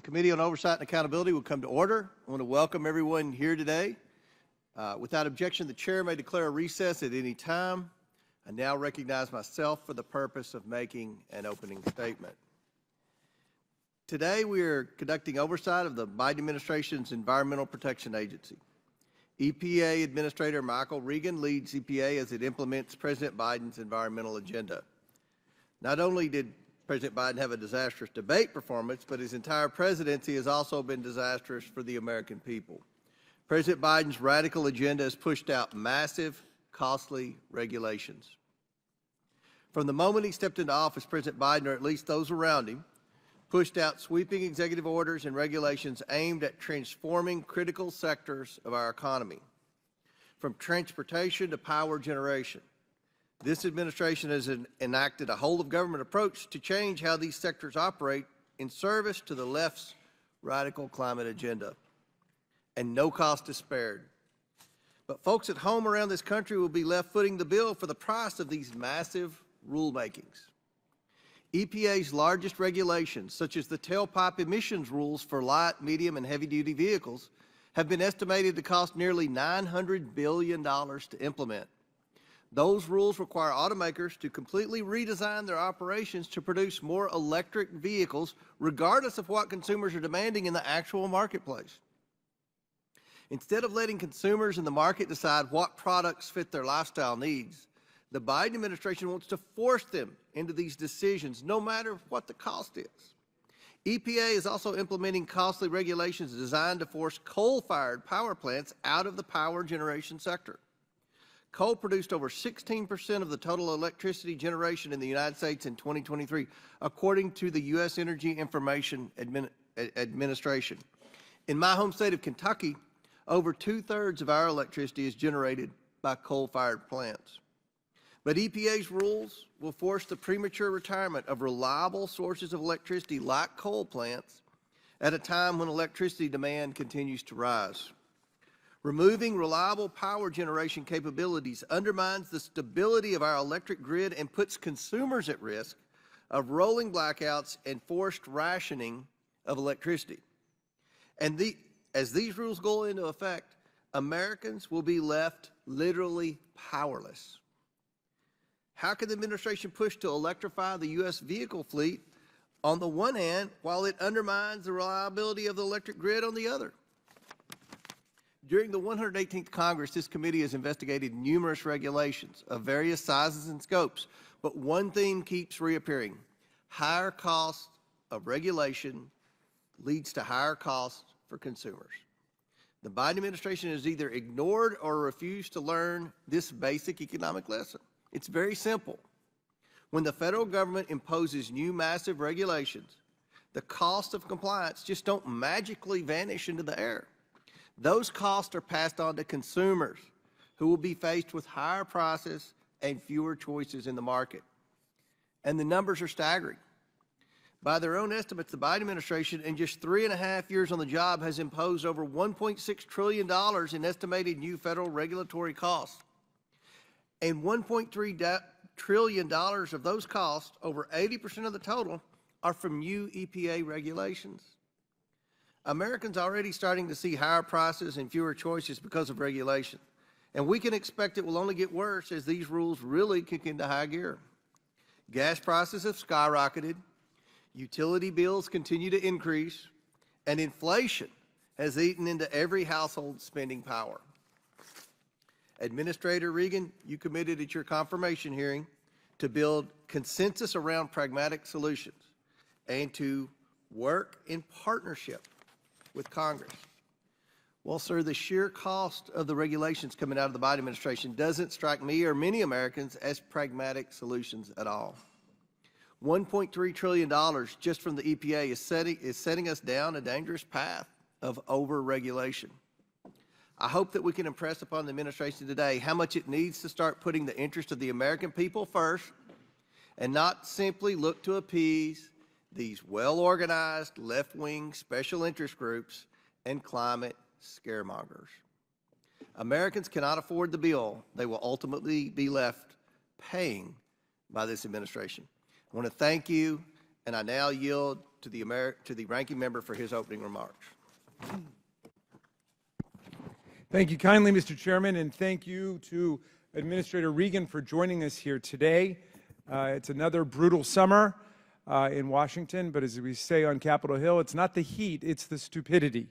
Committee on Oversight and Accountability will come to order. I want to welcome everyone here today. Without objection, the chair may declare a recess at any time. I now recognize myself for the purpose of making an opening statement. Today, we are conducting oversight of the Biden administration's Environmental Protection Agency. EPA Administrator Michael Regan leads EPA as it implements President Biden's environmental agenda. Not only did President Biden have a disastrous debate performance, but his entire presidency has also been disastrous for the American people. President Biden's radical agenda has pushed out massive, costly regulations. From the moment he stepped into office, President Biden, or at least those around him, pushed out sweeping executive orders and regulations aimed at transforming critical sectors of our economy, from transportation to power generation. This administration has enacted a whole-of-government approach to change how these sectors operate in service to the left's radical climate agenda, and no cost is spared. But folks at home around this country will be left footing the bill for the price of these massive rulemakings. EPA's largest regulations, such as the tailpipe emissions rules for light, medium, and heavy-duty vehicles, have been estimated to cost nearly $900 billion to implement. Those rules require automakers to completely redesign their operations to produce more electric vehicles, regardless of what consumers are demanding in the actual marketplace. Instead of letting consumers in the market decide what products fit their lifestyle needs, the Biden administration wants to force them into these decisions, no matter what the cost is. EPA is also implementing costly regulations designed to force coal-fired power plants out of the power generation sector. Coal produced over 16% of the total electricity generation in the United States in 2023, according to the U.S. Energy Information Administration. In my home state of Kentucky, over 2/3 of our electricity is generated by coal-fired plants. But EPA's rules will force the premature retirement of reliable sources of electricity like coal plants at a time when electricity demand continues to rise. Removing reliable power generation capabilities undermines the stability of our electric grid and puts consumers at risk of rolling blackouts and forced rationing of electricity. And as these rules go into effect, Americans will be left literally powerless. How can the administration push to electrify the U.S. vehicle fleet on the one hand, while it undermines the reliability of the electric grid on the other? During the 118th Congress, this committee has investigated numerous regulations of various sizes and scopes, but one theme keeps reappearing. Higher cost of regulation leads to higher costs for consumers. The Biden administration has either ignored or refused to learn this basic economic lesson. It's very simple. When the federal government imposes new massive regulations, the cost of compliance just don't magically vanish into the air. Those costs are passed on to consumers, who will be faced with higher prices and fewer choices in the market. And the numbers are staggering. By their own estimates, the Biden administration, in just 3.5 years on the job, has imposed over $1.6 trillion in estimated new federal regulatory costs. And $1.3 trillion of those costs, over 80% of the total, are from new EPA regulations. Americans are already starting to see higher prices and fewer choices because of regulation. And we can expect it will only get worse as these rules really kick into high gear. Gas prices have skyrocketed, utility bills continue to increase, and inflation has eaten into every household's spending power. Administrator Regan, you committed at your confirmation hearing to build consensus around pragmatic solutions and to work in partnership with Congress. Well, sir, the sheer cost of the regulations coming out of the Biden administration doesn't strike me or many Americans as pragmatic solutions at all. $1.3 trillion just from the EPA is setting us down a dangerous path of over-regulation. I hope that we can impress upon the administration today how much it needs to start putting the interest of the American people first and not simply look to appease these well-organized left-wing special interest groups and climate scaremongers. Americans cannot afford the bill they will ultimately be left paying by this administration. I want to thank you And I now yield to the ranking member for his opening remarks. Thank you kindly, Mr. Chairman, and thank you to Administrator Regan for joining us here today. It's another brutal summer in Washington, but as we say on Capitol Hill, it's not the heat, it's the stupidity.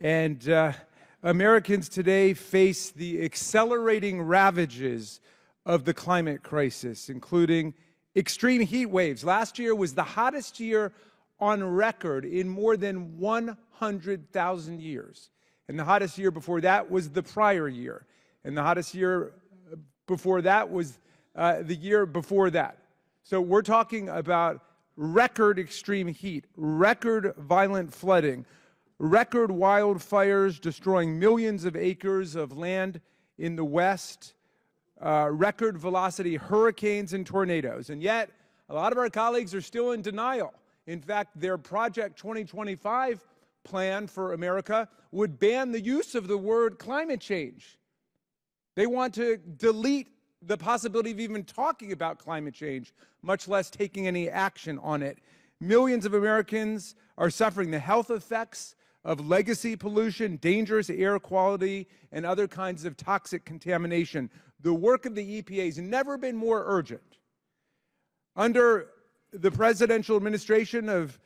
And Americans today face the accelerating ravages of the climate crisis, including extreme heat waves. Last year was the hottest year on record in more than 100,000 years. And the hottest year before that was the prior year. And the hottest year before that was the year before that. So we're talking about record extreme heat, record violent flooding, record wildfires destroying millions of acres of land in the West, record velocity hurricanes and tornadoes. And yet, a lot of our colleagues are still in denial. In fact, their Project 2025 plan for America would ban the use of the word climate change. They want to delete the possibility of even talking about climate change, much less taking any action on it. Millions of Americans are suffering the health effects of legacy pollution, dangerous air quality, and other kinds of toxic contamination. The work of the EPA has never been more urgent. Under the presidential administration of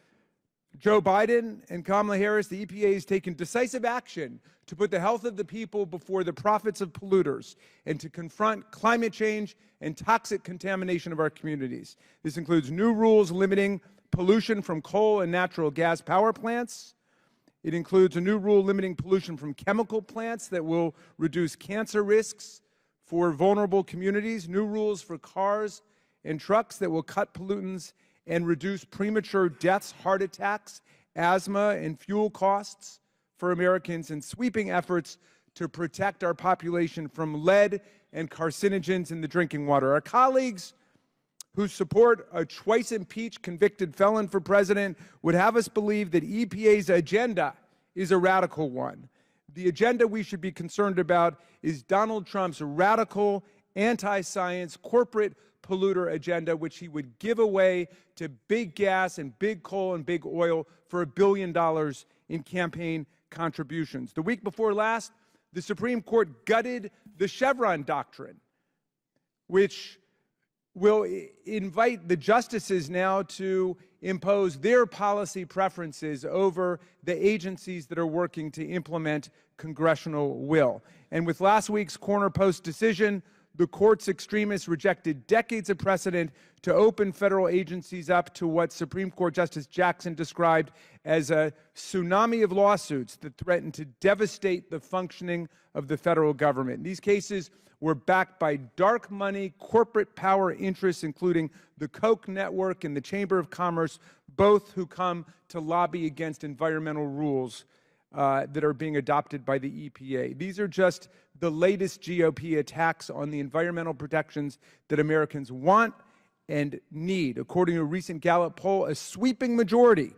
Joe Biden and Kamala Harris, the EPA has taken decisive action to put the health of the people before the profits of polluters and to confront climate change and toxic contamination of our communities. This includes new rules limiting pollution from coal and natural gas power plants. It includes a new rule limiting pollution from chemical plants that will reduce cancer risks for vulnerable communities, new rules for cars and trucks that will cut pollutants and reduce premature deaths, heart attacks, asthma, and fuel costs for Americans, and sweeping efforts to protect our population from lead and carcinogens in the drinking water. Our colleagues who support a twice-impeached convicted felon for president would have us believe that EPA's agenda is a radical one. The agenda we should be concerned about is Donald Trump's radical, anti-science, corporate polluter agenda, which he would give away to big gas and big coal and big oil for $1 billion in campaign contributions. The week before last, the Supreme Court gutted the Chevron doctrine, which will invite the justices now to impose their policy preferences over the agencies that are working to implement congressional will. And with last week's Corner Post decision, the court's extremists rejected decades of precedent to open federal agencies up to what Supreme Court Justice Jackson described as a tsunami of lawsuits that threaten to devastate the functioning of the federal government. These cases were backed by dark money, corporate power interests, including the Koch network and the Chamber of Commerce, both who come to lobby against environmental rules that are being adopted by the EPA. These are just the latest GOP attacks on the environmental protections that Americans want and need. According to a recent Gallup poll, a sweeping majority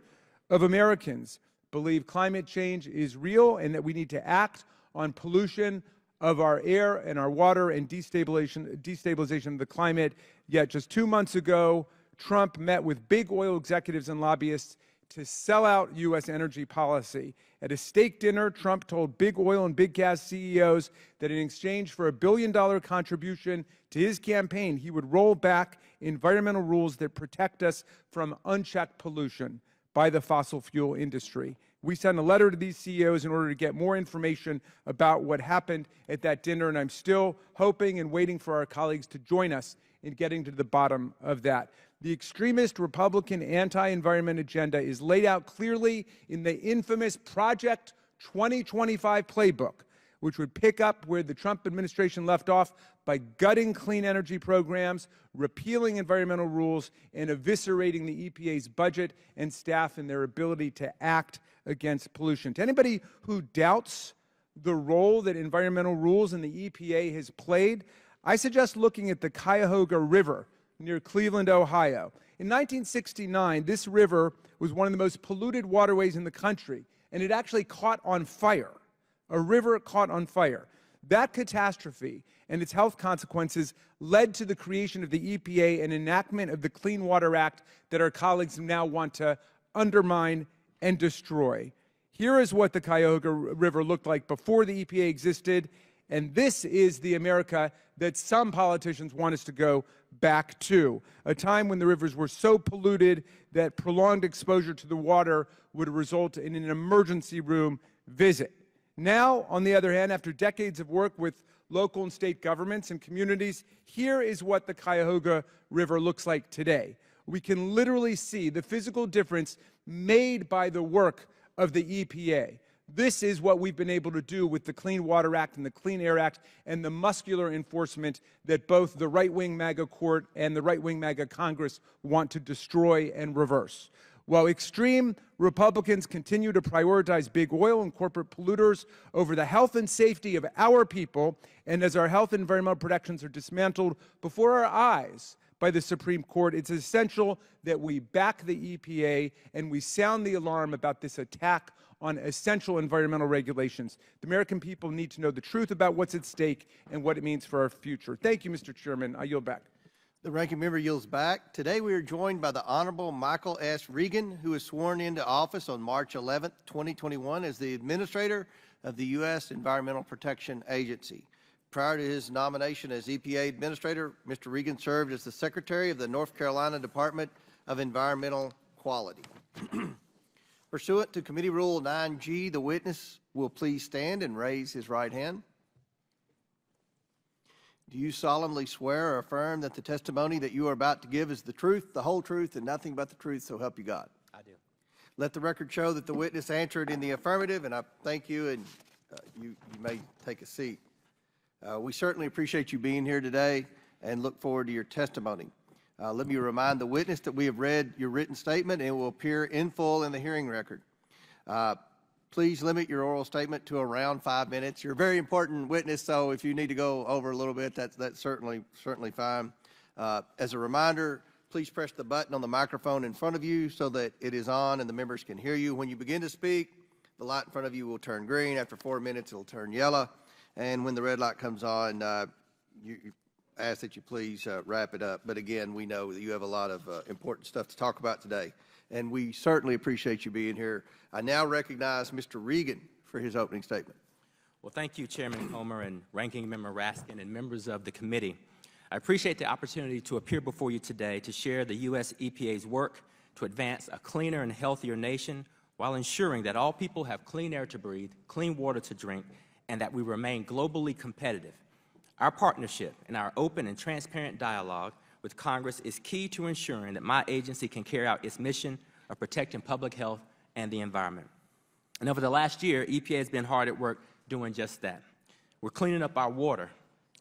of Americans believe climate change is real and that we need to act on pollution of our air and our water and destabilization of the climate. Yet just 2 months ago, Trump met with big oil executives and lobbyists to sell out U.S. energy policy. At a steak dinner, Trump told big oil and big gas CEOs that in exchange for $1 billion contribution to his campaign, he would roll back environmental rules that protect us from unchecked pollution by the fossil fuel industry. We sent a letter to these CEOs in order to get more information about what happened at that dinner, and I'm still hoping and waiting for our colleagues to join us in getting to the bottom of that. The extremist Republican anti-environment agenda is laid out clearly in the infamous Project 2025 playbook, which would pick up where the Trump administration left off by gutting clean energy programs, repealing environmental rules, and eviscerating the EPA's budget and staff and their ability to act against pollution. To anybody who doubts the role that environmental rules and the EPA has played, I suggest looking at the Cuyahoga River near Cleveland, Ohio. In 1969, this river was one of the most polluted waterways in the country, and it actually caught on fire. A river caught on fire. That catastrophe and its health consequences led to the creation of the EPA and enactment of the Clean Water Act that our colleagues now want to undermine and destroy. Here is what the Cuyahoga River looked like before the EPA existed, and this is the America that some politicians want us to go back to, a time when the rivers were so polluted that prolonged exposure to the water would result in an emergency room visit. Now, on the other hand, after decades of work with local and state governments and communities, here is what the Cuyahoga River looks like today. We can literally see the physical difference made by the work of the EPA. This is what we've been able to do with the Clean Water Act and the Clean Air Act and the muscular enforcement that both the right-wing MAGA court and the right-wing MAGA Congress want to destroy and reverse. While extreme Republicans continue to prioritize big oil and corporate polluters over the health and safety of our people, and as our health and environmental protections are dismantled before our eyes by the Supreme Court, it's essential that we back the EPA and we sound the alarm about this attack on essential environmental regulations. The American people need to know the truth about what's at stake and what it means for our future. Thank you, Mr. Chairman. I yield back. The ranking member yields back. Today we are joined by the Honorable Michael S. Regan, who was sworn into office on March 11, 2021 as the Administrator of the U.S. Environmental Protection Agency. Prior to his nomination as EPA Administrator, Mr. Regan served as the Secretary of the North Carolina Department of Environmental Quality. Pursuant to Committee Rule 9G, the witness will please stand and raise his right hand. Do you solemnly swear or affirm that the testimony that you are about to give is the truth, the whole truth, and nothing but the truth, so help you God? I do. Let the record show that the witness answered in the affirmative, and I thank you, and you may take a seat. We certainly appreciate you being here today and look forward to your testimony. Let me remind the witness that we have read your written statement and it will appear in full in the hearing record. Please limit your oral statement to around 5 minutes. You're a very important witness, so if you need to go over a little bit, that's certainly fine. As a reminder, please press the button on the microphone in front of you so that it is on and the members can hear you. When you begin to speak, the light in front of you will turn green. After 4 minutes, it will turn yellow. And when the red light comes on, you ask that you please wrap it up. But again, we know that you have a lot of important stuff to talk about today, and we certainly appreciate you being here. I now recognize Mr. Regan for his opening statement. Well, thank you, Chairman Comer and Ranking Member Raskin and members of the committee. I appreciate the opportunity to appear before you today to share the U.S. EPA's work to advance a cleaner and healthier nation while ensuring that all people have clean air to breathe, clean water to drink, and that we remain globally competitive. Our partnership and our open and transparent dialogue with Congress is key to ensuring that my agency can carry out its mission of protecting public health and the environment. And over the last year, EPA has been hard at work doing just that. We're cleaning up our water.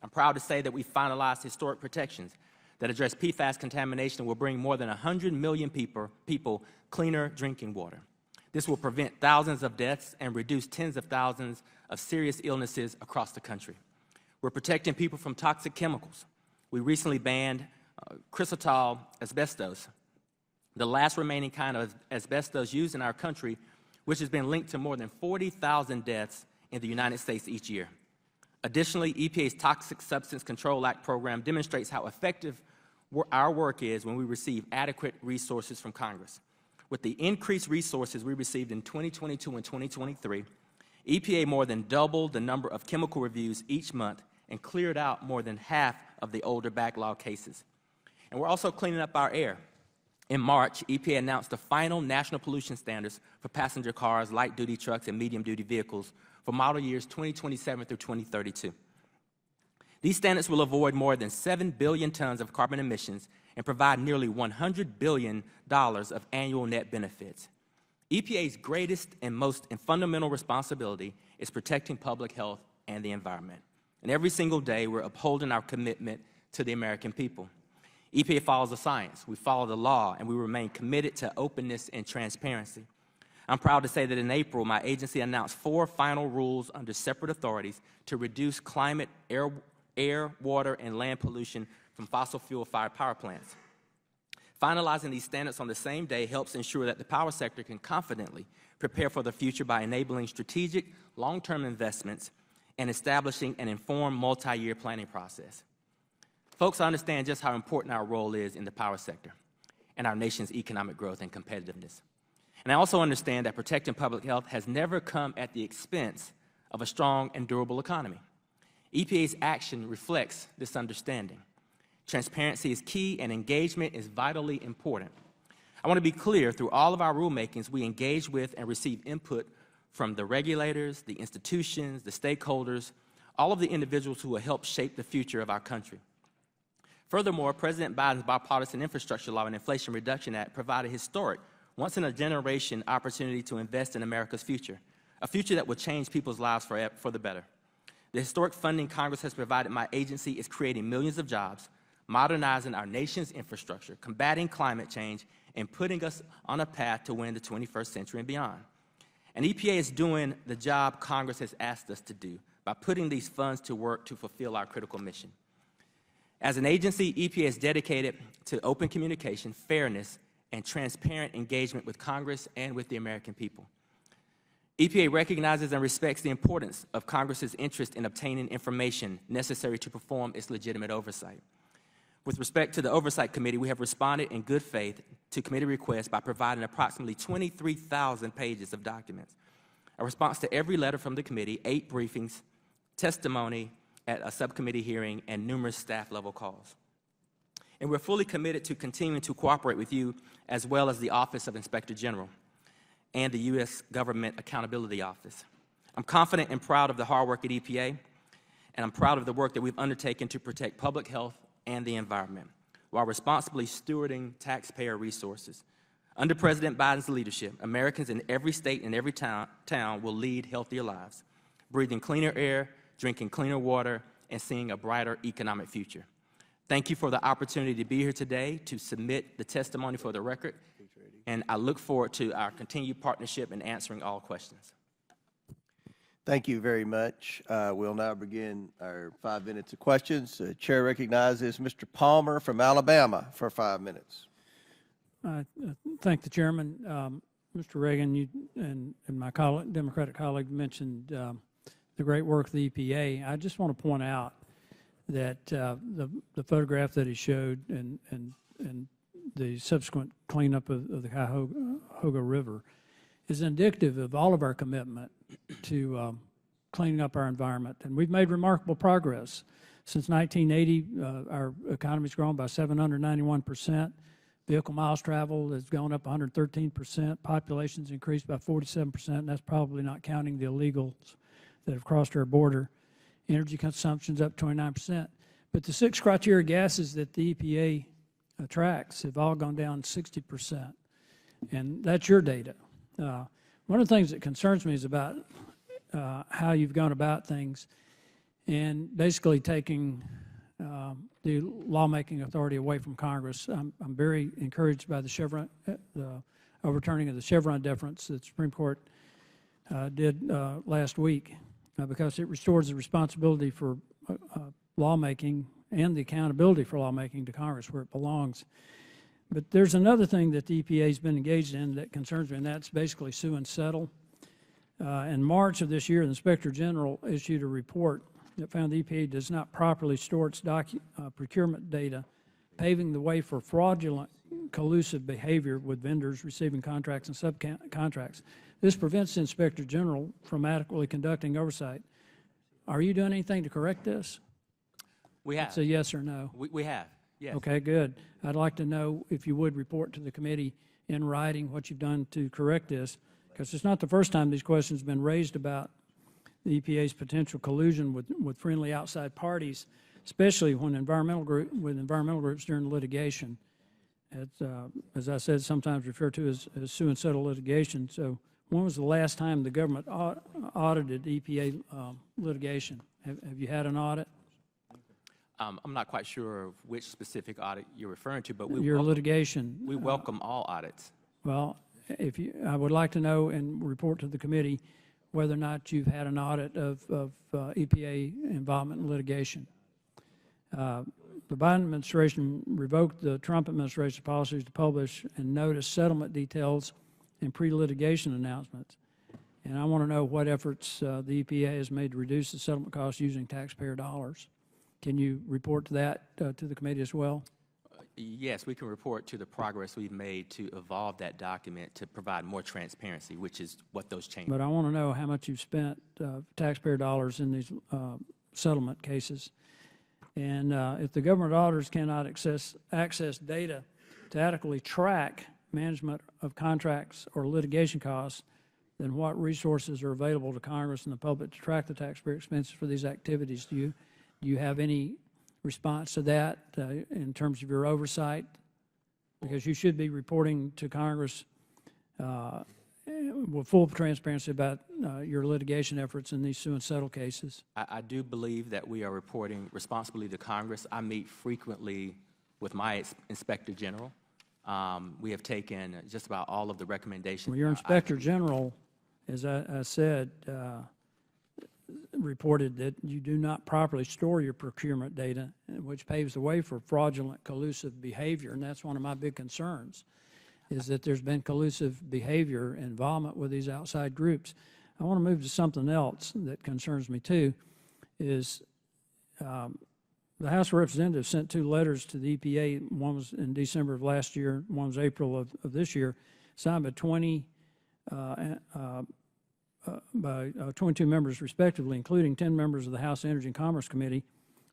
I'm proud to say that we finalized historic protections that address PFAS contamination and will bring more than 100 million people cleaner drinking water. This will prevent thousands of deaths and reduce tens of thousands of serious illnesses across the country. We're protecting people from toxic chemicals. We recently banned chrysotile asbestos, the last remaining kind of asbestos used in our country, which has been linked to more than 40,000 deaths in the United States each year. Additionally, EPA's Toxic Substance Control Act program demonstrates how effective our work is when we receive adequate resources from Congress. With the increased resources we received in 2022 and 2023, EPA more than doubled the number of chemical reviews each month and cleared out more than half of the older backlog cases. And we're also cleaning up our air. In March, EPA announced the final national pollution standards for passenger cars, light-duty trucks, and medium-duty vehicles for model years 2027 through 2032. These standards will avoid more than 7 billion tons of carbon emissions and provide nearly $100 billion of annual net benefits. EPA's greatest and most fundamental responsibility is protecting public health and the environment. And every single day, we're upholding our commitment to the American people. EPA follows the science, we follow the law, and we remain committed to openness and transparency. I'm proud to say that in April, my agency announced 4 final rules under separate authorities to reduce climate, air, water, and land pollution from fossil fuel-fired power plants. Finalizing these standards on the same day helps ensure that the power sector can confidently prepare for the future by enabling strategic, long-term investments and establishing an informed multi-year planning process. Folks understand just how important our role is in the power sector and our nation's economic growth and competitiveness. And I also understand that protecting public health has never come at the expense of a strong and durable economy. EPA's action reflects this understanding. Transparency is key and engagement is vitally important. I want to be clear, through all of our rulemakings, we engage with and receive input from the regulators, the institutions, the stakeholders, all of the individuals who will help shape the future of our country. Furthermore, President Biden's Bipartisan Infrastructure Law and Inflation Reduction Act provide a historic, once-in-a-generation opportunity to invest in America's future, a future that will change people's lives for the better. The historic funding Congress has provided my agency is creating millions of jobs, modernizing our nation's infrastructure, combating climate change, and putting us on a path to win the 21st century and beyond. And EPA is doing the job Congress has asked us to do by putting these funds to work to fulfill our critical mission. As an agency, EPA is dedicated to open communication, fairness, and transparent engagement with Congress and with the American people. EPA recognizes and respects the importance of Congress's interest in obtaining information necessary to perform its legitimate oversight. With respect to the Oversight Committee, we have responded in good faith to committee requests by providing approximately 23,000 pages of documents, a response to every letter from the committee, 8 briefings, testimony at a subcommittee hearing, and numerous staff-level calls. And we're fully committed to continuing to cooperate with you, as well as the Office of Inspector General and the U.S. Government Accountability Office. I'm confident and proud of the hard work at EPA, and I'm proud of the work that we've undertaken to protect public health and the environment, while responsibly stewarding taxpayer resources. Under President Biden's leadership, Americans in every state and every town will lead healthier lives, breathing cleaner air, drinking cleaner water, and seeing a brighter economic future. Thank you for the opportunity to be here today to submit the testimony for the record, and I look forward to our continued partnership in answering all questions. Thank you very much. We'll now begin our 5 minutes of questions. The chair recognizes Mr. Palmer from Alabama for 5 minutes. Thank the chairman. Mr. Reagan, you and my Democratic colleague mentioned the great work of the EPA. I just want to point out that the photograph that he showed and the subsequent cleanup of the Cuyahoga River is indicative of all of our commitment to cleaning up our environment. And we've made remarkable progress. Since 1980, our economy's grown by 791%. Vehicle miles traveled has gone up 113%. Population's increased by 47%, and that's probably not counting the illegals that have crossed our border. Energy consumption's up 29%. But the 6 criteria gases that the EPA tracks have all gone down 60%. And that's your data. One of the things that concerns me is about how you've gone about things and basically taking the lawmaking authority away from Congress. I'm very encouraged by the overturning of the Chevron deference that the Supreme Court did last week because it restores the responsibility for lawmaking and the accountability for lawmaking to Congress where it belongs. But there's another thing that the EPA has been engaged in that concerns me, and that's basically sue and settle. In March of this year, the Inspector General issued a report that found the EPA does not properly store its procurement data, paving the way for fraudulent, collusive behavior with vendors receiving contracts and subcontracts. This prevents the Inspector General from adequately conducting oversight. Are you doing anything to correct this? We have. It's a yes or no. We have, yes. Okay, good. I'd like to know if you would report to the committee in writing what you've done to correct this, because it's not the first time these questions have been raised about the EPA's potential collusion with friendly outside parties, especially when environmental groups during litigation. It's, as I said, sometimes referred to as sue and settle litigation. So when was the last time the government audited EPA litigation? Have you had an audit? I'm not quite sure of which specific audit you're referring to, but litigation. We welcome all audits. Well, I would like to know and report to the committee whether or not you've had an audit of EPA involvement in litigation. The Biden administration revoked the Trump administration's policies to publish and notice settlement details and pre-litigation announcements. And I want to know what efforts the EPA has made to reduce the settlement costs using taxpayer dollars. Can you report to that to the committee as well? Yes, we can report to the progress we've made to evolve that document to provide more transparency, which is what those changes. But I want to know how much you've spent taxpayer dollars in these settlement cases. And if the government auditors cannot access data to adequately track management of contracts or litigation costs, then what resources are available to Congress and the public to track the taxpayer expenses for these activities? Do you have any response to that in terms of your oversight? Because you should be reporting to Congress with full transparency about your litigation efforts in these sue and settle cases. I do believe that we are reporting responsibly to Congress. I meet frequently with my Inspector General. We have taken just about all of the recommendations. Well, your Inspector General, as I said, reported that you do not properly store your procurement data, which paves the way for fraudulent, collusive behavior, and that's one of my big concerns, is that there's been collusive behavior, involvement with these outside groups. I want to move to something else that concerns me too, is the House of Representatives sent 2 letters to the EPA. One was in December of last year, one was April of this year, signed by 22 members respectively, including 10 members of the House Energy and Commerce Committee.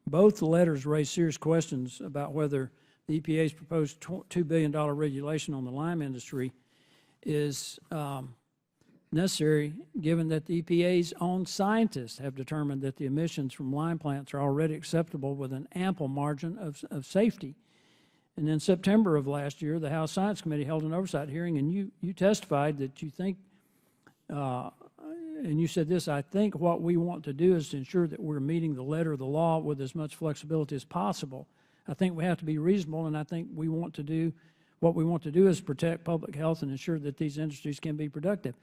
Both the letters raised serious questions about whether the EPA's proposed $2 billion regulation on the lime industry is necessary, given that the EPA's own scientists have determined that the emissions from lime plants are already acceptable with an ample margin of safety. And in September of last year, the House Science Committee held an oversight hearing, and you testified that you think, and you said this, I think what we want to do is to ensure that we're meeting the letter of the law with as much flexibility as possible. I think we have to be reasonable, and I think we want to do, what we want to do is protect public health and ensure that these industries can be productive.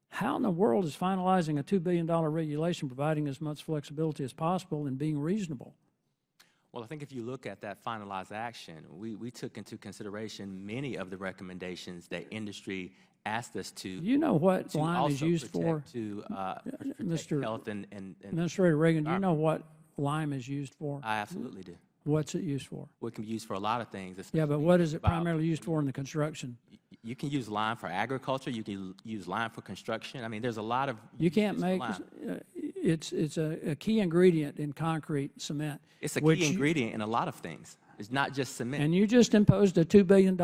How in the world is finalizing a $2 billion regulation providing as much flexibility as possible and being reasonable? Well, I think if you look at that finalized action, we took into consideration many of the recommendations that industry asked us to. You know what lime is used for? To Mr. health and Administrator Regan, do you know what lime is used for? I absolutely do. What's it used for? Well, it can be used for a lot of things. Yeah, but what is it primarily used for in the construction? You can use lime for agriculture. You can use lime for construction. I mean, there's a lot of. You can't make. It's a key ingredient in concrete cement. It's a key ingredient in a lot of things. It's not just cement. And you just imposed a $2 billion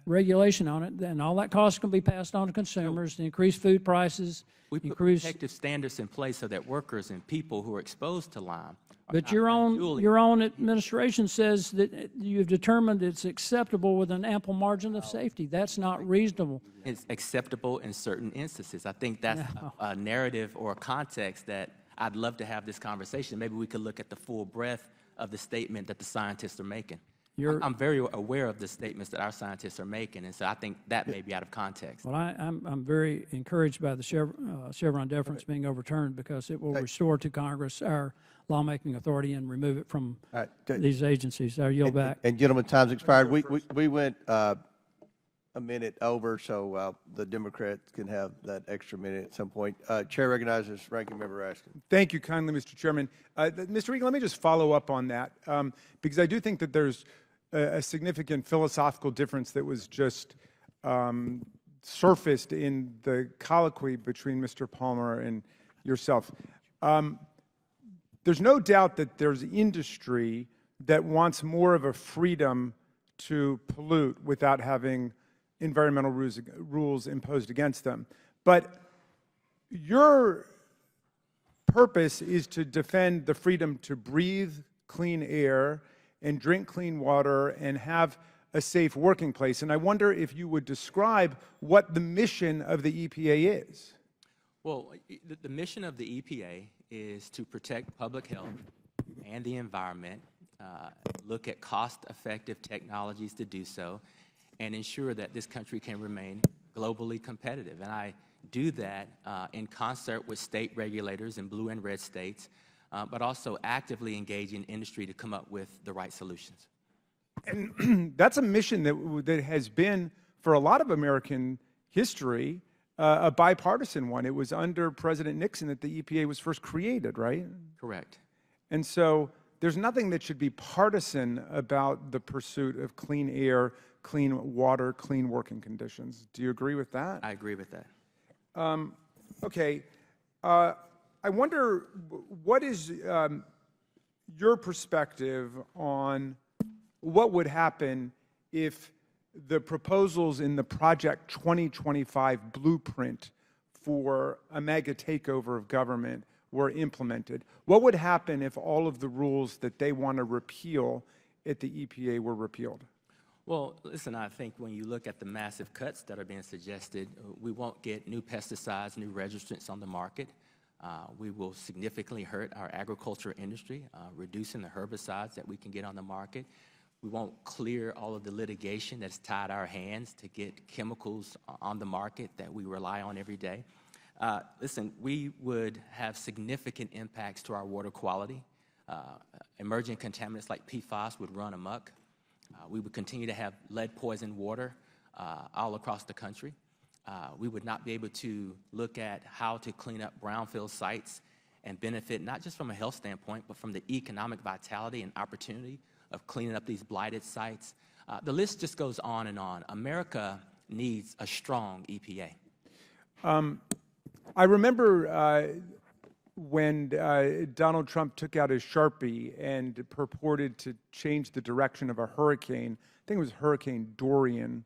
regulation on it, and all that cost can be passed on to consumers to increase food prices. We put protective standards in place so that workers and people who are exposed to lime. But your own administration says that you've determined it's acceptable with an ample margin of safety. That's not reasonable. It's acceptable in certain instances. I think that's a narrative or a context that I'd love to have this conversation. Maybe we could look at the full breadth of the statement that the scientists are making. I'm very aware of the statements that our scientists are making, and so I think that may be out of context. Well, I'm very encouraged by the Chevron deference being overturned, because it will restore to Congress our lawmaking authority and remove it from these agencies. I yield back. And gentlemen, time's expired. We went a minute over, so the Democrats can have that extra minute at some point. Chair recognizes Ranking Member Raskin. Thank you kindly, Mr. Chairman. Mr. Regan, let me just follow up on that, because I do think that there's a significant philosophical difference that was just surfaced in the colloquy between Mr. Palmer and yourself. There's no doubt that there's industry that wants more of a freedom to pollute without having environmental rules imposed against them. But your purpose is to defend the freedom to breathe clean air and drink clean water and have a safe working place. And I wonder if you would describe what the mission of the EPA is. Well, the mission of the EPA is to protect public health and the environment, look at cost-effective technologies to do so, and ensure that this country can remain globally competitive. And I do that in concert with state regulators in blue and red states, but also actively engaging industry to come up with the right solutions. And that's a mission that has been, for a lot of American history, a bipartisan one. It was under President Nixon that the EPA was first created, right? Correct. And so there's nothing that should be partisan about the pursuit of clean air, clean water, clean working conditions. Do you agree with that? I agree with that. Okay. I wonder, what is your perspective on what would happen if the proposals in the Project 2025 blueprint for a mega takeover of government were implemented? What would happen if all of the rules that they want to repeal at the EPA were repealed? Well, listen, I think when you look at the massive cuts that are being suggested, we won't get new pesticides, new registrants on the market. We will significantly hurt our agriculture industry, reducing the herbicides that we can get on the market. We won't clear all of the litigation that's tied our hands to get chemicals on the market that we rely on every day. Listen, we would have significant impacts to our water quality. Emerging contaminants like PFAS would run amok. We would continue to have lead-poisoned water all across the country. We would not be able to look at how to clean up brownfield sites and benefit not just from a health standpoint, but from the economic vitality and opportunity of cleaning up these blighted sites. The list just goes on and on. America needs a strong EPA. I remember when Donald Trump took out his Sharpie and purported to change the direction of a hurricane. I think it was Hurricane Dorian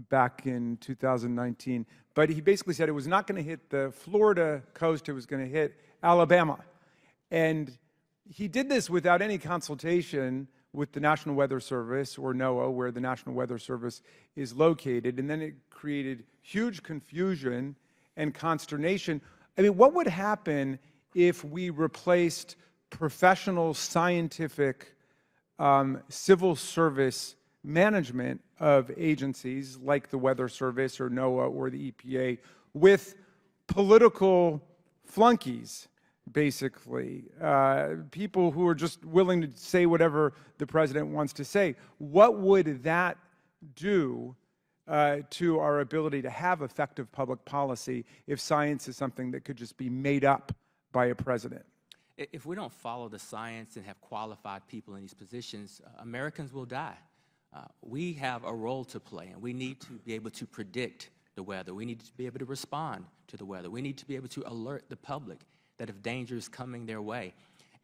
back in 2019. But he basically said it was not going to hit the Florida coast, it was going to hit Alabama. And he did this without any consultation with the National Weather Service, or NOAA, where the National Weather Service is located. And then it created huge confusion and consternation. I mean, what would happen if we replaced professional scientific civil service management of agencies like the Weather Service or NOAA or the EPA with political flunkies, basically, people who are just willing to say whatever the president wants to say? What would that do to our ability to have effective public policy if science is something that could just be made up by a president? If we don't follow the science and have qualified people in these positions, Americans will die. We have a role to play, and we need to be able to predict the weather. We need to be able to respond to the weather. We need to be able to alert the public that if danger is coming their way.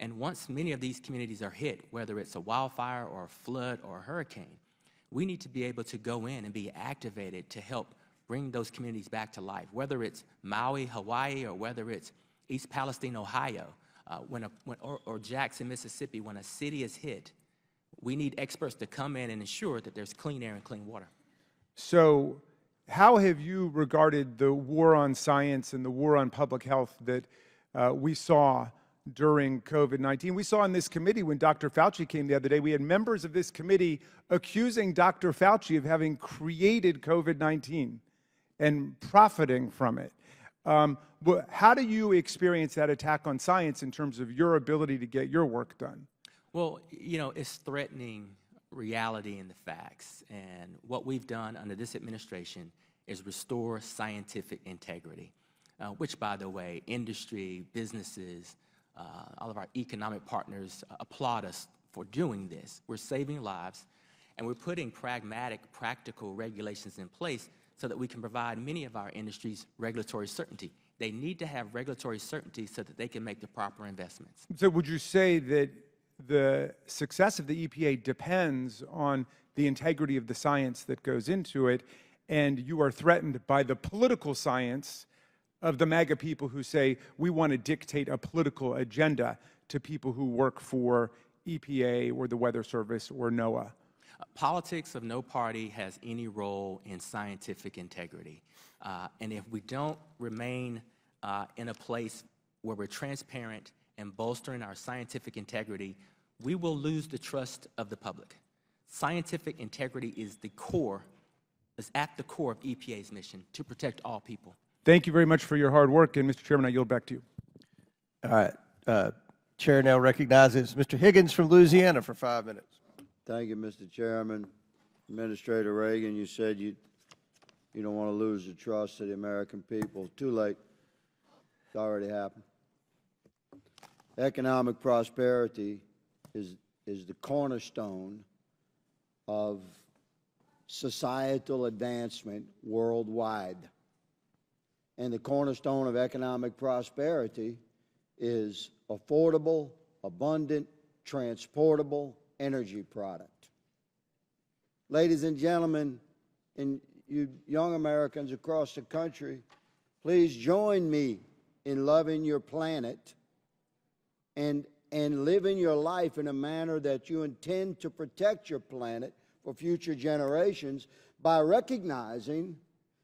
And once many of these communities are hit, whether it's a wildfire or a flood or a hurricane, we need to be able to go in and be activated to help bring those communities back to life, whether it's Maui, Hawaii, or whether it's East Palestine, Ohio, or Jackson, Mississippi. When a city is hit, we need experts to come in and ensure that there's clean air and clean water. So how have you regarded the war on science and the war on public health that we saw during COVID-19? We saw in this committee when Dr. Fauci came the other day, we had members of this committee accusing Dr. Fauci of having created COVID-19 and profiting from it. How do you experience that attack on science in terms of your ability to get your work done? Well, you know, it's threatening reality and the facts. And what we've done under this administration is restore scientific integrity, which, by the way, industry, businesses, all of our economic partners applaud us for doing this. We're saving lives, and we're putting pragmatic, practical regulations in place so that we can provide many of our industries regulatory certainty. They need to have regulatory certainty so that they can make the proper investments. So would you say that the success of the EPA depends on the integrity of the science that goes into it, and you are threatened by the political science of the MAGA people who say we want to dictate a political agenda to people who work for EPA or the Weather Service or NOAA? Politics of no party has any role in scientific integrity. And if we don't remain in a place where we're transparent and bolstering our scientific integrity, we will lose the trust of the public. Scientific integrity is at the core of EPA's mission to protect all people. Thank you very much for your hard work, and Mr. Chairman, I yield back to you. All right. Chair now recognizes Mr. Higgins from Louisiana for 5 minutes. Thank you, Mr. Chairman. Administrator Reagan, you said you'd You don't want to lose the trust of the American people. Too late. It's already happened. Economic prosperity is the cornerstone of societal advancement worldwide. And the cornerstone of economic prosperity is affordable, abundant, transportable energy product. Ladies and gentlemen, and you young Americans across the country, please join me in loving your planet and living your life in a manner that you intend to protect your planet for future generations by recognizing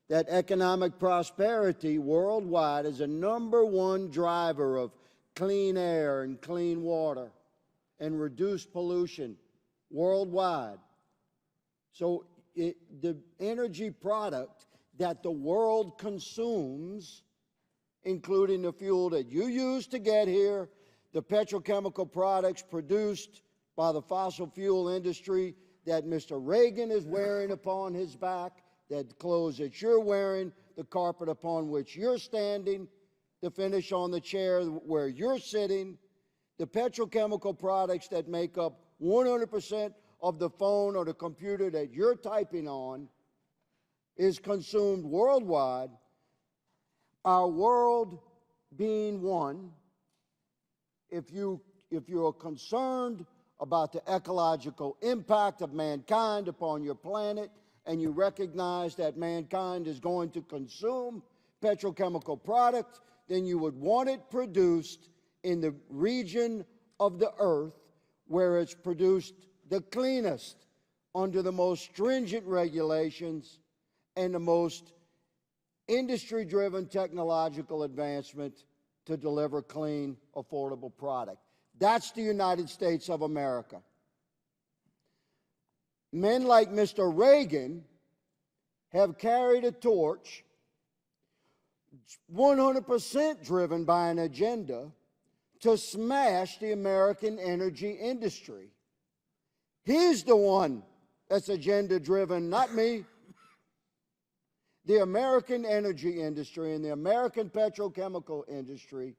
that economic prosperity worldwide is a -- driver of clean air and clean water and reduced pollution worldwide. So the energy product that the world consumes, including the fuel that you use to get here, the petrochemical products produced by the fossil fuel industry that Mr. Reagan is wearing upon his back, that clothes that you're wearing, the carpet upon which you're standing, the finish on the chair where you're sitting, the petrochemical products that make up 100% of the phone or the computer that you're typing on is consumed worldwide. Our world being one, if you're concerned about the ecological impact of mankind upon your planet, and you recognize that mankind is going to consume petrochemical products, then you would want it produced in the region of the earth where it's produced the cleanest, under the most stringent regulations and the most industry-driven technological advancement to deliver clean, affordable product. That's the United States of America. Men like Mr. Reagan have carried a torch 100% driven by an agenda to smash the American energy industry. He's the one that's agenda-driven, not me. The American energy industry and the American petrochemical industry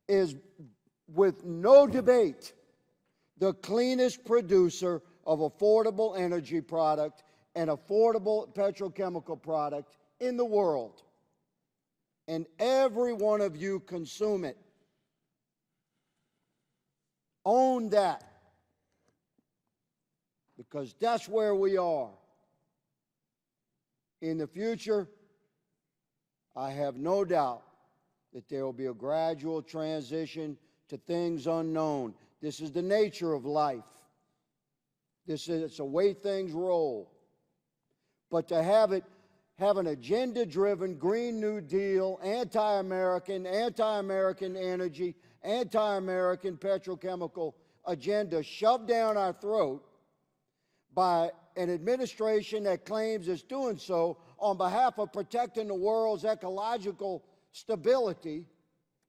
is, with no debate, the cleanest producer of affordable energy product and affordable petrochemical product in the world. And every one of you consume it. Own that. Because that's where we are. In the future, I have no doubt that there will be a gradual transition to things unknown. This is the nature of life. It's the way things roll. But to have an agenda-driven Green New Deal, anti-American energy, anti-American petrochemical agenda shoved down our throat by an administration that claims it's doing so on behalf of protecting the world's ecological stability,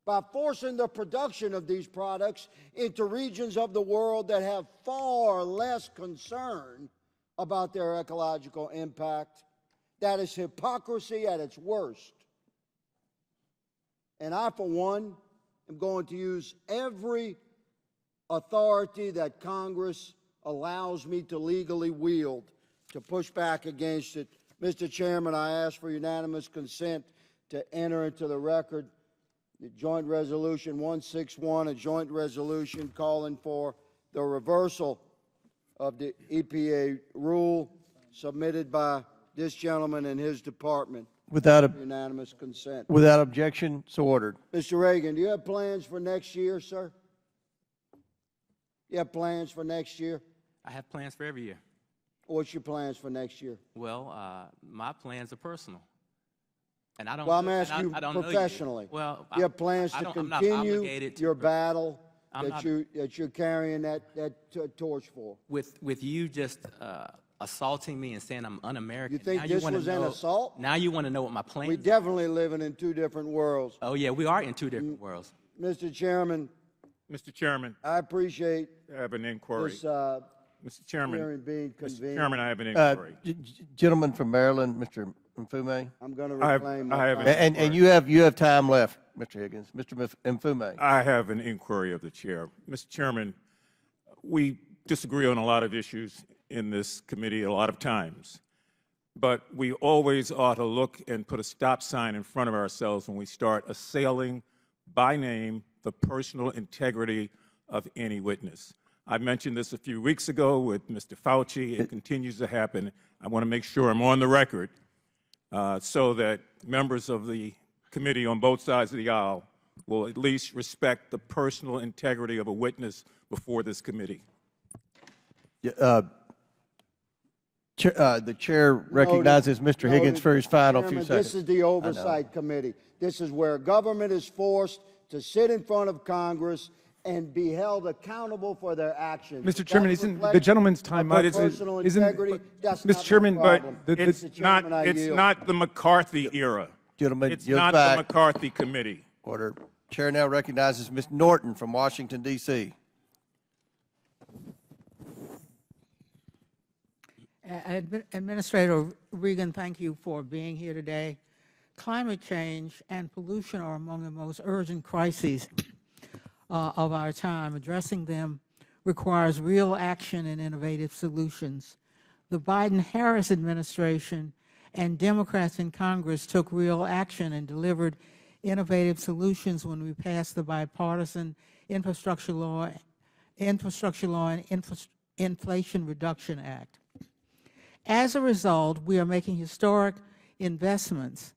by forcing the production of these products into regions of the world that have far less concern about their ecological impact. That is hypocrisy at its worst. And I, for one, am going to use every authority that Congress allows me to legally wield to push back against it. Mr. Chairman, I ask for unanimous consent to enter into the record the Joint Resolution 161, a joint resolution calling for the reversal of the EPA rule submitted by this gentleman and his department. Without Unanimous consent. Without objection, so ordered. Mr. Reagan, do you have plans for next year, sir? You have plans for next year? I have plans for every year. What's your plans for next year? Well, my plans are personal. And I don't. Well, I'm asking you I don't know professionally. Well, you have plans to continue your battle that you're carrying that torch for. With you just assaulting me and saying I'm un-American. You think this was an assault? Now you want to know what my plans are. We're definitely living in two different worlds. Oh, yeah, we are in two different worlds. Mr. Chairman. Mr. Chairman. I appreciate I have an inquiry. this Mr. Chairman. hearing being convened. Mr. Chairman, I have an inquiry. Gentleman from Maryland, Mr. Mfume? I'm going to I reclaim I my have an time. And you have time left, Mr. Higgins. Mr. Mfume. I have an inquiry of the chair. Mr. Chairman, we disagree on a lot of issues in this committee a lot of times, but we always ought to look and put a stop sign in front of ourselves when we start assailing by name the personal integrity of any witness. I mentioned this a few weeks ago with Mr. Fauci. It continues to happen. I want to make sure I'm on the record so that members of the committee on both sides of the aisle will at least respect the personal integrity of a witness before this committee. The chair recognizes Mr. Higgins for his final few Chairman, seconds. this is the Oversight Committee. This is where government is forced to sit in front of Congress and be held accountable for their actions. Mr. Chairman, That isn't the reflects gentleman's time up? personal Isn't- integrity. That's Mr. not my Chairman, but problem. It's Mr. Chairman, I yield. not the McCarthy era. Gentlemen, It's yield not back. the McCarthy committee. Order. Chair now recognizes Ms. Norton from Washington, D.C. Administrator Regan, thank you for being here today. Climate change and pollution are among the most urgent crises of our time. Addressing them requires real action and innovative solutions. The Biden-Harris administration and Democrats in Congress took real action and delivered innovative solutions when we passed the bipartisan Infrastructure Law and Inflation Reduction Act. As a result, we are making historic investments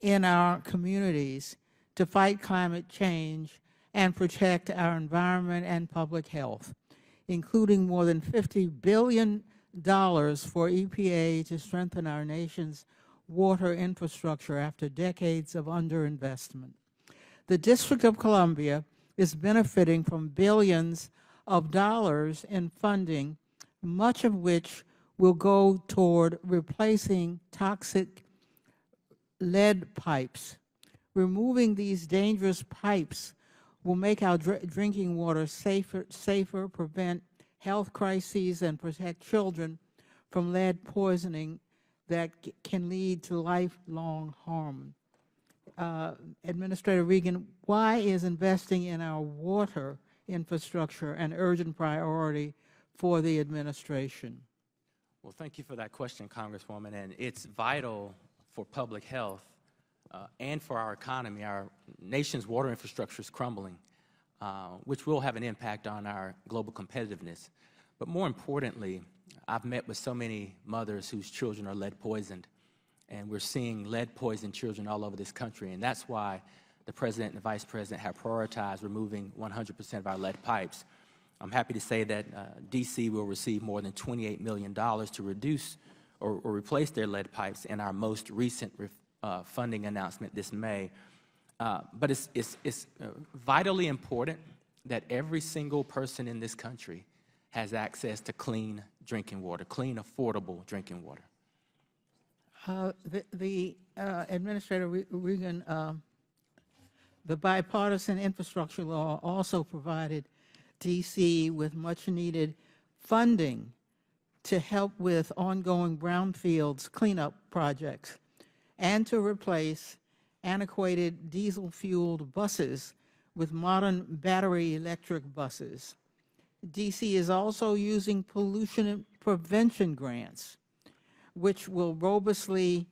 in our communities to fight climate change and protect our environment and public health, including more than $50 billion for EPA to strengthen our nation's water infrastructure after decades of underinvestment. The District of Columbia is benefiting from billions of dollars in funding, much of which will go toward replacing toxic lead pipes. Removing these dangerous pipes will make our drinking water safer, prevent health crises, and protect children from lead poisoning that can lead to lifelong harm. Administrator Regan, why is investing in our water infrastructure an urgent priority for the administration? Well, thank you for that question, Congresswoman, and it's vital for public health and for our economy. Our nation's water infrastructure is crumbling, which will have an impact on our global competitiveness. But more importantly, I've met with so many mothers whose children are lead poisoned, and we're seeing lead poisoned children all over this country, and that's why the President and the Vice President have prioritized removing 100% of our lead pipes. I'm happy to say that D.C. will receive more than $28 million to reduce or replace their lead pipes in our most recent funding announcement this May. But it's vitally important that every single person in this country has access to clean drinking water, clean, affordable drinking water. Administrator Regan, the bipartisan infrastructure law also provided D.C. with much-needed funding to help with ongoing brownfields cleanup projects and to replace antiquated diesel-fueled buses with modern battery electric buses. D.C. is also using pollution prevention grants, which will robustly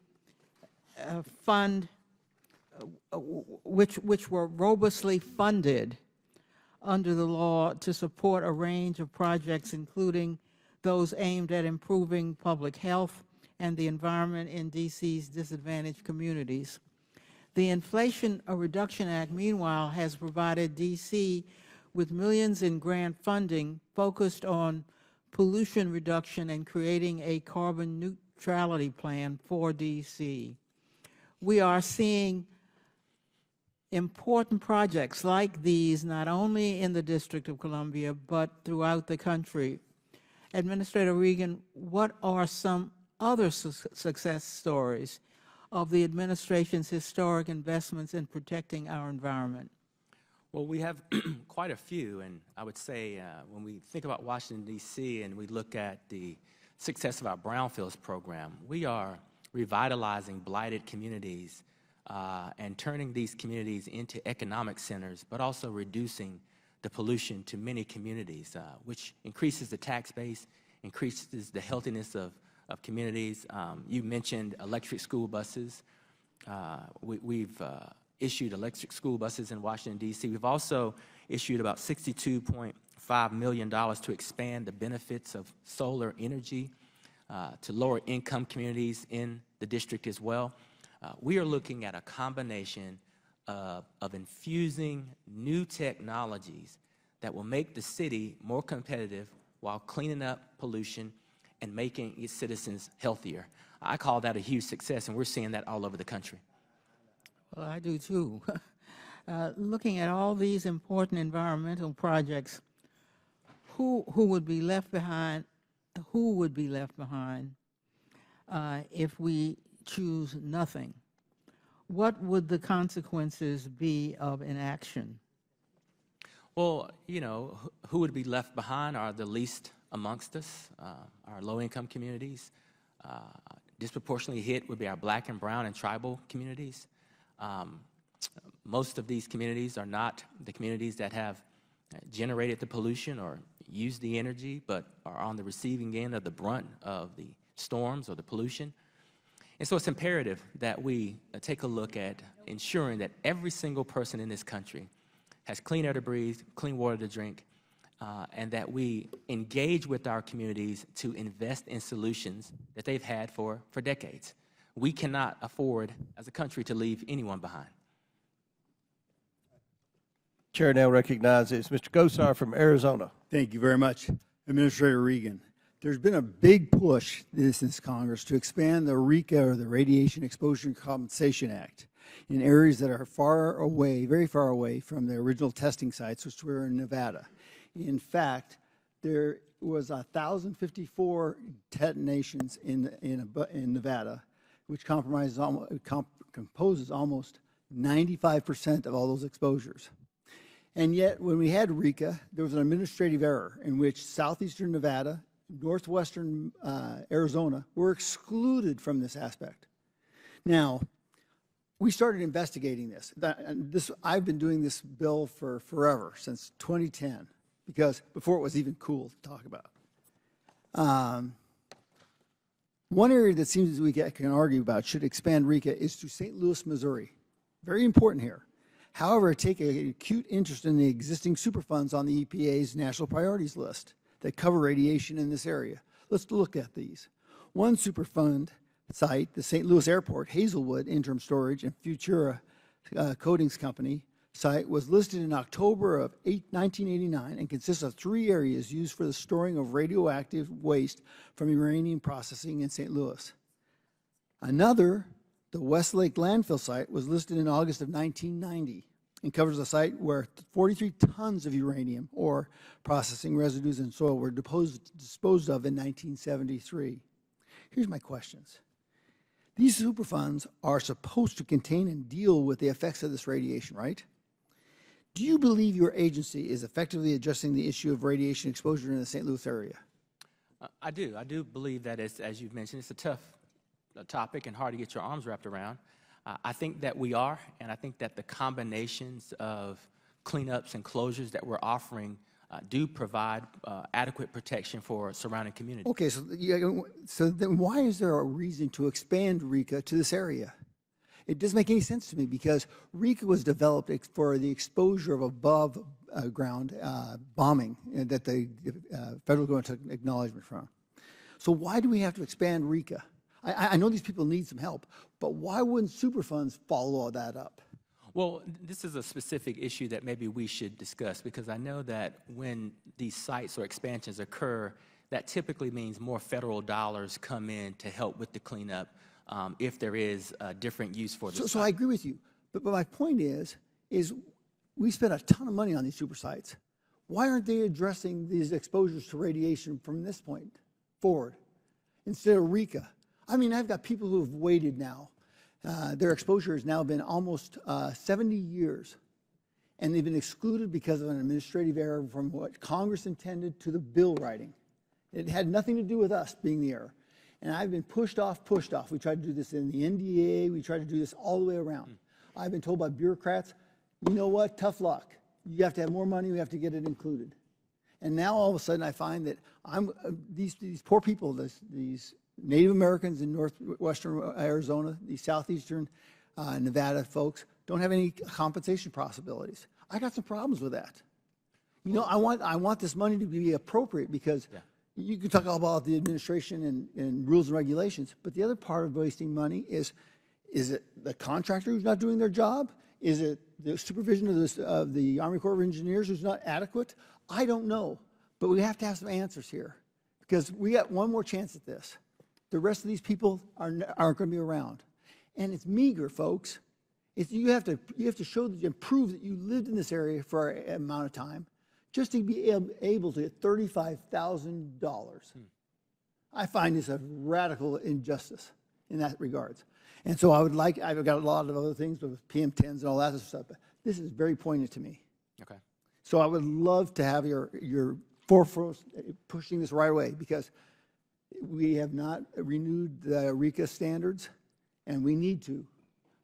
which were robustly funded under the law to support a range of projects, including those aimed at improving public health and the environment in D.C.'s disadvantaged communities. The Inflation Reduction Act, meanwhile, has provided D.C. with millions in grant funding focused on pollution reduction and creating a carbon neutrality plan for D.C. We are seeing important projects like these not only in the District of Columbia, but throughout the country. Administrator Regan, what are some other success stories of the administration's historic investments in protecting our environment? Well, we have quite a few, and I would say when we think about Washington, D.C., and we look at the success of our brownfields program, we are revitalizing blighted communities, and turning these communities into economic centers, but also reducing the pollution to many communities, which increases the tax base, increases the healthiness of communities. You mentioned electric school buses. We've issued electric school buses in Washington, D.C. We've also issued about $62.5 million to expand the benefits of solar energy to lower income communities in the district as well. We are looking at a combination of infusing new technologies that will make the city more competitive while cleaning up pollution and making its citizens healthier. I call that a huge success, and we're seeing that all over the country. Well, I do too. Looking at all these important environmental projects, who would be left behind? Who would be left behind if we choose nothing? What would the consequences be of inaction? Well, you know, who would be left behind are the least amongst us, our low-income communities. Disproportionately hit would be our black and brown and tribal communities. Most of these communities are not the communities that have generated the pollution or used the energy, but are on the receiving end of the brunt of the storms or the pollution. And so it's imperative that we take a look at ensuring that every single person in this country has clean air to breathe, clean water to drink, and that we engage with our communities to invest in solutions that they've had for decades. We cannot afford, as a country, to leave anyone behind. Chair now recognizes Mr. Gosar from Arizona. Thank you very much, Administrator Regan. There's been a big push since Congress to expand the RECA, or the Radiation Exposure and Compensation Act, in areas that are far away, very far away from the original testing sites, which were in Nevada. In fact, there was 1,054 detonations in Nevada, which composes almost 95% of all those exposures. And yet, when we had RECA, there was an administrative error in which southeastern Nevada, northwestern Arizona were excluded from this aspect. Now, we started investigating this. I've been doing this bill for forever, since 2010, because before it was even cool to talk about. One area that seems we can argue about should expand RECA is to St. Louis, Missouri. Very important here. However, I take an acute interest in the existing Superfunds on the EPA's national priorities list that cover radiation in this area. Let's look at these. One Superfund site, the St. Louis Airport, Hazelwood Interim Storage and Futura Coatings Company site, was listed in October of 1989 and consists of 3 areas used for the storing of radioactive waste from uranium processing in St. Louis. Another, the Westlake landfill site, was listed in August of 1990 and covers a site where 43 tons of uranium ore processing residues in soil were disposed of in 1973. Here's my questions. These Superfunds are supposed to contain and deal with the effects of this radiation, right? Do you believe your agency is effectively addressing the issue of radiation exposure in the St. Louis area? I do. I do believe that, as you've mentioned, it's a tough topic and hard to get your arms wrapped around. I think that we are, and I think that the combinations of cleanups and closures that we're offering do provide adequate protection for surrounding communities. Okay, so then why is there a reason to expand RECA to this area? It doesn't make any sense to me, because RECA was developed for the exposure of above ground bombing that the federal government took acknowledgement from. So why do we have to expand RECA? I know these people need some help, but why wouldn't Superfunds follow all that up? Well, this is a specific issue that maybe we should discuss, because I know that when these sites or expansions occur, that typically means more federal dollars come in to help with the cleanup if there is a different use for the site. So I agree with you, but my point is we spend a ton of money on these super sites. Why aren't they addressing these exposures to radiation from this point forward instead of RECA? I mean, I've got people who have waited now. Their exposure has now been almost 70 years, and they've been excluded because of an administrative error from what Congress intended to the bill writing. It had nothing to do with us being the error. And I've been pushed off. We tried to do this in the NDA. We tried to do this all the way around. I've been told by bureaucrats, you know what, tough luck. You have to have more money. We have to get it included. And now all of a sudden I find that these poor people, these Native Americans in northwestern Arizona, these southeastern Nevada folks, don't have any compensation possibilities. I got some problems with that. You know, I want this money to be appropriate because you can talk about the administration and rules and regulations, but the other part of wasting money is it the contractor who's not doing their job? Is it the supervision of the Army Corps of Engineers who's not adequate? I don't know, but we have to have some answers here because we got one more chance at this. The rest of these people aren't going to be around, and it's meager, folks. You have to show that you prove that you lived in this area for an amount of time, just to be able to get $35,000. I find this a radical injustice in that regards. And so I've got a lot of other things with PM10s and all that stuff, but this is very poignant to me. Okay. So I would love to have your forefront pushing this right away because we have not renewed the RECA standards, and we need to.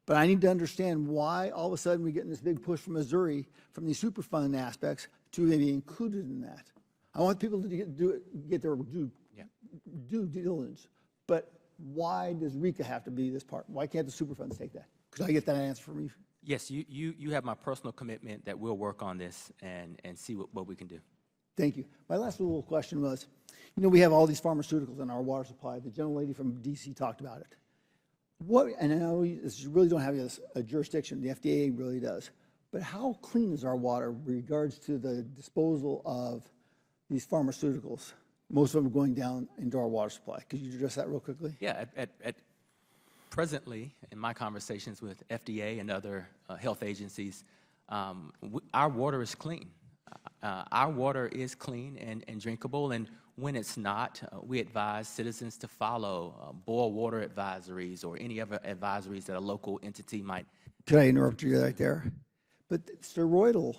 But I need to understand why all of a sudden we're getting this big push from Missouri from these Superfund aspects to maybe included in that. I want people to get their due diligence, but why does RECA have to be this part? Why can't the Superfunds take that? Could I get that answer from you? Yes, you have my personal commitment that we'll work on this and see what we can do. Thank you. My last little question was, you know, we have all these pharmaceuticals in our water supply. The gentlelady from DC talked about it. And I know you really don't have a jurisdiction, the FDA really does, but how clean is our water with regards to the disposal of these pharmaceuticals? Most of them going down into our water supply. Could you address that real quickly? Yeah, presently, in my conversations with FDA and other health agencies, our water is clean. Our water is clean and drinkable, and when it's not, we advise citizens to follow boil water advisories or any other advisories that a local entity might. Could I interrupt you right there? But steroidal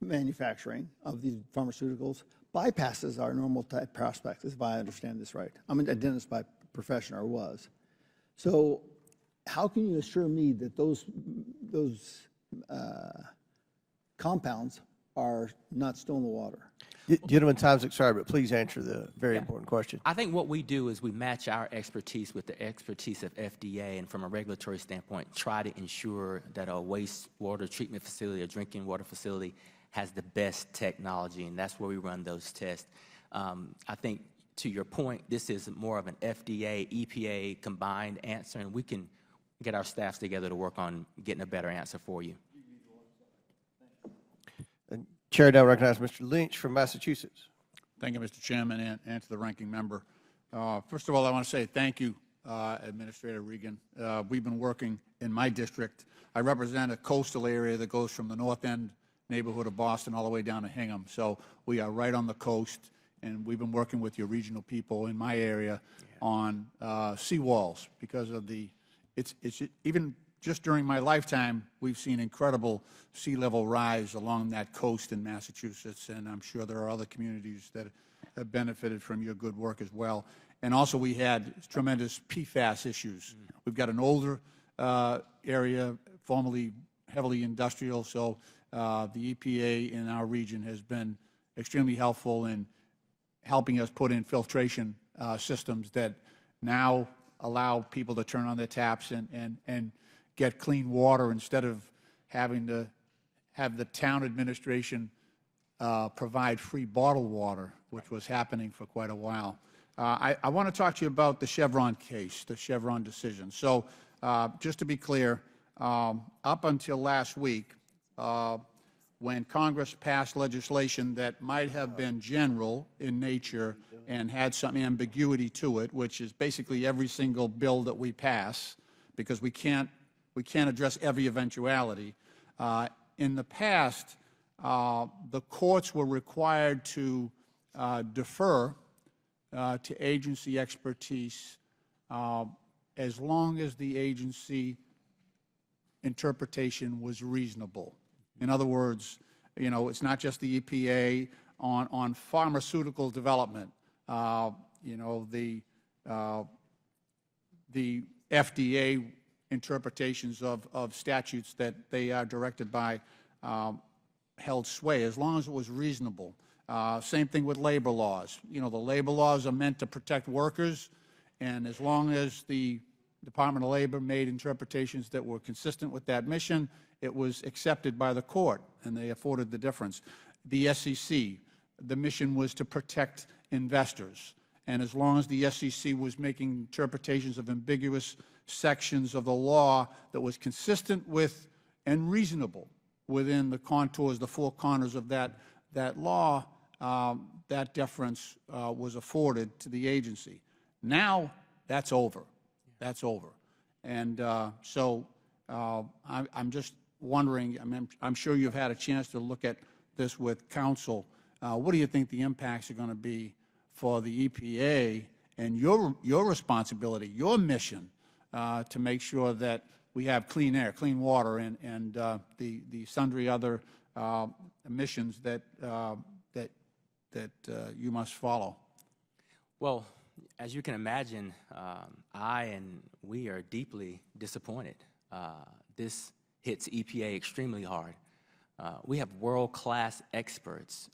manufacturing of these pharmaceuticals bypasses our normal type prospects, if I understand this right. I'm a dentist by profession, or was. So how can you assure me that those compounds are not still in the water? Gentlemen, time's expired, but please answer the very important question. I think what we do is we match our expertise with the expertise of FDA, and from a regulatory standpoint, try to ensure that a wastewater treatment facility, a drinking water facility, has the best technology, and that's where we run those tests. I think, to your point, this is more of an FDA, EPA combined answer, and we can get our staffs together to work on getting a better answer for you. And Chair now recognizes Mr. Lynch from Massachusetts. Thank you, Mr. Chairman, and to the ranking member. First of all, I want to say thank you, Administrator Regan. We've been working in my district. I represent a coastal area that goes from the north end neighborhood of Boston all the way down to Hingham. So we are right on the coast, and we've been working with your regional people in my area on seawalls because of it's even just during my lifetime, we've seen incredible sea level rise along that coast in Massachusetts, and I'm sure there are other communities that have benefited from your good work as well. And also we had tremendous PFAS issues. We've got an older area, formerly heavily industrial, so the EPA in our region has been extremely helpful in helping us put in filtration systems that now allow people to turn on their taps and get clean water instead of having to have the town administration provide free bottled water, which was happening for quite a while. I want to talk to you about the Chevron case, the Chevron decision. So just to be clear, up until last week, when Congress passed legislation that might have been general in nature and had some ambiguity to it, which is basically every single bill that we pass, because we can't address every eventuality. In the past, the courts were required to defer to agency expertise as long as the agency interpretation was reasonable. In other words, you know, it's not just the EPA on pharmaceutical development. You know, the FDA interpretations of statutes that they are directed by held sway, as long as it was reasonable. Same thing with labor laws. You know, the labor laws are meant to protect workers, and as long as the Department of Labor made interpretations that were consistent with that mission, it was accepted by the court, and they afforded the difference. The SEC, the mission was to protect investors, and as long as the SEC was making interpretations of ambiguous sections of the law that was consistent with and reasonable within the contours, the four corners of that law, that deference was afforded to the agency. Now that's over. That's over. And so I'm just wondering, I'm sure you've had a chance to look at this with counsel. What do you think the impacts are going to be for the EPA and your responsibility, your mission to make sure that we have clean air, clean water, and the sundry other missions that you must follow? Well, as you can imagine, I and we are deeply disappointed. This hits EPA extremely hard. We have world-class experts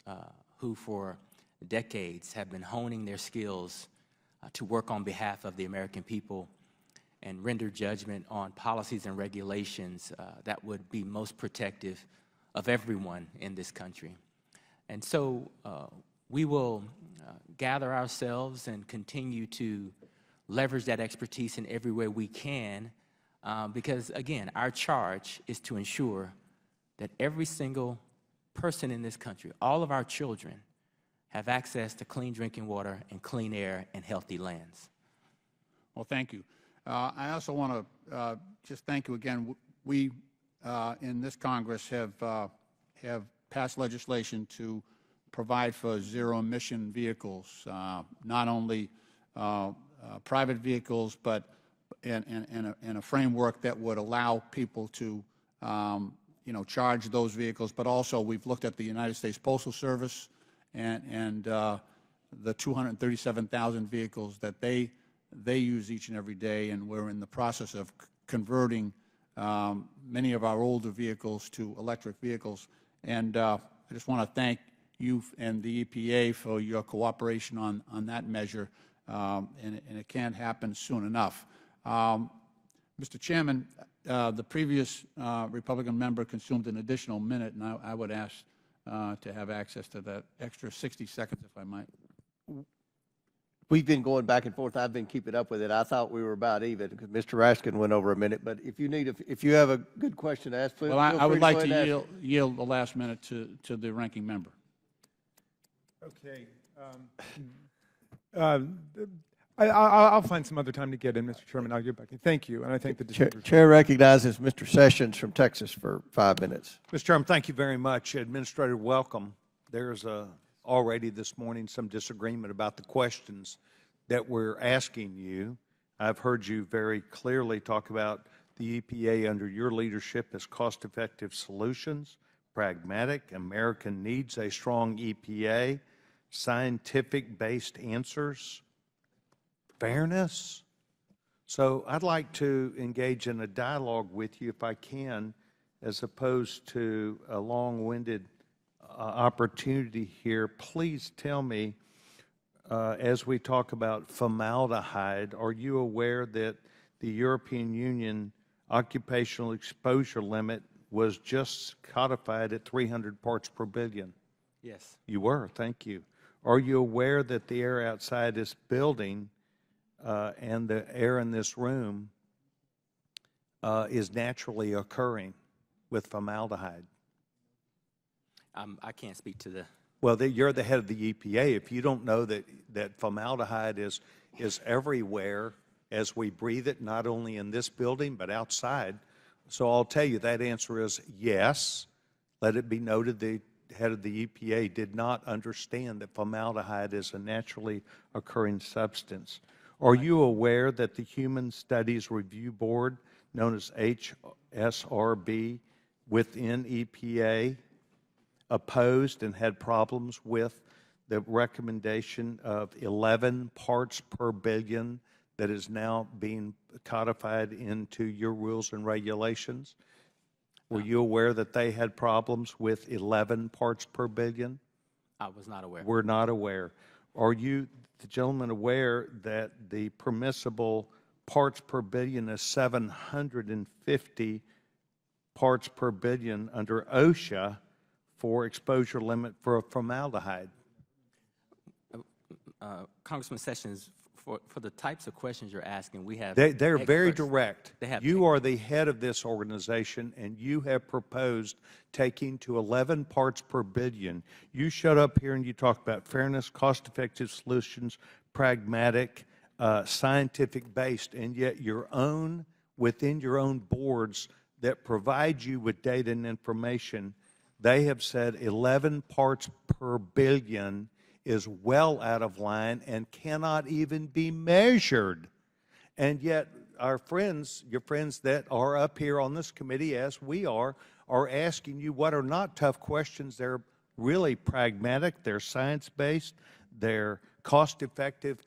who for decades have been honing their skills to work on behalf of the American people and render judgment on policies and regulations that would be most protective of everyone in this country. And so we will gather ourselves and continue to leverage that expertise in every way we can because, again, our charge is to ensure that every single person in this country, all of our children, have access to clean drinking water and clean air and healthy lands. Well, thank you. I also want to just thank you again. We in this Congress have passed legislation to provide for zero-emission vehicles, not only private vehicles, but in a framework that would allow people to, charge those vehicles. But also, we've looked at the United States Postal Service and the 237,000 vehicles that they use each and every day, and we're in the process of converting many of our older vehicles to electric vehicles. And I just want to thank you and the EPA for your cooperation on that measure, and it can't happen soon enough. Mr. Chairman, the previous Republican member consumed an additional minute, and I would ask to have access to that extra 60 seconds, if I might. We've been going back and forth. I've been keeping up with it. I thought we were about even because Mr. Raskin went over a minute. But if you have a good question to ask, please. Well, I would like to yield the last minute to the ranking member. Okay. I'll find some other time to get in, Mr. Chairman. I'll get back in. Thank you, and I thank the Chair recognizes Mr. Sessions from Texas for 5 minutes. Mr. Chairman, thank you very much. Administrator, welcome. There's already this morning some disagreement about the questions that we're asking you. I've heard you very clearly talk about the EPA under your leadership as cost-effective solutions, pragmatic. America needs a strong EPA, scientific-based answers, fairness. So I'd like to engage in a dialogue with you if I can, as opposed to a long-winded opportunity here. Please tell me, as we talk about formaldehyde, are you aware that the European Union occupational exposure limit was just codified at 300 parts per billion? Yes. You were, thank you. Are you aware that the air outside this building and the air in this room is naturally occurring with formaldehyde? I can't speak to the... Well, you're the head of the EPA. If you don't know that formaldehyde is everywhere as we breathe it, not only in this building but outside, so I'll tell you that answer is yes. Let it be noted the head of the EPA did not understand that formaldehyde is a naturally occurring substance. Are you aware that the Human Studies Review Board, known as HSRB, within EPA, opposed and had problems with the recommendation of 11 parts per billion that is now being codified into your rules and regulations? Were you aware that they had problems with 11 parts per billion? I was not aware. We're not aware. Are you, the gentleman, aware that the permissible parts per billion is 750 parts per billion under OSHA for exposure limit for formaldehyde? Congressman Sessions, for the types of questions you're asking, we have They're very experts. direct. They have You are the head of this organization, and you have proposed taking to 11 parts per billion. You showed up here and you talked about fairness, cost-effective solutions, pragmatic, scientific-based, and yet within your own boards that provide you with data and information, they have said 11 parts per billion is well out of line and cannot even be measured. And yet our friends, your friends that are up here on this committee, as we are asking you what are not tough questions. They're really pragmatic, they're science-based, they're cost-effective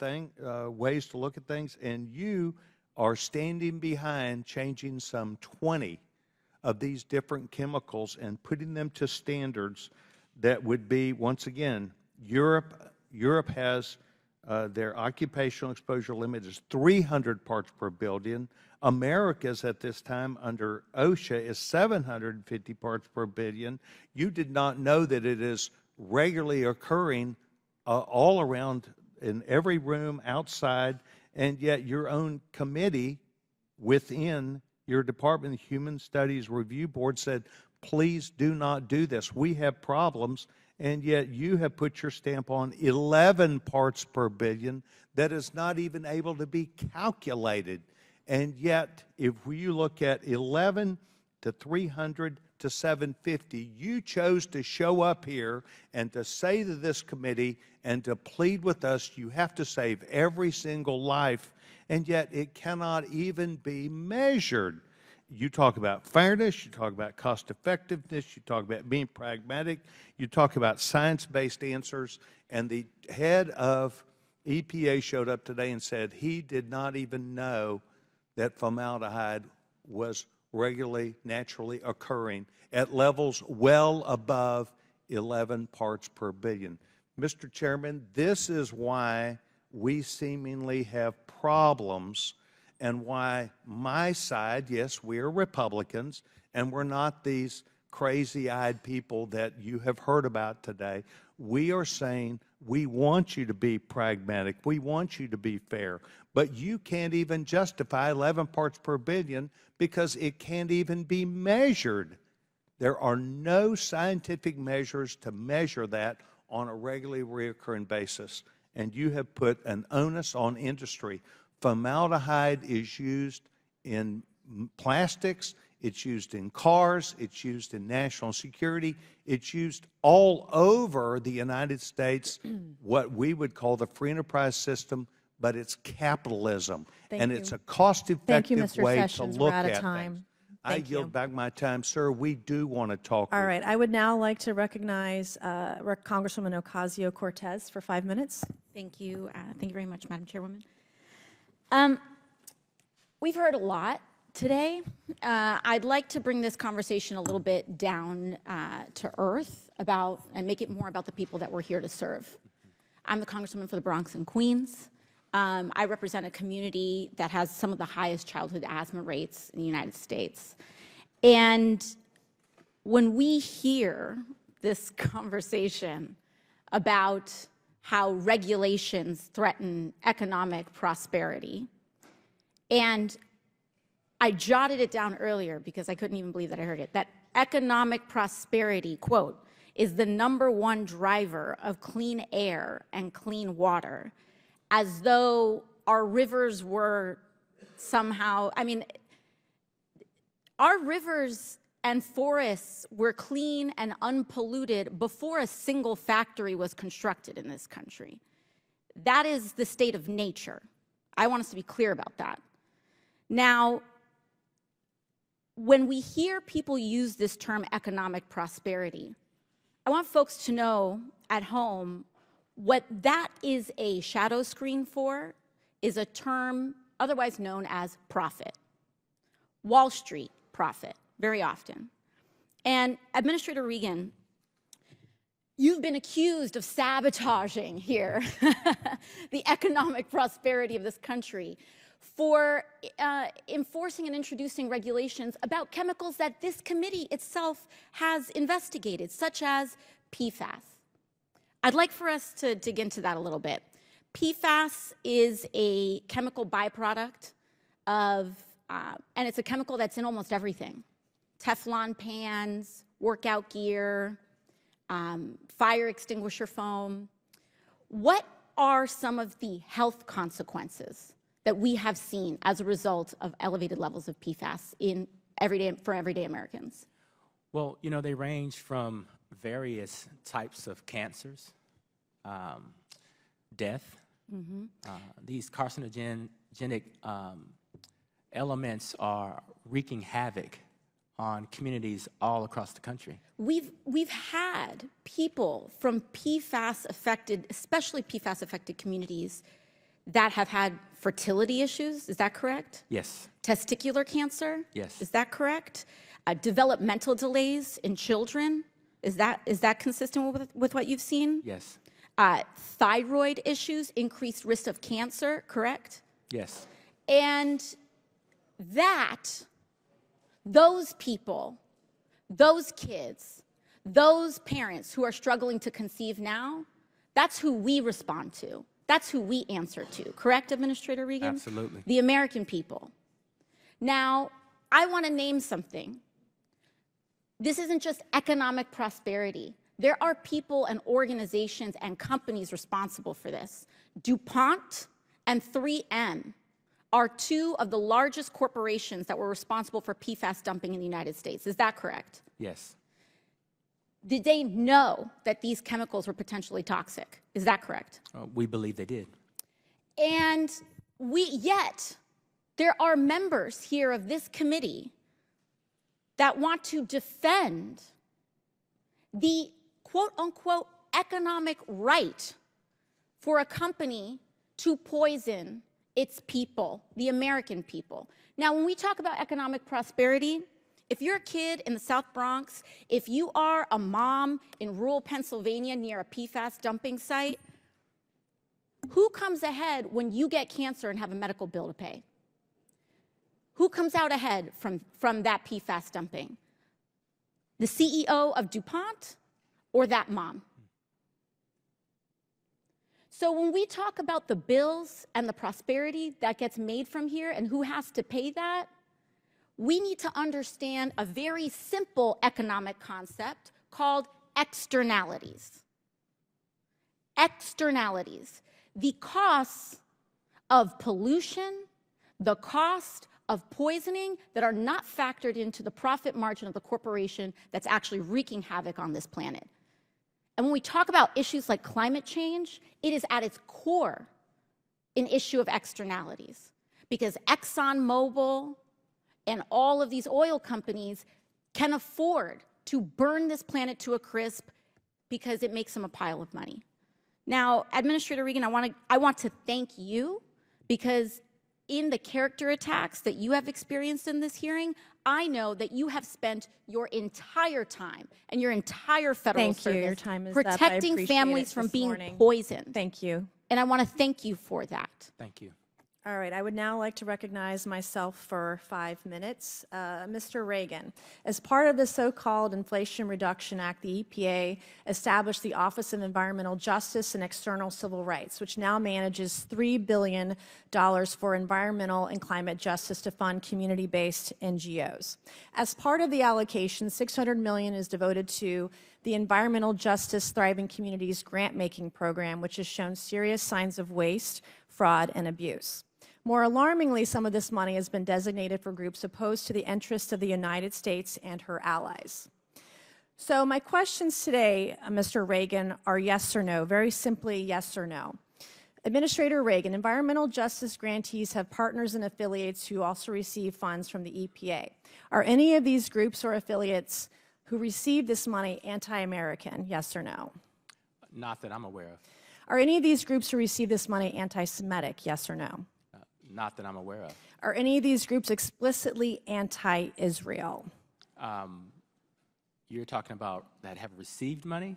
ways to look at things, and you are standing behind changing some 20 of these different chemicals and putting them to standards that would be, once again, Europe has their occupational exposure limit is 300 parts per billion. America's at this time under OSHA is 750 parts per billion. You did not know that it is regularly occurring all around in every room, outside, and yet your own committee within your Department of Human Studies Review Board said, please do not do this. We have problems. And yet you have put your stamp on 11 parts per billion that is not even able to be calculated. And yet, if you look at 11 to 300 to 750, you chose to show up here and to say to this committee and to plead with us, you have to save every single life, and yet it cannot even be measured. You talk about fairness, you talk about cost effectiveness, you talk about being pragmatic, you talk about science-based answers, and the head of EPA showed up today and said he did not even know that formaldehyde was regularly, naturally occurring at levels well above 11 parts per billion. Mr. Chairman, this is why we seemingly have problems and why my side, yes, we are Republicans, and we're not these crazy-eyed people that you have heard about today. We are saying we want you to be pragmatic. We want you to be fair. But you can't even justify 11 parts per billion because it can't even be measured. There are no scientific measures to measure that on a regularly recurring basis. And you have put an onus on industry. Formaldehyde is used in plastics, it's used in cars, it's used in national security, it's used all over the United States, what we would call the free enterprise system, but it's capitalism. And it's a cost-effective way to look at things. I yield back my time. Sir, we do want to talk. All right. I would now like to recognize Congresswoman Ocasio-Cortez for 5 minutes. Thank you. Thank you very much, Madam Chairwoman. We've heard a lot today. I'd like to bring this conversation a little bit down to earth and make it more about the people that we're here to serve. I'm the Congresswoman for the Bronx and Queens. I represent a community that has some of the highest childhood asthma rates in the United States. And when we hear this conversation about how regulations threaten economic prosperity, and I jotted it down earlier because I couldn't even believe that I heard it, that economic prosperity, quote, is the #1 driver of clean air and clean water, as though our rivers were somehow, I mean, our rivers and forests were clean and unpolluted before a single factory was constructed in this country. That is the state of nature. I want us to be clear about that. Now, when we hear people use this term economic prosperity, I want folks to know at home what that is a shadow screen for is a term otherwise known as profit. Wall Street profit, very often. And Administrator Regan, you've been accused of sabotaging here the economic prosperity of this country for enforcing and introducing regulations about chemicals that this committee itself has investigated, such as PFAS. I'd like for us to dig into that a little bit. PFAS is a chemical byproduct of, and it's a chemical that's in almost everything. Teflon pans, workout gear, fire extinguisher foam. What are some of the health consequences that we have seen as a result of elevated levels of PFAS for everyday Americans? Well, you know, they range from various types of cancers, death. These carcinogenic elements are wreaking havoc on communities all across the country. We've had people from PFAS-affected, especially PFAS-affected communities, that have had fertility issues. Is that correct? Yes. Testicular cancer. Yes. Is that correct? Developmental delays in children. Is that consistent with what you've seen? Yes. Thyroid issues, increased risk of cancer, correct? Yes. And those people, those kids, those parents who are struggling to conceive now, that's who we respond to. That's who we answer to. Correct, Administrator Regan? Absolutely. The American people. Now, I want to name something. This isn't just economic prosperity. There are people and organizations and companies responsible for this. DuPont and 3M are two of the largest corporations that were responsible for PFAS dumping in the United States. Is that correct? Yes. Did they know that these chemicals were potentially toxic? Is that correct? We believe they did. And yet, there are members here of this committee that want to defend the quote-unquote economic right for a company to poison its people, the American people. Now, when we talk about economic prosperity, if you're a kid in the South Bronx, if you are a mom in rural Pennsylvania near a PFAS dumping site, who comes ahead when you get cancer and have a medical bill to pay? Who comes out ahead from that PFAS dumping? The CEO of DuPont or that mom? So when we talk about the bills and the prosperity that gets made from here and who has to pay that, we need to understand a very simple economic concept called externalities. Externalities. The costs of pollution, the cost of poisoning that are not factored into the profit margin of the corporation that's actually wreaking havoc on this planet. And when we talk about issues like climate change, it is at its core an issue of externalities. Because ExxonMobil and all of these oil companies can afford to burn this planet to a crisp because it makes them a pile of money. Now, Administrator Regan, I want to thank you because in the character attacks that you have experienced in this hearing, I know that you have spent your entire time and your entire federal service Your time is protecting up. I families appreciate from it being morning. poisoned. Thank you. And I want to thank you for that. Thank you. All right, I would now like to recognize myself for 5 minutes. Mr. Reagan, as part of the so-called Inflation Reduction Act, the EPA established the Office of Environmental Justice and External Civil Rights, which now manages $3 billion for environmental and climate justice to fund community-based NGOs. As part of the allocation, $600 million is devoted to the Environmental Justice Thriving Communities grant-making program, which has shown serious signs of waste, fraud, and abuse. More alarmingly, some of this money has been designated for groups opposed to the interests of the United States and her allies. So my questions today, Mr. Reagan, are yes or no, very simply yes or no. Administrator Reagan, environmental justice grantees have partners and affiliates who also receive funds from the EPA. Are any of these groups or affiliates who receive this money anti-American, yes or no? Not that I'm aware of. Are any of these groups who receive this money anti-Semitic, yes or no? Not that I'm aware of. Are any of these groups explicitly anti-Israel? You're talking about that have received money?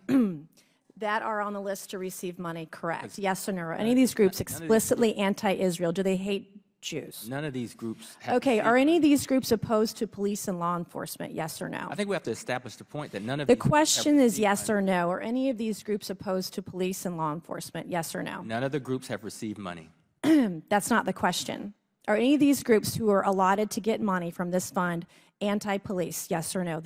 That are on the list to receive money, correct? Yes or no? Are any of these groups explicitly anti-Israel? Do they hate Jews? None of these groups have Okay, received are any money. of these groups opposed to police and law enforcement? Yes or no? I think we have to establish the point that none of The these groups have question is received yes money. or no. Are any of these groups opposed to police and law enforcement? Yes or no? None of the groups have received money. That's not the question. Are any of these groups who are allotted to get money from this fund anti-police? Yes or no?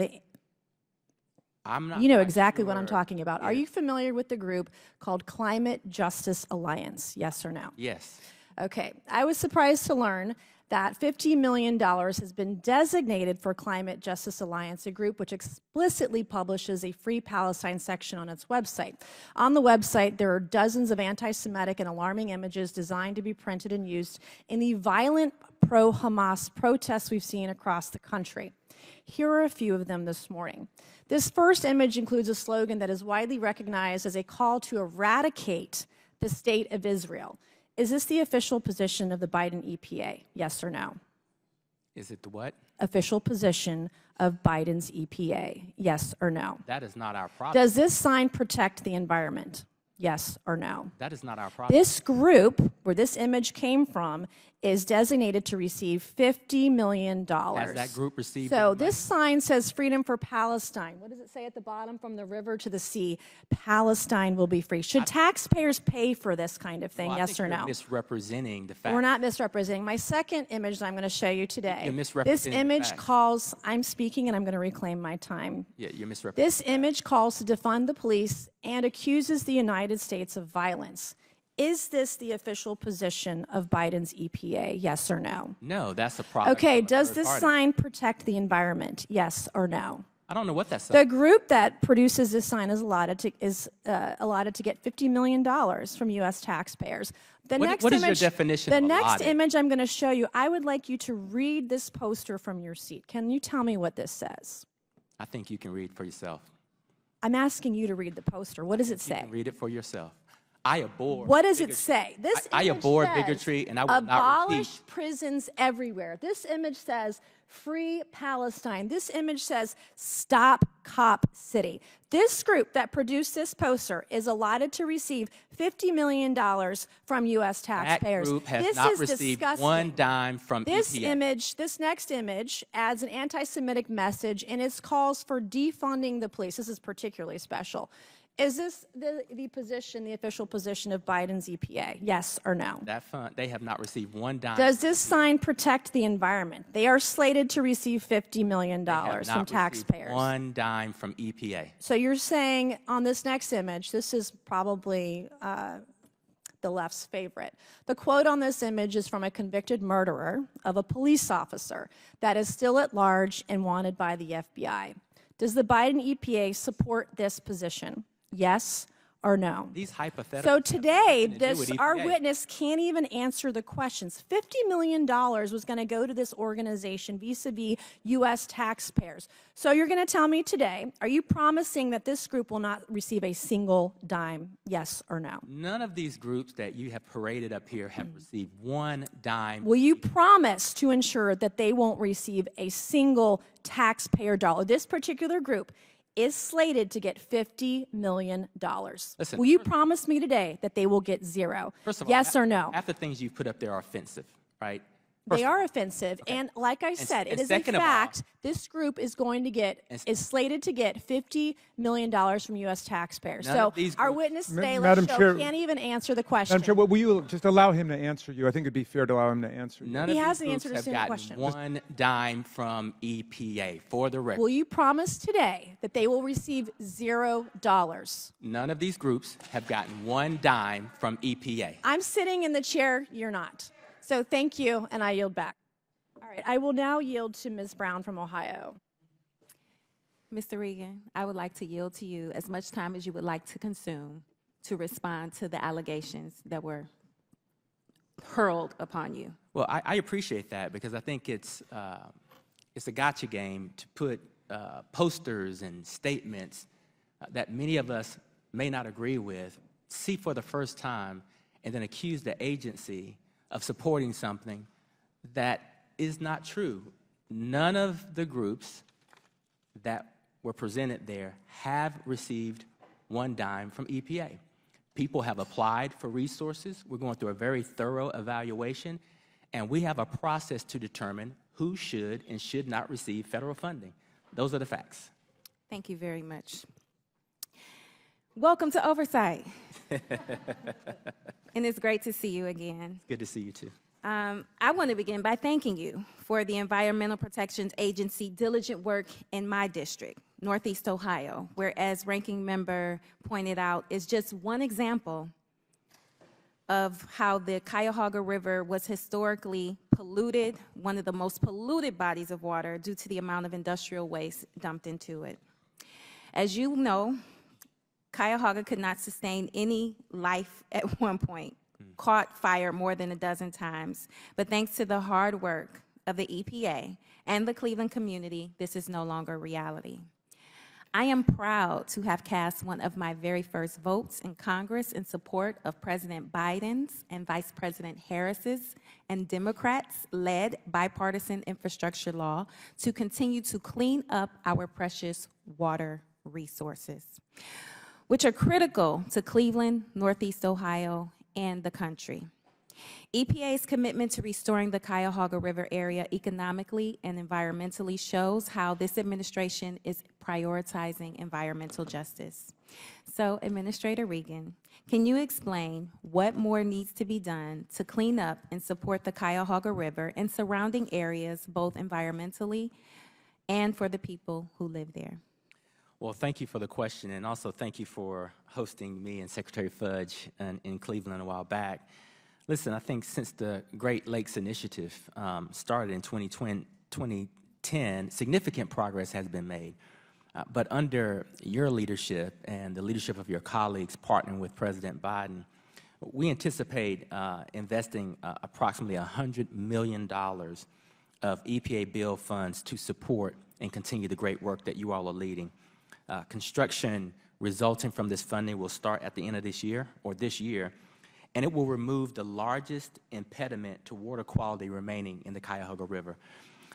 I'm not You know quite exactly what I'm sure. talking about. Are Yeah. you familiar with the group called Climate Justice Alliance? Yes or no? Yes. Okay. I was surprised to learn that $50 million has been designated for Climate Justice Alliance, a group which explicitly publishes a Free Palestine section on its website. On the website, there are dozens of anti-Semitic and alarming images designed to be printed and used in the violent pro-Hamas protests we've seen across the country. Here are a few of them this morning. This first image includes a slogan that is widely recognized as a call to eradicate the state of Israel. Is this the official position of the Biden EPA? Yes or no? Is it the what? Official position of Biden's EPA? Yes or no? That is not our problem. Does this sign protect the environment? Yes or no? That is not our problem. This group, where this image came from, is designated to receive $50 million. Has that group received So any this sign says freedom for Palestine. What does it say at the bottom? From the river to the sea, Palestine will be free. Should taxpayers pay for this kind of thing? Well, I Yes think or you're no? misrepresenting the fact. We're not misrepresenting. My second image that I'm going to show you today. You're This misrepresenting the image facts. calls, I'm speaking and I'm going to reclaim my time. Yeah, you're misrepresenting. This image calls to defund the police and accuses the United States of violence. Is this the official position of Biden's EPA? Yes or no? No, that's a problem. Okay, does this sign protect the environment? Yes or no? I don't know what that The says. group that produces this sign is allotted to get $50 million from U.S. taxpayers. The next what is your image, definition The of next allotted? image I'm going to show you, I would like you to read this poster from your seat. Can you tell me what this says? I think you can read for yourself. I'm asking you to read the poster. What does it You say? can read it for yourself. I abhor. What does it bigotry. say? This I image abhor says, bigotry, and I will not abolish repeat. prisons everywhere. This image says free Palestine. This image says stop Cop City. This group that produced this poster is allotted to receive $50 million from U.S. That taxpayers. group has This not is received disgusting. one dime from This EPA. image, this next image, adds an anti-Semitic message, and it calls for defunding the police. This is particularly special. Is this the position, the official position of Biden's EPA? Yes or no? That fund, they have not received one dime. Does this sign protect the environment? They are slated to receive $50 million They have not from received taxpayers. one dime from EPA. So you're saying on this next image, this is probably the left's favorite. The quote on this image is from a convicted murderer of a police officer that is still at large and wanted by the FBI. Does the Biden EPA support this position? Yes or no? These hypotheticals. So today, have nothing to do with our EPA. witness can't even answer the questions. $50 million was going to go to this organization vis-a-vis U.S. taxpayers. So you're going to tell me today, are you promising that this group will not receive a single dime? Yes or no? None of these groups that you have paraded up here have received one dime. Will you promise to ensure that they won't receive a single taxpayer dollar? This particular group is slated to get $50 million. Listen, will you promise me today that they will get zero? First of all, yes or no? half the things you've put up there are offensive, right? They are offensive, and like I said, it is a second of all- fact. This group is going to get is slated to get $50 million from U.S. taxpayers. None So of these our groups- witness today, Madam let's show, Chair- can't even answer the question. Madam Chair, will you just allow him to answer you? I think it'd be fair to allow him to answer you. None He of hasn't these answered a groups have single gotten question. one dime from EPA, for the record. Will you promise today that they will receive $0? None of these groups have gotten one dime from EPA. I'm sitting in the chair, you're not. So thank you, and I yield back. All right, I will now yield to Ms. Brown from Ohio. Mr. Regan, I would like to yield to you as much time as you would like to consume to respond to the allegations that were hurled upon you. Well, I appreciate that because I think it's a gotcha game to put posters and statements that many of us may not agree with, see for the first time, and then accuse the agency of supporting something that is not true. None of the groups that were presented there have received one dime from EPA. People have applied for resources. We're going through a very thorough evaluation, and we have a process to determine who should and should not receive federal funding. Those are the facts. Thank you very much. Welcome to Oversight. And it's great to see you again. Good to see you too. I want to begin by thanking you for the Environmental Protection Agency diligent work in my district, Northeast Ohio, where, as Ranking Member pointed out, is just one example of how the Cuyahoga River was historically polluted, one of the most polluted bodies of water due to the amount of industrial waste dumped into it. As you know, Cuyahoga could not sustain any life at one point, caught fire more than a dozen times. But thanks to the hard work of the EPA and the Cleveland community, this is no longer a reality. I am proud to have cast one of my very first votes in Congress in support of President Biden's and Vice President Harris's and Democrats-led bipartisan infrastructure law to continue to clean up our precious water resources, which are critical to Cleveland, Northeast Ohio, and the country. EPA's commitment to restoring the Cuyahoga River area economically and environmentally shows how this administration is prioritizing environmental justice. So, Administrator Regan, can you explain what more needs to be done to clean up and support the Cuyahoga River and surrounding areas, both environmentally and for the people who live there? Well, thank you for the question, and also thank you for hosting me and Secretary Fudge in Cleveland a while back. Listen, I think since the Great Lakes Initiative started in 2010, significant progress has been made. But under your leadership and the leadership of your colleagues partnering with President Biden, we anticipate investing approximately $100 million of EPA bill funds to support and continue the great work that you all are leading. Construction resulting from this funding will start at the end of this year, and it will remove the largest impediment to water quality remaining in the Cuyahoga River.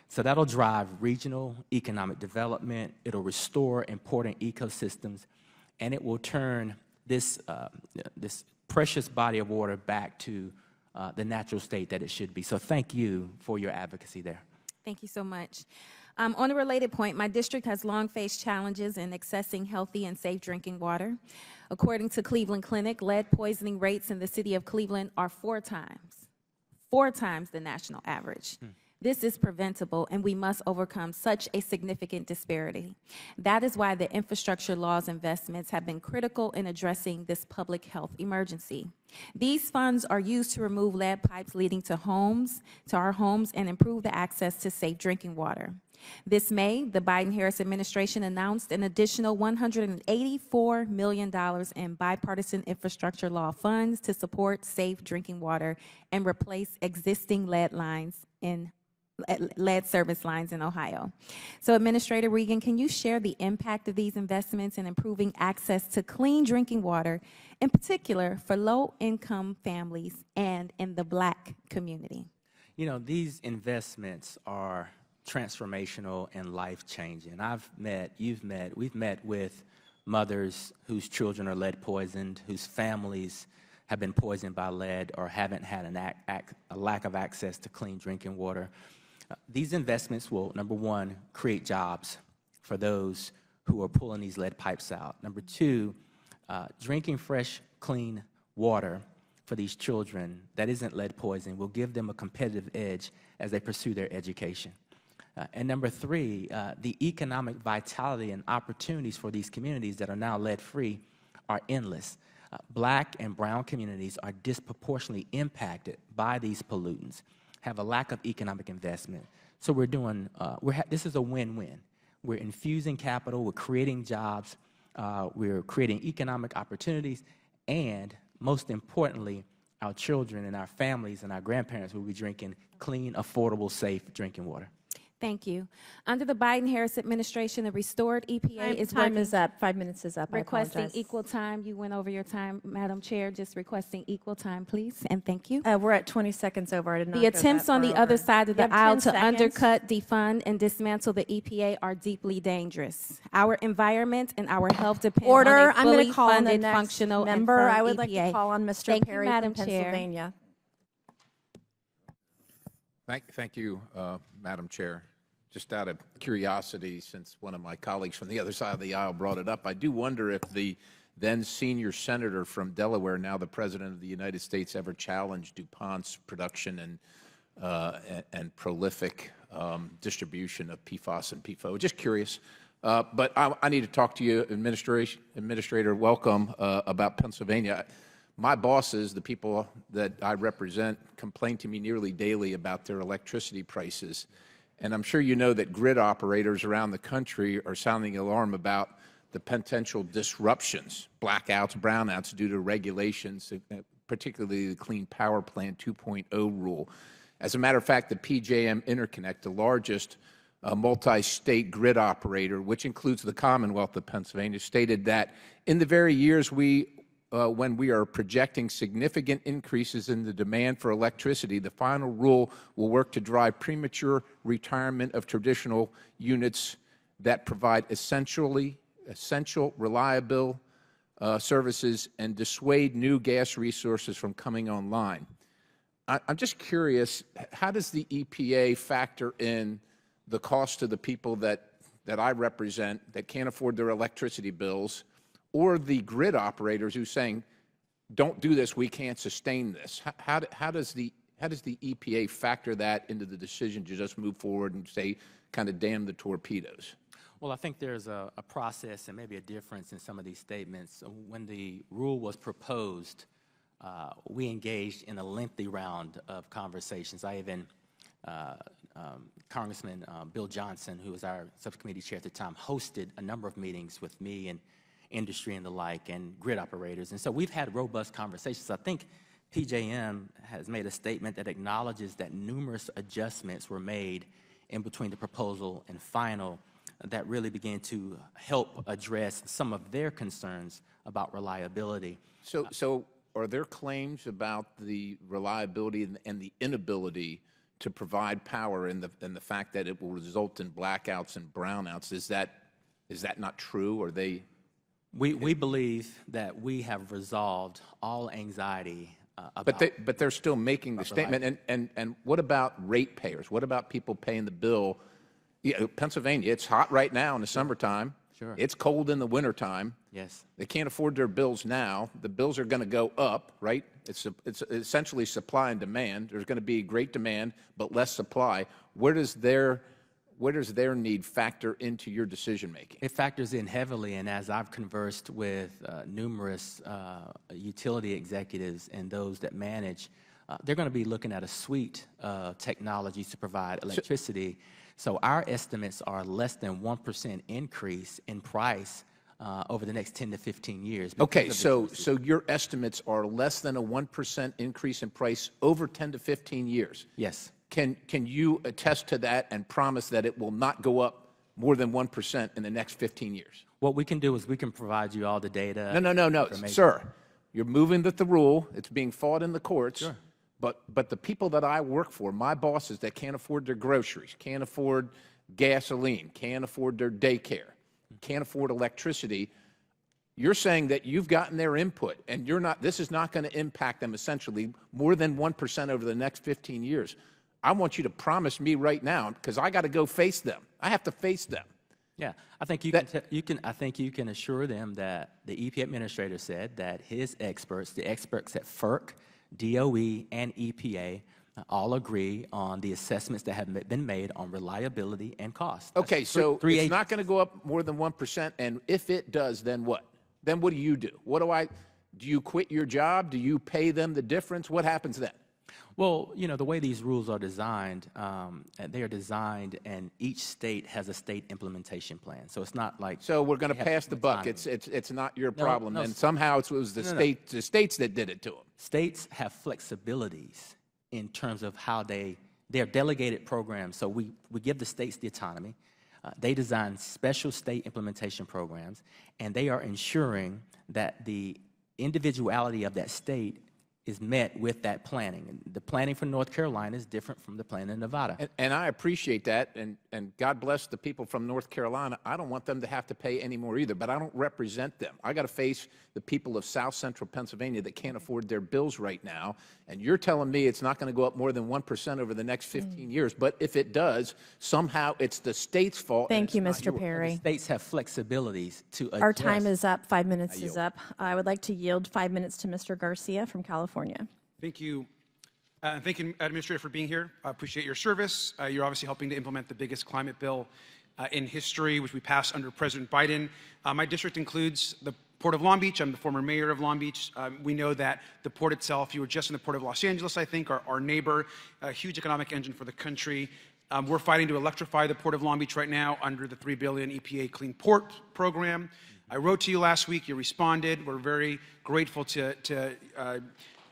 So that'll drive regional economic development, it'll restore important ecosystems, and it will turn this, this precious body of water back to the natural state that it should be. So thank you for your advocacy there. Thank you so much. On a related point, my district has long faced challenges in accessing healthy and safe drinking water. According to Cleveland Clinic, lead poisoning rates in the city of Cleveland are four times the national average. This is preventable, and we must overcome such a significant disparity. That is why the infrastructure law's investments have been critical in addressing this public health emergency. These funds are used to remove lead pipes leading to our homes, and improve the access to safe drinking water. This May, the Biden-Harris administration announced an additional $184 million in bipartisan infrastructure law funds to support safe drinking water and replace existing lead service lines in Ohio. So, Administrator Regan, can you share the impact of these investments in improving access to clean drinking water, in particular for low-income families and in the Black community? You know, these investments are transformational and life-changing. We've met with mothers whose children are lead poisoned, whose families have been poisoned by lead or haven't had a lack of access to clean drinking water. These investments will, number one, create jobs for those who are pulling these lead pipes out. Number two, drinking fresh, clean water for these children that isn't lead poison will give them a competitive edge as they pursue their education. And number three, the economic vitality and opportunities for these communities that are now lead-free are endless. Black and brown communities are disproportionately impacted by these pollutants, have a lack of economic investment. So we're doing, this is a win-win. We're infusing capital, we're creating jobs, we're creating economic opportunities, and most importantly, our children and our families and our grandparents will be drinking clean, affordable, safe drinking water. Thank you. Under the Biden-Harris administration, the restored EPA is Time working, is up. 5 minutes is up. I requesting apologize. equal time. You went over your time, Madam Chair, just requesting equal time, please, and thank you. We're at 20 seconds over. I did not The go attempts that on far the other over. side of You the have aisle 10 to seconds. undercut, defund, and dismantle the EPA are deeply dangerous. Our environment and our health depend Order. on a I'm going fully to call on the funded, next functional, member. and firm I would like EPA. to call on Mr. Thank you, Perry Madam from Chair. Pennsylvania. Thank you, Madam Chair. Just out of curiosity, since one of my colleagues from the other side of the aisle brought it up, I do wonder if the then senior senator from Delaware, now the President of the United States, ever challenged DuPont's production and prolific distribution of PFAS and PFOA. Just curious. But I need to talk to you, Administrator Welcome, about Pennsylvania. My bosses, the people that I represent, complain to me nearly daily about their electricity prices. And I'm sure you know that grid operators around the country are sounding the alarm about the potential disruptions, blackouts, brownouts due to regulations, particularly the Clean Power Plan 2.0 rule. As a matter of fact, the PJM Interconnect, the largest multi-state grid operator, which includes the Commonwealth of Pennsylvania, stated that in the very years when we are projecting significant increases in the demand for electricity, the final rule will work to drive premature retirement of traditional units that provide essential, reliable services and dissuade new gas resources from coming online. I'm just curious, how does the EPA factor in the cost to the people that I represent that can't afford their electricity bills, or the grid operators who are saying, don't do this, we can't sustain this? How does the EPA factor that into the decision to just move forward and say, kind of damn the torpedoes? Well, I think there's a process and maybe a difference in some of these statements. When the rule was proposed, we engaged in a lengthy round of conversations. I even, Congressman Bill Johnson, who was our subcommittee chair at the time, hosted a number of meetings with me and industry and the like, and grid operators. And so we've had robust conversations. I think PJM has made a statement that acknowledges that numerous adjustments were made in between the proposal and final that really began to help address some of their concerns about reliability. So are there claims about the reliability and the inability to provide power and the fact that it will result in blackouts and brownouts? Is that not true? Or they? We believe that we have resolved all anxiety about. But they're still making the statement. And what about ratepayers? What about people paying the bill? Pennsylvania, it's hot right now in the summertime. Sure. It's cold in the wintertime. Yes. They can't afford their bills now. The bills are going to go up, right? It's essentially supply and demand. There's going to be great demand, but less supply. Where does their need factor into your decision making? It factors in heavily, and as I've conversed with numerous utility executives and those that manage, they're going to be looking at a suite of technologies to provide electricity. So our estimates are less than 1% increase in price over the next 10 to 15 years. Okay, so your estimates are less than a 1% increase in price over 10 to 15 years. Yes. Can you attest to that and promise that it will not go up more than 1% in the next 15 years? What we can do is we can provide you all the data. No, sir. You're moving the rule. It's being fought in the courts. Sure. But the people that I work for, my bosses that can't afford their groceries, can't afford gasoline, can't afford their daycare, can't afford electricity, you're saying that you've gotten their input and this is not going to impact them essentially more than 1% over the next 15 years. I want you to promise me right now, because I got to go face them. I have to face them. Yeah, I think I think you can assure them that the EPA administrator said that his experts, the experts at FERC, DOE, and EPA, all agree on the assessments that have been made on reliability and cost. Okay, so it's not going to go up more than 1%, and if it does, then what? Then what do you do? Do you quit your job? Do you pay them the difference? What happens then? Well, the way these rules are designed, they are designed, and each state has a state implementation plan. So it's not like. So we're going to pass the buck. It's not your problem, and somehow it was the states that did it to them. States have flexibilities in terms of how they They're delegated programs, so we give the states the autonomy. They design special state implementation programs, and they are ensuring that the individuality of that state is met with that planning. And the planning for North Carolina is different from the planning in Nevada. And I appreciate that, and God bless the people from North Carolina. I don't want them to have to pay any more either, but I don't represent them. I got to face the people of South Central Pennsylvania that can't afford their bills right now, and you're telling me it's not going to go up more than 1% over the next 15 years, but if it does, somehow it's the state's fault. Thank you, Mr. Perry. The states have flexibilities to adjust. Our time is up. 5 minutes is up. I would like to yield 5 minutes to Mr. Garcia from California. Thank you. Thank you, Administrator, for being here. I appreciate your service. You're obviously helping to implement the biggest climate bill in history, which we passed under President Biden. My district includes the Port of Long Beach. I'm the former mayor of Long Beach. We know that the port itself, you were just in the Port of Los Angeles, I think, our neighbor, a huge economic engine for the country. We're fighting to electrify the Port of Long Beach right now under the $3 billion EPA Clean Port program. I wrote to you last week. You responded. We're very grateful to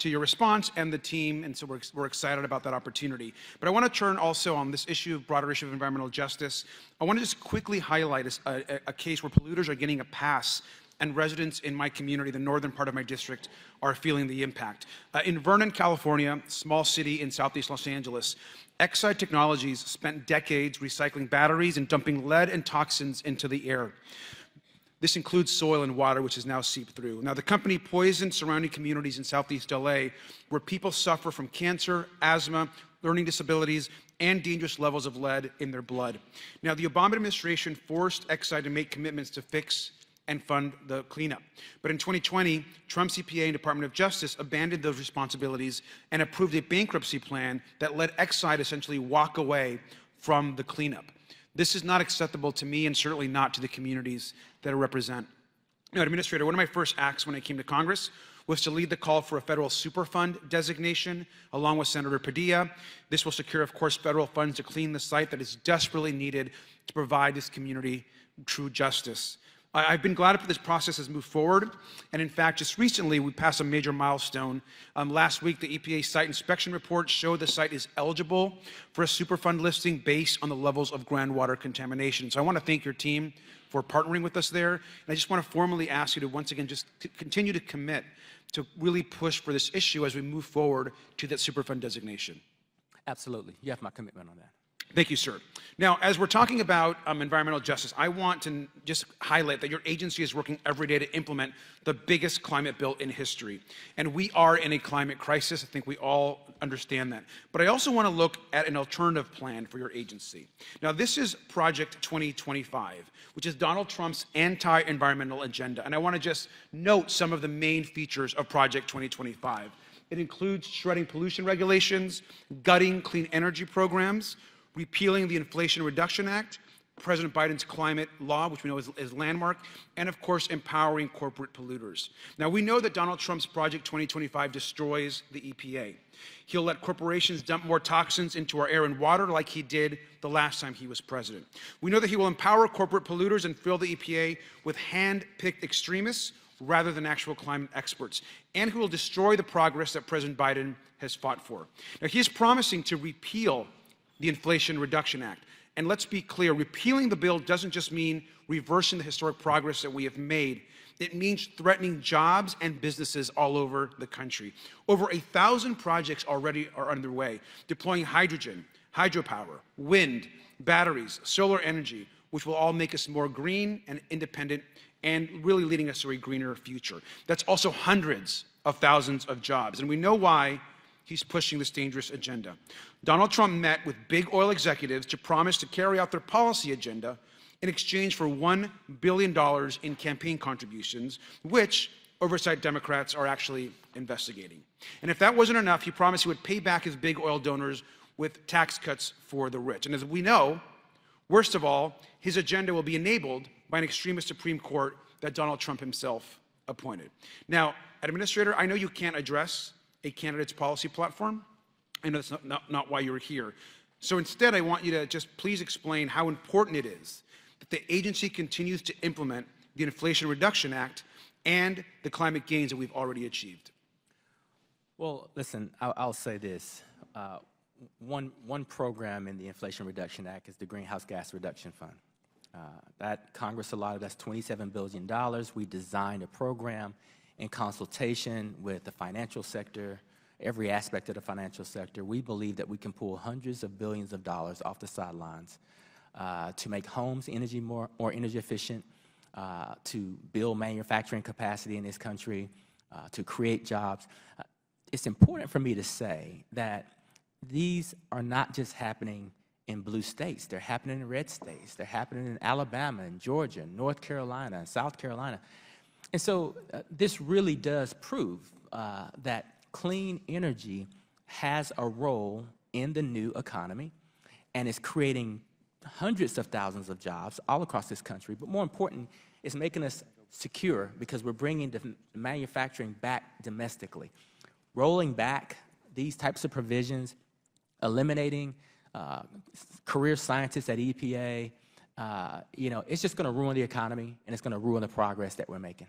your response and the team, and so we're excited about that opportunity. But I want to turn also on this issue, broader issue of environmental justice. I want to just quickly highlight a case where polluters are getting a pass, and residents in my community, the northern part of my district, are feeling the impact. In Vernon, California, small city in southeast Los Angeles, Exide Technologies spent decades recycling batteries and dumping lead and toxins into the air. This includes soil and water, which has now seeped through. Now, the company poisoned surrounding communities in southeast LA, where people suffer from cancer, asthma, learning disabilities, and dangerous levels of lead in their blood. Now, the Obama administration forced Exide to make commitments to fix and fund the cleanup. But in 2020, Trump's EPA and Department of Justice abandoned those responsibilities and approved a bankruptcy plan that let Exide essentially walk away from the cleanup. This is not acceptable to me, and certainly not to the communities that I represent. Now, Administrator, one of my first acts when I came to Congress was to lead the call for a federal Superfund designation, along with Senator Padilla. This will secure, of course, federal funds to clean the site that is desperately needed to provide this community true justice. I've been glad that this process has moved forward, and in fact, just recently, we passed a major milestone. Last week, the EPA site inspection report showed the site is eligible for a Superfund listing based on the levels of groundwater contamination. So I want to thank your team for partnering with us there, and I just want to formally ask you to once again just continue to commit to really push for this issue as we move forward to that Superfund designation. Absolutely. You have my commitment on that. Thank you, sir. Now, as we're talking about environmental justice, I want to just highlight that your agency is working every day to implement the biggest climate bill in history. And we are in a climate crisis. I think we all understand that. But I also want to look at an alternative plan for your agency. Now, this is Project 2025, which is Donald Trump's anti-environmental agenda. And I want to just note some of the main features of Project 2025. It includes shredding pollution regulations, gutting clean energy programs, repealing the Inflation Reduction Act, President Biden's climate law, which we know is landmark, and of course, empowering corporate polluters. Now, we know that Donald Trump's Project 2025 destroys the EPA. He'll let corporations dump more toxins into our air and water like he did the last time he was president. We know that he will empower corporate polluters and fill the EPA with hand-picked extremists rather than actual climate experts, and who will destroy the progress that President Biden has fought for. Now, he is promising to repeal the Inflation Reduction Act. And let's be clear, repealing the bill doesn't just mean reversing the historic progress that we have made. It means threatening jobs and businesses all over the country. Over 1,000 projects already are underway, deploying hydrogen, hydropower, wind, batteries, solar energy, which will all make us more green and independent and really leading us to a greener future. That's also hundreds of thousands of jobs. And we know why he's pushing this dangerous agenda. Donald Trump met with big oil executives to promise to carry out their policy agenda in exchange for $1 billion in campaign contributions, which oversight Democrats are actually investigating. And if that wasn't enough, he promised he would pay back his big oil donors with tax cuts for the rich. And as we know, worst of all, his agenda will be enabled by an extremist Supreme Court that Donald Trump himself appointed. Now, Administrator, I know you can't address a candidate's policy platform. I know that's not why you're here. So instead, I want you to just please explain how important it is that the agency continues to implement the Inflation Reduction Act and the climate gains that we've already achieved. Well, listen, I'll say this. One program in the Inflation Reduction Act is the Greenhouse Gas Reduction Fund. That Congress allotted us $27 billion. We designed a program in consultation with the financial sector, every aspect of the financial sector. We believe that we can pull hundreds of billions of dollars off the sidelines to make homes more energy efficient, to build manufacturing capacity in this country, to create jobs. It's important for me to say that these are not just happening in blue states. They're happening in red states. They're happening in Alabama and Georgia, and North Carolina, and South Carolina. And so this really does prove that clean energy has a role in the new economy and is creating hundreds of thousands of jobs all across this country. But more important, it's making us secure because we're bringing the manufacturing back domestically. Rolling back these types of provisions, eliminating career scientists at EPA, it's just going to ruin the economy, and it's going to ruin the progress that we're making.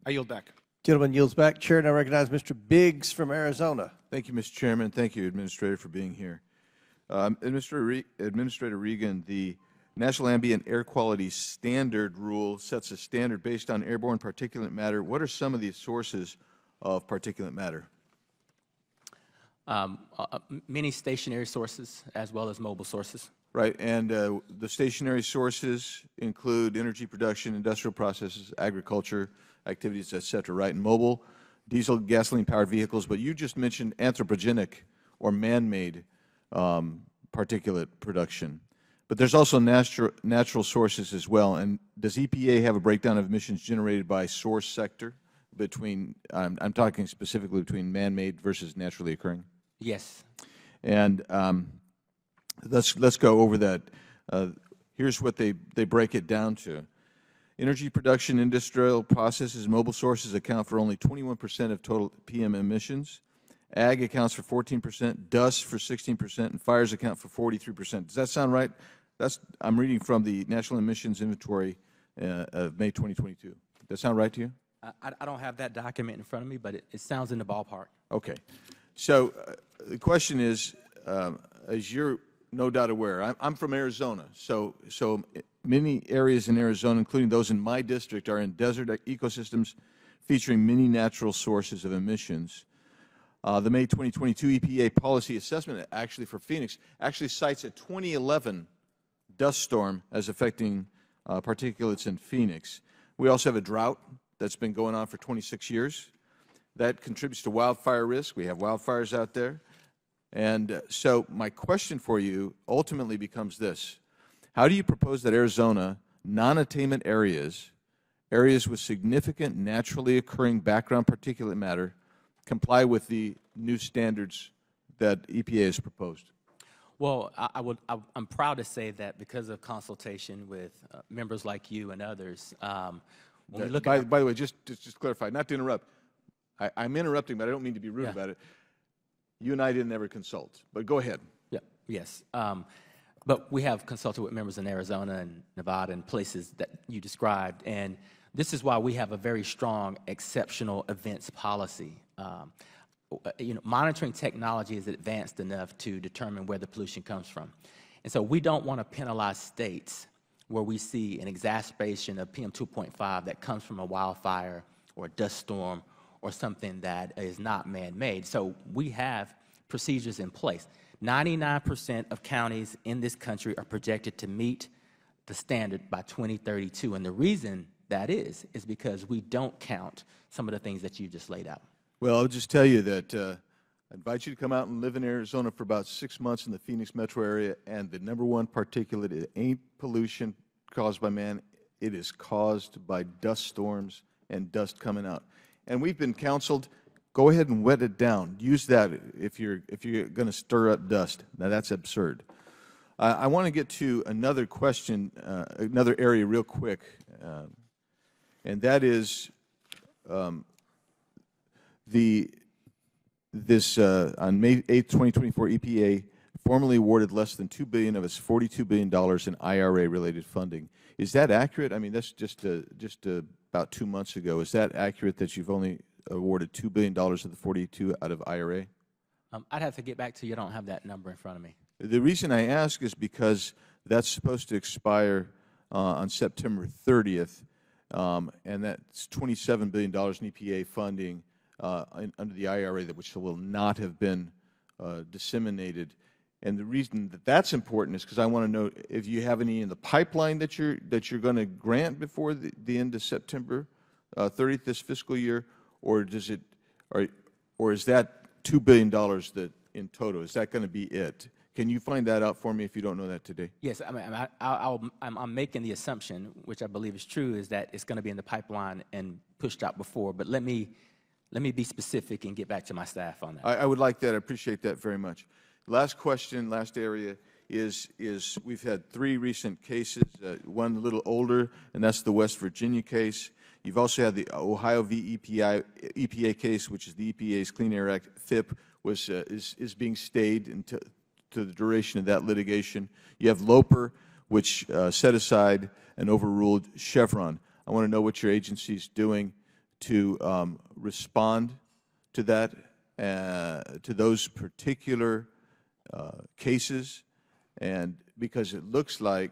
I yield back. Gentleman yields back. Chair, now recognize Mr. Biggs from Arizona. Thank you, Mr. Chairman. Thank you, Administrator, for being here. Administrator Regan, the National Ambient Air Quality Standard rule sets a standard based on airborne particulate matter. What are some of the sources of particulate matter? Many stationary sources as well as mobile sources. Right, and the stationary sources include energy production, industrial processes, agriculture activities, et cetera, right? And mobile, diesel, gasoline-powered vehicles, but you just mentioned anthropogenic or man-made particulate production. But there's also natural sources as well. And does EPA have a breakdown of emissions generated by source sector between, I'm talking specifically between man-made versus naturally occurring? Yes. And let's go over that. Here's what they break it down to. Energy production, industrial processes, mobile sources account for only 21% of total PM emissions. Ag accounts for 14%, dust for 16%, and fires account for 43%. Does that sound right? I'm reading from the National Emissions Inventory of May 2022. Does that sound right to you? I don't have that document in front of me, but it sounds in the ballpark. Okay. So the question is, as you're no doubt aware, I'm from Arizona, so many areas in Arizona, including those in my district, are in desert ecosystems featuring many natural sources of emissions. The May 2022 EPA policy assessment actually for Phoenix actually cites a 2011 dust storm as affecting particulates in Phoenix. We also have a drought that's been going on for 26 years. That contributes to wildfire risk. We have wildfires out there. And so my question for you ultimately becomes this. How do you propose that Arizona non-attainment areas with significant naturally occurring background particulate matter, comply with the new standards that EPA has proposed? Well, I'm proud to say that because of consultation with members like you and others, when we look by the way, just clarify, not to interrupt. I'm interrupting, but I don't mean to be rude about it. You and I didn't ever consult, but go ahead. Yeah, yes. But we have consulted with members in Arizona and Nevada and places that you described, and this is why we have a very strong exceptional events policy. Monitoring technology is advanced enough to determine where the pollution comes from. And so we don't want to penalize states where we see an exacerbation of PM 2.5 that comes from a wildfire or a dust storm or something that is not man-made. So we have procedures in place. 99% of counties in this country are projected to meet the standard by 2032. And the reason that is because we don't count some of the things that you just laid out. Well, I'll just tell you that I invite you to come out and live in Arizona for about 6 months in the Phoenix metro area, and the #1 particulate, it ain't pollution caused by man. It is caused by dust storms and dust coming out. And we've been counseled, go ahead and wet it down. Use that if you're going to stir up dust. Now, that's absurd. I want to get to another question, another area real quick, and that is on May 8th, 2024, EPA formally awarded less than $2 billion of its $42 billion in IRA-related funding. Is that accurate? I mean, that's just about 2 months ago. Is that accurate that you've only awarded $2 billion of the 42 out of IRA? I'd have to get back to you. I don't have that number in front of me. The reason I ask is because that's supposed to expire on September 30th, and that's $27 billion in EPA funding under the IRA, which will not have been disseminated. And the reason that that's important is because I want to know if you have any in the pipeline that you're going to grant before the end of September 30th this fiscal year, or does it, or is that $2 billion that in total? Is that going to be it? Can you find that out for me if you don't know that today? Yes, I'm making the assumption, which I believe is true, is that it's going to be in the pipeline and pushed out before. But let me be specific and get back to my staff on that. I would like that. I appreciate that very much. Last question, last area is we've had 3 recent cases, one a little older, and that's the West Virginia case. You've also had the Ohio v. EPA case, which is the EPA's Clean Air Act, FIP, is being stayed until to the duration of that litigation. You have Loper, which set aside and overruled Chevron. I want to know what your agency is doing to respond to that, to those particular cases, and because it looks like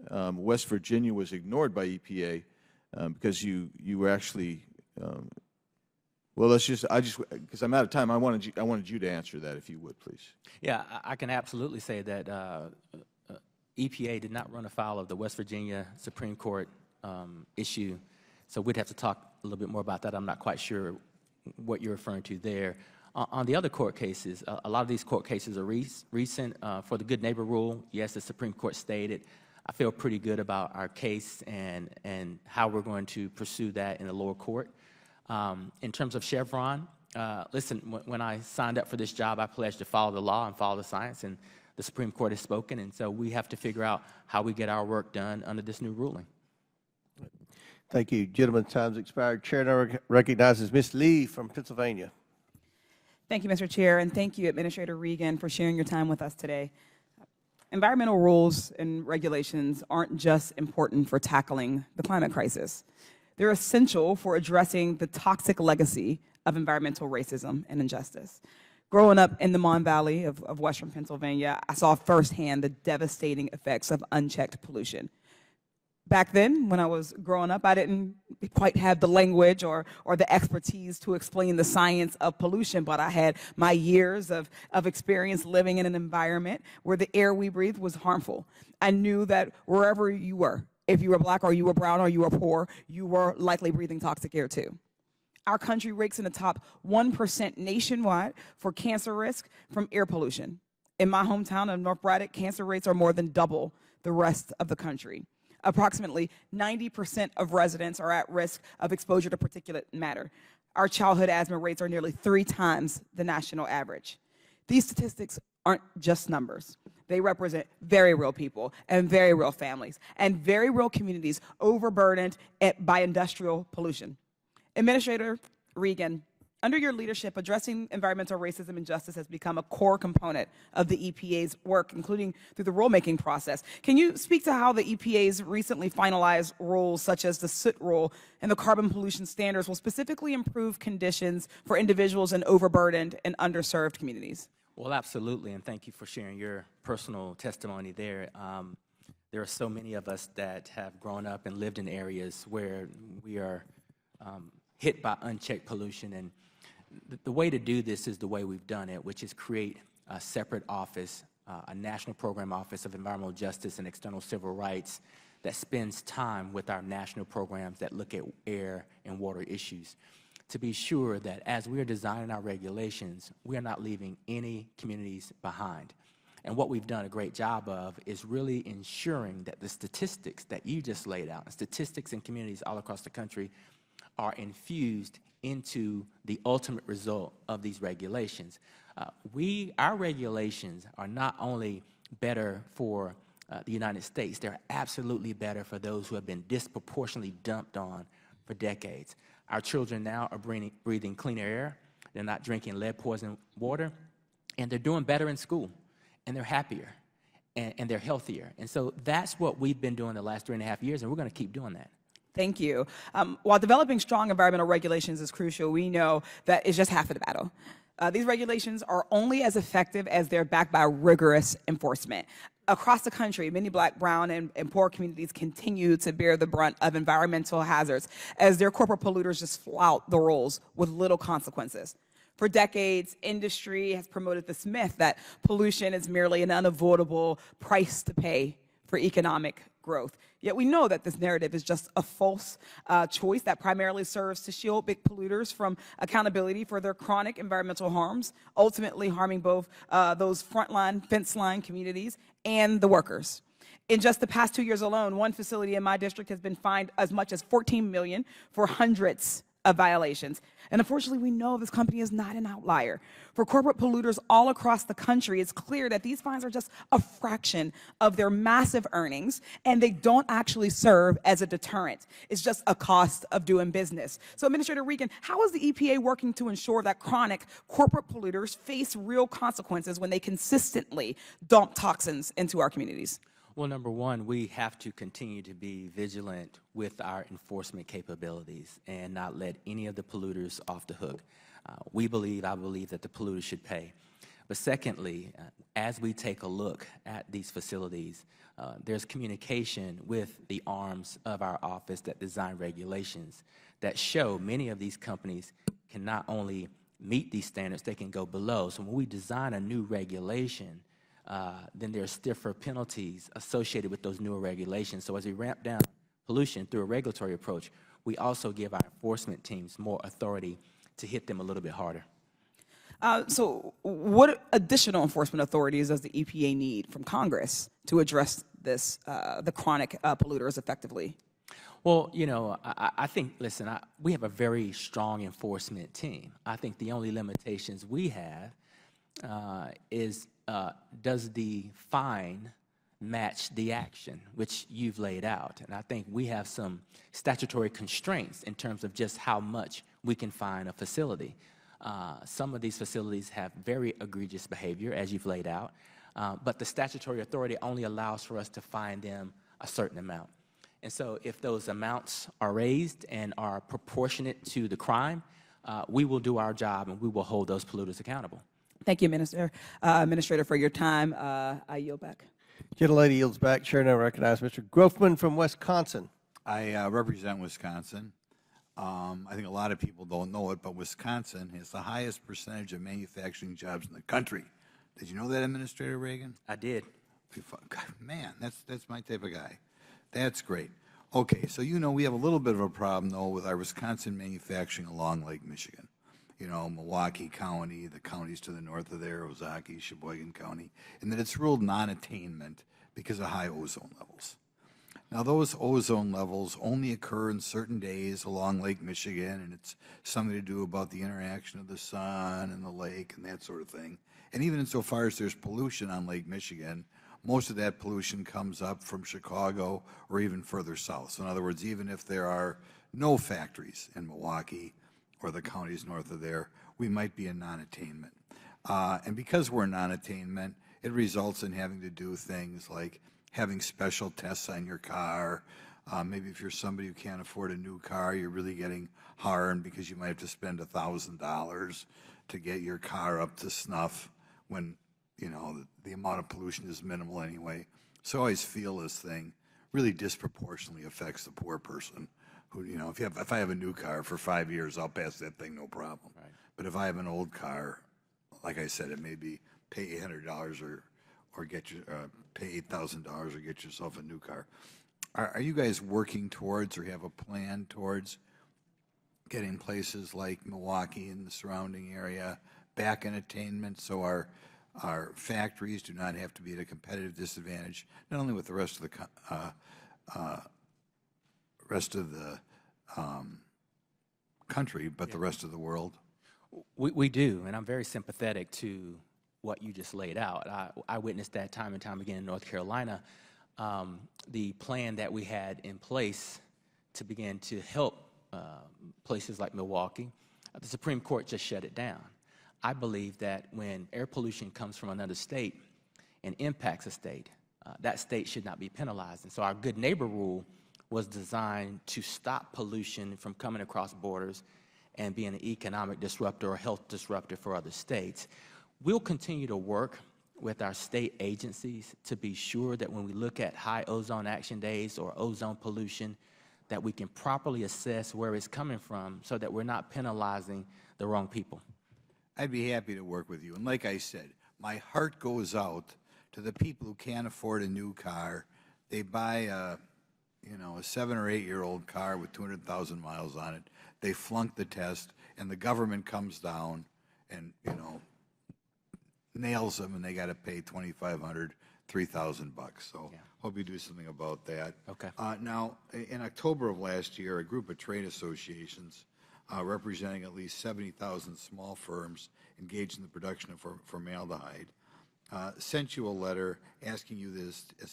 West Virginia was ignored by EPA because you were actually well, because I'm out of time, I wanted you to answer that, if you would, please. Yeah, I can absolutely say that EPA did not run afoul of the West Virginia Supreme Court issue, so we'd have to talk a little bit more about that. I'm not quite sure what you're referring to there. On the other court cases, a lot of these court cases are recent. For the Good Neighbor Rule, yes, the Supreme Court stated. I feel pretty good about our case and how we're going to pursue that in the lower court. In terms of Chevron, listen, when I signed up for this job, I pledged to follow the law and follow the science, and the Supreme Court has spoken, and so we have to figure out how we get our work done under this new ruling. Thank you. Gentleman's time's expired. Chair now recognizes Ms. Lee from Pennsylvania. Thank you, Mr. Chair, and thank you, Administrator Regan, for sharing your time with us today. Environmental rules and regulations aren't just important for tackling the climate crisis. They're essential for addressing the toxic legacy of environmental racism and injustice. Growing up in the Mon Valley of Western Pennsylvania, I saw firsthand the devastating effects of unchecked pollution. Back then, when I was growing up, I didn't quite have the language or the expertise to explain the science of pollution, but I had my years of experience living in an environment where the air we breathed was harmful. I knew that wherever you were, if you were black or you were brown or you were poor, you were likely breathing toxic air too. Our country ranks in the top 1% nationwide for cancer risk from air pollution. In my hometown of North Braddock, cancer rates are more than double the rest of the country. Approximately 90% of residents are at risk of exposure to particulate matter. Our childhood asthma rates are nearly 3 times the national average. These statistics aren't just numbers. They represent very real people and very real families and very real communities overburdened by industrial pollution. Administrator Regan, under your leadership, addressing environmental racism and justice has become a core component of the EPA's work, including through the rulemaking process. Can you speak to how the EPA's recently finalized rules, such as the soot rule and the carbon pollution standards, will specifically improve conditions for individuals in overburdened and underserved communities? Well, absolutely, and thank you for sharing your personal testimony there. There are so many of us that have grown up and lived in areas where we are hit by unchecked pollution, and the way to do this is the way we've done it, which is create a separate office, a National Program Office of Environmental Justice and External Civil Rights that spends time with our national programs that look at air and water issues, to be sure that as we are designing our regulations, we are not leaving any communities behind. And what we've done a great job of is really ensuring that the statistics that you just laid out, statistics in communities all across the country, are infused into the ultimate result of these regulations. Our regulations are not only better for the United States, they're absolutely better for those who have been disproportionately dumped on for decades. Our children now are breathing cleaner air, they're not drinking lead-poisoned water, and they're doing better in school, and they're happier, and they're healthier. And so that's what we've been doing the last 3.5 years, and we're going to keep doing that. Thank you. While developing strong environmental regulations is crucial, we know that it's just half of the battle. These regulations are only as effective as they're backed by rigorous enforcement. Across the country, many Black, brown, and poor communities continue to bear the brunt of environmental hazards as their corporate polluters just flout the rules with little consequences. For decades, industry has promoted this myth that pollution is merely an unavoidable price to pay for economic growth. Yet we know that this narrative is just a false choice that primarily serves to shield big polluters from accountability for their chronic environmental harms, ultimately harming both those frontline, fence line communities and the workers. In just the past 2 years alone, one facility in my district has been fined as much as $14 million for hundreds of violations. And unfortunately, we know this company is not an outlier. For corporate polluters all across the country, it's clear that these fines are just a fraction of their massive earnings, and they don't actually serve as a deterrent. It's just a cost of doing business. So, Administrator Regan, how is the EPA working to ensure that chronic corporate polluters face real consequences when they consistently dump toxins into our communities? Well, number one, we have to continue to be vigilant with our enforcement capabilities and not let any of the polluters off the hook. I believe that the polluters should pay. But secondly, as we take a look at these facilities, there's communication with the arms of our office that design regulations that show many of these companies can not only meet these standards, they can go below. So when we design a new regulation, then there are stiffer penalties associated with those newer regulations. So as we ramp down pollution through a regulatory approach, we also give our enforcement teams more authority to hit them a little bit harder. So what additional enforcement authorities does the EPA need from Congress to address this, the chronic polluters effectively? Well, you know, I think, listen, we have a very strong enforcement team. I think the only limitations we have is does the fine match the action, which you've laid out? And I think we have some statutory constraints in terms of just how much we can fine a facility. Some of these facilities have very egregious behavior, as you've laid out, but the statutory authority only allows for us to fine them a certain amount. And so if those amounts are raised and are proportionate to the crime, we will do our job and we will hold those polluters accountable. Thank you, Administrator, for your time. I yield back. Gentlelady yields back. Chair now recognizes Mr. Grothman from Wisconsin. I represent Wisconsin. I think a lot of people don't know it, but Wisconsin has the highest percentage of manufacturing jobs in the country. Did you know that, Administrator Regan? I did. Man, that's my type of guy. That's great. Okay, so you know we have a little bit of a problem, though, with our Wisconsin manufacturing along Lake Michigan. You know, Milwaukee County, the counties to the north of there, Ozaukee, Sheboygan County, and that it's ruled non-attainment because of high ozone levels. Now, those ozone levels only occur in certain days along Lake Michigan, and it's something to do about the interaction of the sun and the lake and that sort of thing. And even insofar as there's pollution on Lake Michigan, most of that pollution comes up from Chicago or even further south. So in other words, even if there are no factories in Milwaukee or the counties north of there, we might be in non-attainment. And because we're in non-attainment, it results in having to do things like having special tests on your car. Maybe if you're somebody who can't afford a new car, you're really getting harmed because you might have to spend $1,000 to get your car up to snuff when, you know, the amount of pollution is minimal anyway. So I always feel this thing really disproportionately affects the poor person who, you know, if I have a new car for 5 years, I'll pass that thing no problem. Right. But if I have an old car, like I said, it may be pay $800 or get you pay $8,000 or get yourself a new car. Are you guys working towards or have a plan towards getting places like Milwaukee and the surrounding area back in attainment so our factories do not have to be at a competitive disadvantage, not only with the rest of the country, but the rest of the world? We do, and I'm very sympathetic to what you just laid out. I witnessed that time and time again in North Carolina. The plan that we had in place to begin to help places like Milwaukee, the Supreme Court just shut it down. I believe that when air pollution comes from another state and impacts a state, that state should not be penalized. And so our good neighbor rule was designed to stop pollution from coming across borders and being an economic disruptor or health disruptor for other states. We'll continue to work with our state agencies to be sure that when we look at high ozone action days or ozone pollution, that we can properly assess where it's coming from so that we're not penalizing the wrong people. I'd be happy to work with you. And like I said, my heart goes out to the people who can't afford a new car. They buy a 7 or 8 year old car with 200,000 miles on it. They flunk the test, and the government comes down and, nails them, and they got to pay $2,500, $3,000 bucks. So hope you do something about that. Okay. Now, in October of last year, a group of trade associations representing at least 70,000 small firms engaged in the production of formaldehyde sent you a letter asking you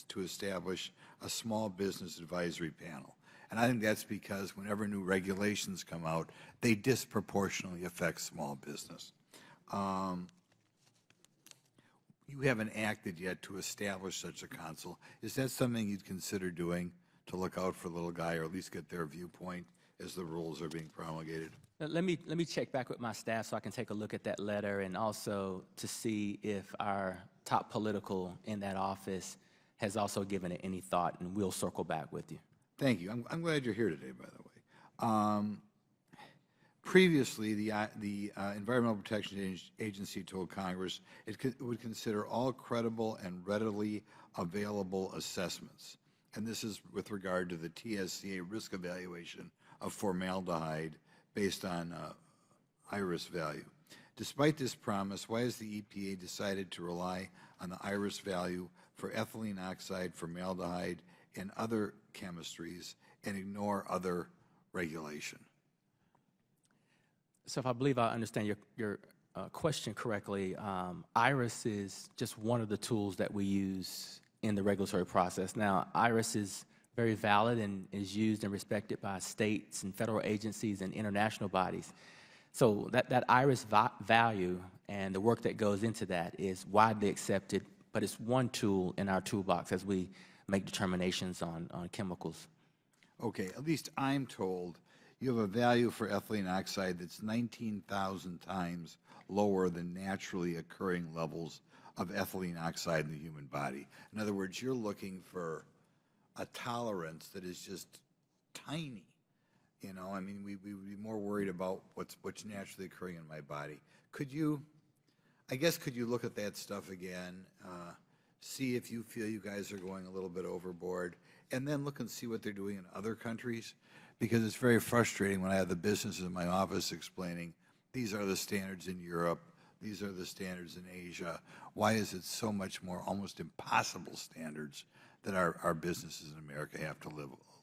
to establish a small business advisory panel. And I think that's because whenever new regulations come out, they disproportionately affect small business. You haven't acted yet to establish such a council. Is that something you'd consider doing, to look out for the little guy, or at least get their viewpoint as the rules are being promulgated? Let me check back with my staff so I can take a look at that letter, and also to see if our top political in that office has also given it any thought, and we'll circle back with you. Thank you. I'm glad you're here today, by the way. Previously, the Environmental Protection Agency told Congress it would consider all credible and readily available assessments. And this is with regard to the TSCA risk evaluation of formaldehyde based on IRIS value. Despite this promise, why has the EPA decided to rely on the IRIS value for ethylene oxide, formaldehyde, and other chemistries and ignore other regulation? So if I believe I understand your question correctly, IRIS is just one of the tools that we use in the regulatory process. Now, IRIS is very valid and is used and respected by states and federal agencies and international bodies. So that IRIS value and the work that goes into that is widely accepted, but it's one tool in our toolbox as we make determinations on chemicals. Okay, at least I'm told you have a value for ethylene oxide that's 19,000 times lower than naturally occurring levels of ethylene oxide in the human body. In other words, you're looking for a tolerance that is just tiny. I mean, we would be more worried about what's naturally occurring in my body. Could you look at that stuff again, see if you feel you guys are going a little bit overboard, and then look and see what they're doing in other countries? Because it's very frustrating when I have the businesses in my office explaining, these are the standards in Europe, these are the standards in Asia. Why is it so much more almost impossible standards that our businesses in America have to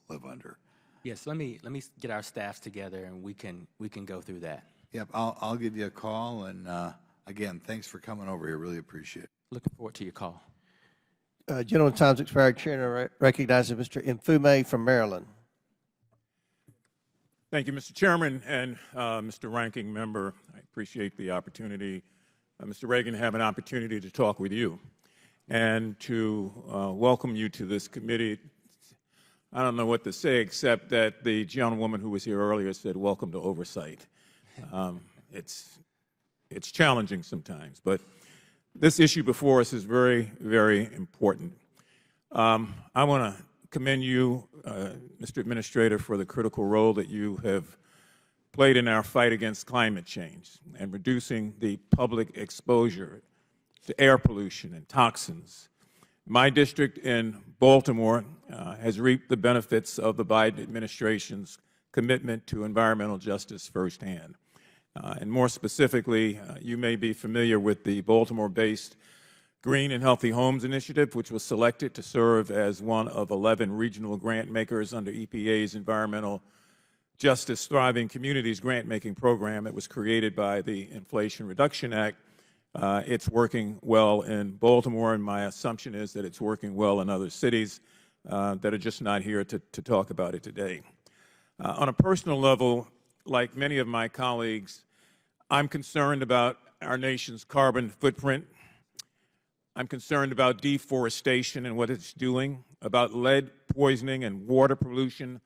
live under? Yes, let me get our staffs together and we can go through that. Yep, I'll give you a call, and again, thanks for coming over here. Really appreciate it. Looking forward to your call. Gentleman's time's expired. Chair recognizes Mr. Mfume from Maryland. Thank you, Mr. Chairman and Mr. Ranking Member. I appreciate the opportunity, Mr. Reagan, to have an opportunity to talk with you and to welcome you to this committee. I don't know what to say except that the gentlewoman who was here earlier said, "Welcome to oversight." It's challenging sometimes, but this issue before us is very, very important. I want to commend you, Mr. Administrator, for the critical role that you have played in our fight against climate change and reducing the public exposure to air pollution and toxins. My district in Baltimore has reaped the benefits of the Biden administration's commitment to environmental justice firsthand. And more specifically, you may be familiar with the Baltimore-based Green and Healthy Homes Initiative, which was selected to serve as one of 11 regional grant makers under EPA's Environmental Justice Thriving Communities grant-making program that was created by the Inflation Reduction Act. It's working well in Baltimore, and my assumption is that it's working well in other cities that are just not here to talk about it today. On a personal level, like many of my colleagues, I'm concerned about our nation's carbon footprint. I'm concerned about deforestation and what it's doing, about lead poisoning and water pollution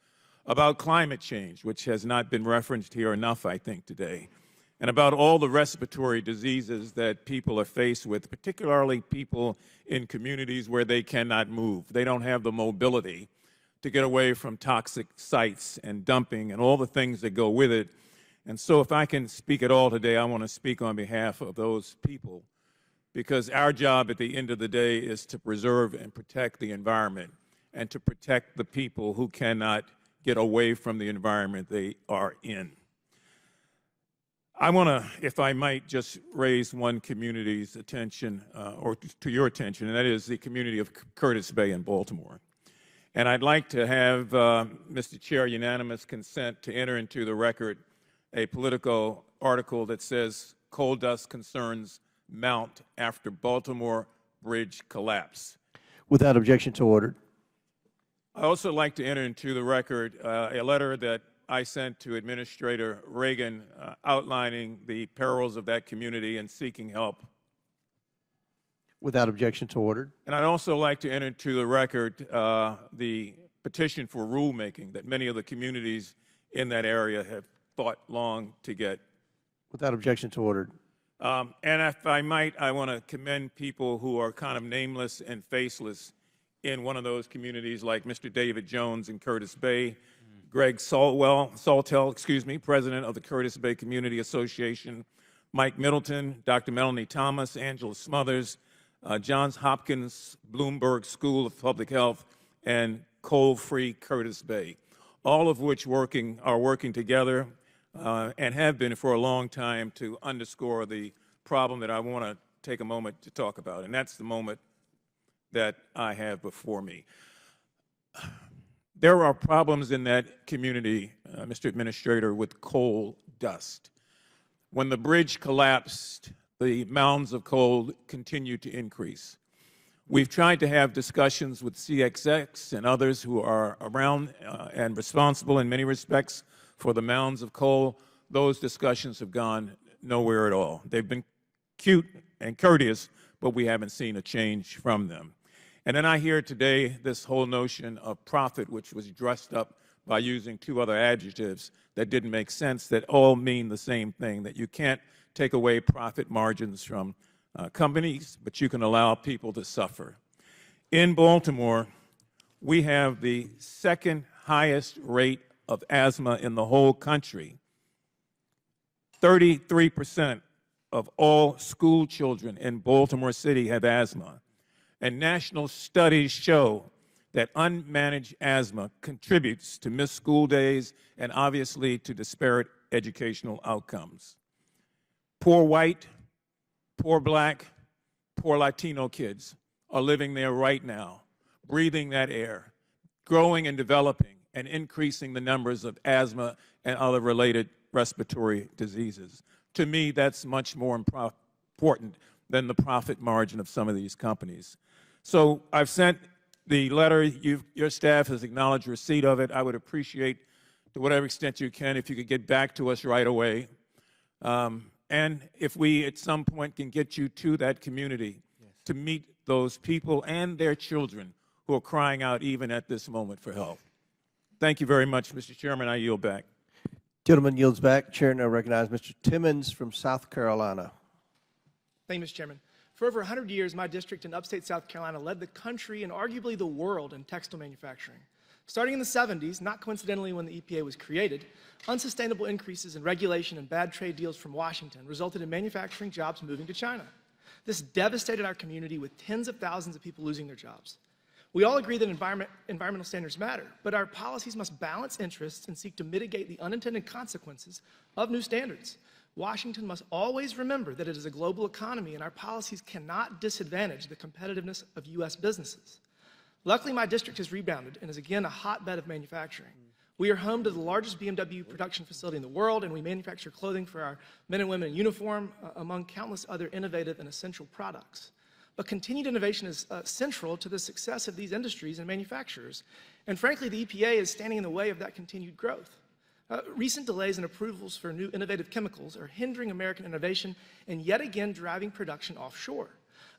about climate change, which has not been referenced here enough, I think, today, and about all the respiratory diseases that people are faced with, particularly people in communities where they cannot move. They don't have the mobility to get away from toxic sites and dumping and all the things that go with it. And so if I can speak at all today, I want to speak on behalf of those people, because our job at the end of the day is to preserve and protect the environment and to protect the people who cannot get away from the environment they are in. I want to, if I might, just raise one community's attention, or to your attention, and that is the community of Curtis Bay in Baltimore. And I'd like to have, Mr. Chair, unanimous consent to enter into the record a political article that says coal dust concerns mount after Baltimore bridge collapse. Without objection, to ordered. I also like to enter into the record a letter that I sent to Administrator Regan outlining the perils of that community and seeking help. Without objection, to ordered. And I'd also like to enter into the record the petition for rulemaking that many of the communities in that area have fought long to get. Without objection, to ordered. And if I might, I want to commend people who are kind of nameless and faceless in one of those communities, like Mr. David Jones in Curtis Bay, Greg Saltell, president of the Curtis Bay Community Association, Mike Middleton, Dr. Melanie Thomas, Angela Smothers, Johns Hopkins Bloomberg School of Public Health, and Coal-Free Curtis Bay, all of which are working together and have been for a long time to underscore the problem that I want to take a moment to talk about, and that's the moment that I have before me. There are problems in that community, Mr. Administrator, with coal dust. When the bridge collapsed, the mounds of coal continued to increase. We've tried to have discussions with CXX and others who are around and responsible in many respects for the mounds of coal. Those discussions have gone nowhere at all. They've been cute and courteous, but we haven't seen a change from them. And then I hear today this whole notion of profit, which was dressed up by using two other adjectives that didn't make sense, that all mean the same thing, that you can't take away profit margins from companies, but you can allow people to suffer. In Baltimore, we have the second highest rate of asthma in the whole country. 33% of all school children in Baltimore City have asthma. And national studies show that unmanaged asthma contributes to missed school days and obviously to disparate educational outcomes. Poor white, poor black, poor Latino kids are living there right now, breathing that air, growing and developing and increasing the numbers of asthma and other related respiratory diseases. To me, that's much more important than the profit margin of some of these companies. So I've sent the letter. Your staff has acknowledged receipt of it. I would appreciate, to whatever extent you can, if you could get back to us right away. And if we, at some point, can get you to that community to meet those people and their children who are crying out even at this moment for help. Thank you very much, Mr. Chairman. I yield back. Gentleman yields back. Chair now recognize Mr. Timmons from South Carolina. Thank you, Mr. Chairman. For over 100 years, my district in upstate South Carolina led the country and arguably the world in textile manufacturing. Starting in the 70s, not coincidentally when the EPA was created, unsustainable increases in regulation and bad trade deals from Washington resulted in manufacturing jobs moving to China. This devastated our community with tens of thousands of people losing their jobs. We all agree that environmental standards matter, but our policies must balance interests and seek to mitigate the unintended consequences of new standards. Washington must always remember that it is a global economy and our policies cannot disadvantage the competitiveness of U.S. businesses. Luckily, my district has rebounded and is again a hotbed of manufacturing. We are home to the largest BMW production facility in the world, and we manufacture clothing for our men and women in uniform, among countless other innovative and essential products. But continued innovation is central to the success of these industries and manufacturers. And frankly, the EPA is standing in the way of that continued growth. Recent delays in approvals for new innovative chemicals are hindering American innovation and yet again driving production offshore.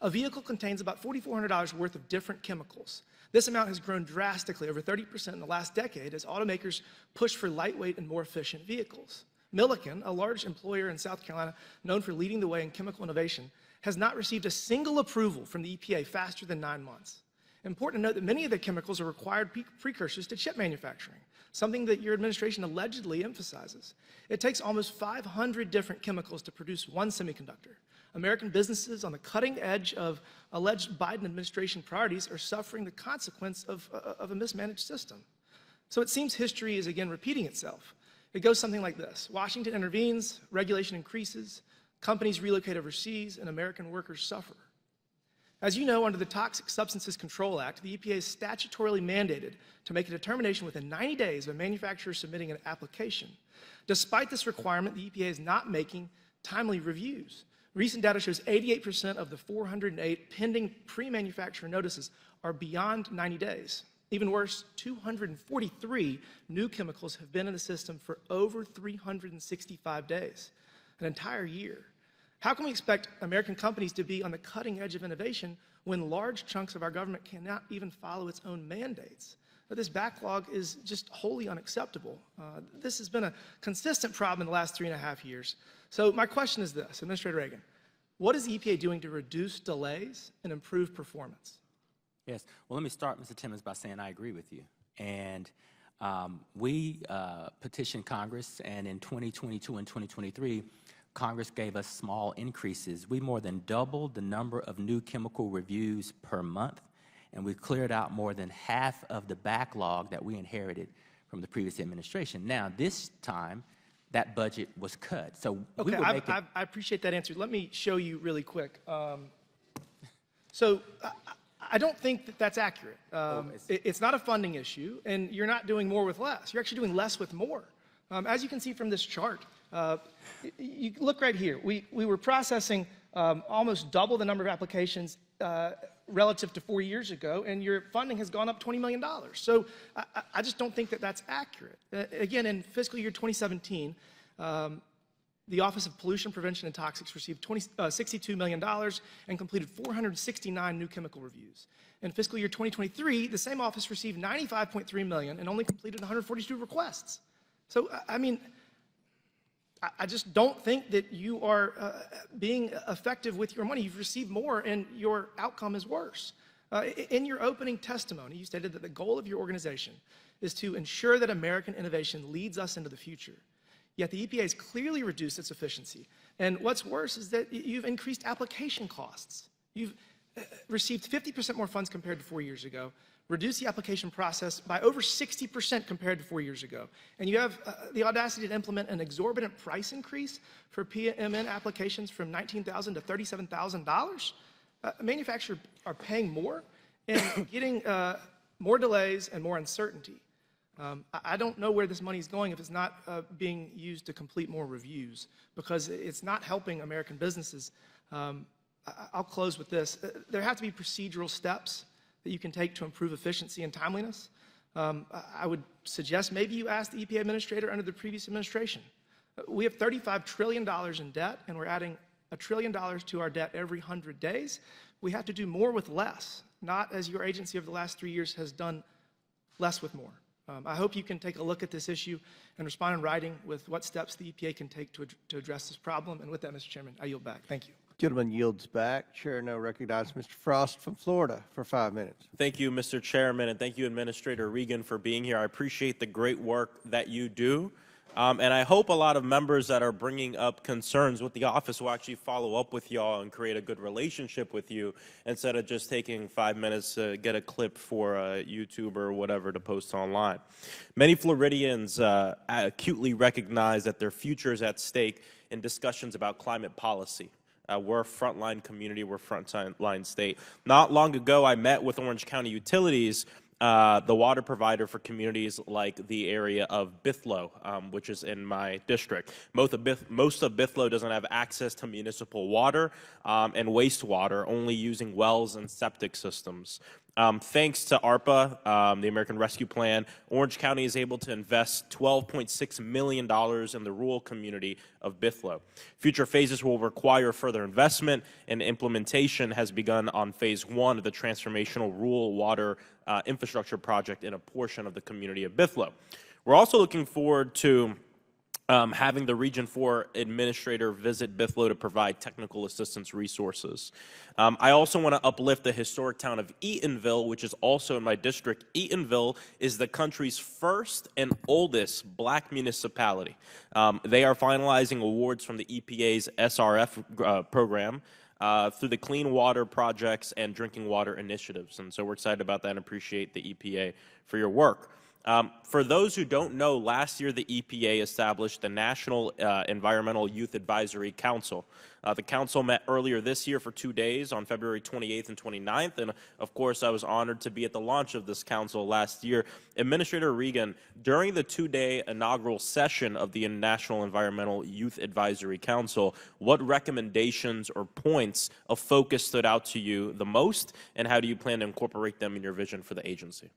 A vehicle contains about $4,400 worth of different chemicals. This amount has grown drastically, over 30% in the last decade, as automakers push for lightweight and more efficient vehicles. Milliken, a large employer in South Carolina known for leading the way in chemical innovation, has not received a single approval from the EPA faster than 9 months. Important to note that many of the chemicals are required precursors to chip manufacturing, something that your administration allegedly emphasizes. It takes almost 500 different chemicals to produce one semiconductor. American businesses on the cutting edge of alleged Biden administration priorities are suffering the consequence of a mismanaged system. So it seems history is again repeating itself. It goes something like this. Washington intervenes, regulation increases, companies relocate overseas, and American workers suffer. As you know, under the Toxic Substances Control Act, the EPA is statutorily mandated to make a determination within 90 days of a manufacturer submitting an application. Despite this requirement, the EPA is not making timely reviews. Recent data shows 88% of the 408 pending pre-manufacturer notices are beyond 90 days. Even worse, 243 new chemicals have been in the system for over 365 days, an entire year. How can we expect American companies to be on the cutting edge of innovation when large chunks of our government cannot even follow its own mandates? This backlog is just wholly unacceptable. This has been a consistent problem in the last 3.5 years. So my question is this, Administrator Regan, what is the EPA doing to reduce delays and improve performance? Yes. Well, let me start, Mr. Timmons, by saying I agree with you. And we petitioned Congress, and in 2022 and 2023, Congress gave us small increases. We more than doubled the number of new chemical reviews per month, and we cleared out more than half of the backlog that we inherited from the previous administration. Now, this time, that budget was cut. So we okay, were making... I appreciate that answer. Let me show you really quick. I don't think that that's accurate. It's not a funding issue, and you're not doing more with less. You're actually doing less with more. As you can see from this chart, you look right here. We were processing almost double the number of applications relative to 4 years ago, and your funding has gone up $20 million. So I just don't think that that's accurate. Again, in fiscal year 2017, the Office of Pollution Prevention and Toxics received $62 million and completed 469 new chemical reviews. In fiscal year 2023, the same office received $95.3 million and only completed 142 requests. So, I mean, I just don't think that you are being effective with your money. You've received more and your outcome is worse. In your opening testimony, you stated that the goal of your organization is to ensure that American innovation leads us into the future. Yet the EPA has clearly reduced its efficiency. And what's worse is that you've increased application costs. You've received 50% more funds compared to 4 years ago, reduced the application process by over 60% compared to 4 years ago. And you have the audacity to implement an exorbitant price increase for PMN applications from $19,000 to $37,000. Manufacturers are paying more and getting more delays and more uncertainty. I don't know where this money is going if it's not being used to complete more reviews, because it's not helping American businesses. I'll close with this. There have to be procedural steps that you can take to improve efficiency and timeliness. I would suggest maybe you ask the EPA administrator under the previous administration. We have $35 trillion in debt, and we're adding $1 trillion to our debt every 100 days. We have to do more with less, not as your agency over the last 3 years has done less with more. I hope you can take a look at this issue and respond in writing with what steps the EPA can take to address this problem. And with that, Mr. Chairman, I yield back. Thank you. Gentleman yields back. Chair now recognizes Mr. Frost from Florida for 5 minutes. Thank you, Mr. Chairman, and thank you, Administrator Regan, for being here. I appreciate the great work that you do. And I hope a lot of members that are bringing up concerns with the office will actually follow up with y'all and create a good relationship with you instead of just taking 5 minutes to get a clip for YouTube or whatever to post online. Many Floridians acutely recognize that their future is at stake in discussions about climate policy. We're a frontline community, we're a frontline state. Not long ago, I met with Orange County Utilities, the water provider for communities like the area of Bithlo, which is in my district. Most of Bithlo doesn't have access to municipal water and wastewater, only using wells and septic systems. Thanks to ARPA, the American Rescue Plan, Orange County is able to invest $12.6 million in the rural community of Bithlo. Future phases will require further investment, and implementation has begun on phase 1 of the transformational rural water infrastructure project in a portion of the community of Bithlo. We're also looking forward to having the Region 4 administrator visit Bithlo to provide technical assistance resources. I also want to uplift the historic town of Eatonville, which is also in my district. Eatonville is the country's first and oldest black municipality. They are finalizing awards from the EPA's SRF program through the Clean Water Projects and Drinking Water Initiatives. And so we're excited about that and appreciate the EPA for your work. For those who don't know, last year the EPA established the National Environmental Youth Advisory Council. The council met earlier this year for 2 days on February 28th and 29th, and of course I was honored to be at the launch of this council last year. Administrator Regan, during the 2-day inaugural session of the National Environmental Youth Advisory Council, what recommendations or points of focus stood out to you the most, and how do you plan to incorporate them in your vision for the agency?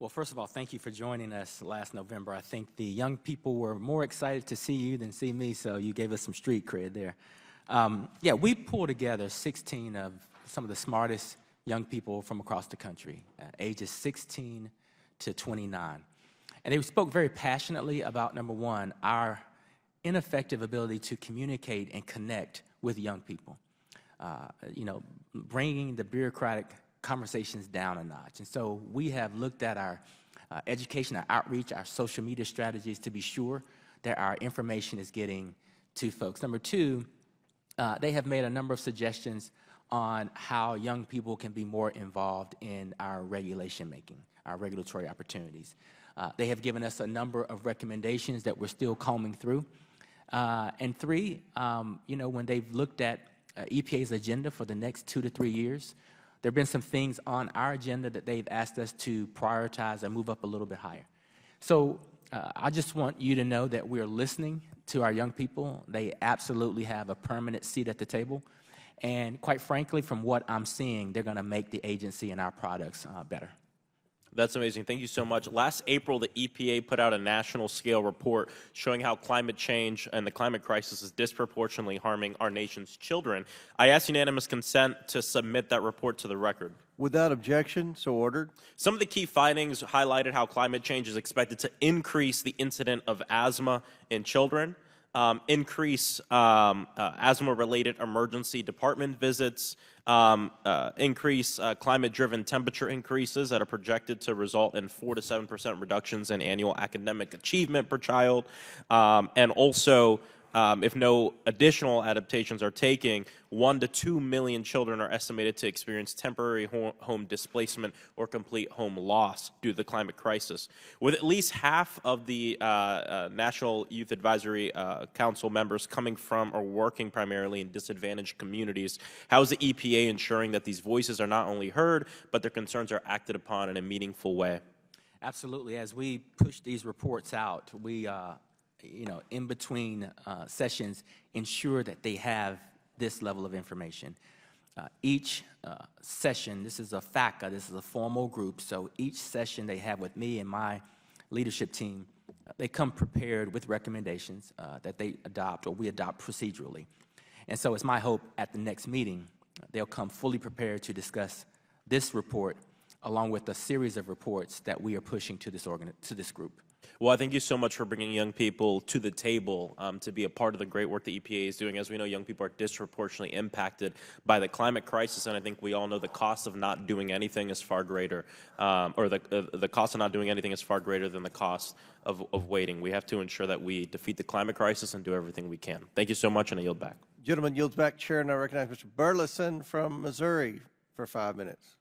Well, first of all, thank you for joining us last November. I think the young people were more excited to see you than see me, so you gave us some street cred there. Yeah, we pulled together 16 of some of the smartest young people from across the country, ages 16 to 29. And they spoke very passionately about, number one, our ineffective ability to communicate and connect with young people. You know, bringing the bureaucratic conversations down a notch. And so we have looked at our education, our outreach, our social media strategies to be sure that our information is getting to folks. Number two, they have made a number of suggestions on how young people can be more involved in our regulation making, our regulatory opportunities. They have given us a number of recommendations that we're still combing through. And three, you know, when they've looked at EPA's agenda for the next 2 to 3 years, there have been some things on our agenda that they've asked us to prioritize and move up a little bit higher. So I just want you to know that we're listening to our young people. They absolutely have a permanent seat at the table. And quite frankly, from what I'm seeing, they're going to make the agency and our products better. That's amazing. Thank you so much. Last April, the EPA put out a national scale report showing how climate change and the climate crisis is disproportionately harming our nation's children. I ask unanimous consent to submit that report to the record. Without objection, so ordered. Some of the key findings highlighted how climate change is expected to increase the incidence of asthma in children, increase asthma-related emergency department visits, increase climate-driven temperature increases that are projected to result in 4 to 7% reductions in annual academic achievement per child, and also, if no additional adaptations are taken, 1 to 2 million children are estimated to experience temporary home displacement or complete home loss due to the climate crisis. With at least half of the National Youth Advisory Council members coming from or working primarily in disadvantaged communities, how is the EPA ensuring that these voices are not only heard, but their concerns are acted upon in a meaningful way? Absolutely. As we push these reports out, we you know, in between sessions, ensure that they have this level of information. Each session, this is a FACA, this is a formal group, so each session they have with me and my leadership team, they come prepared with recommendations that they adopt or we adopt procedurally. And so it's my hope at the next meeting, they'll come fully prepared to discuss this report along with a series of reports that we are pushing to this group. Well, I thank you so much for bringing young people to the table to be a part of the great work the EPA is doing. As we know, young people are disproportionately impacted by the climate crisis, and I think we all know the cost of not doing anything is far greater, or the cost of not doing anything is far greater than the cost of waiting. We have to ensure that we defeat the climate crisis and do everything we can. Thank you so much, and I yield back. Gentleman yields back. Chair, and I recognize Mr. Burlison from Missouri for 5 minutes.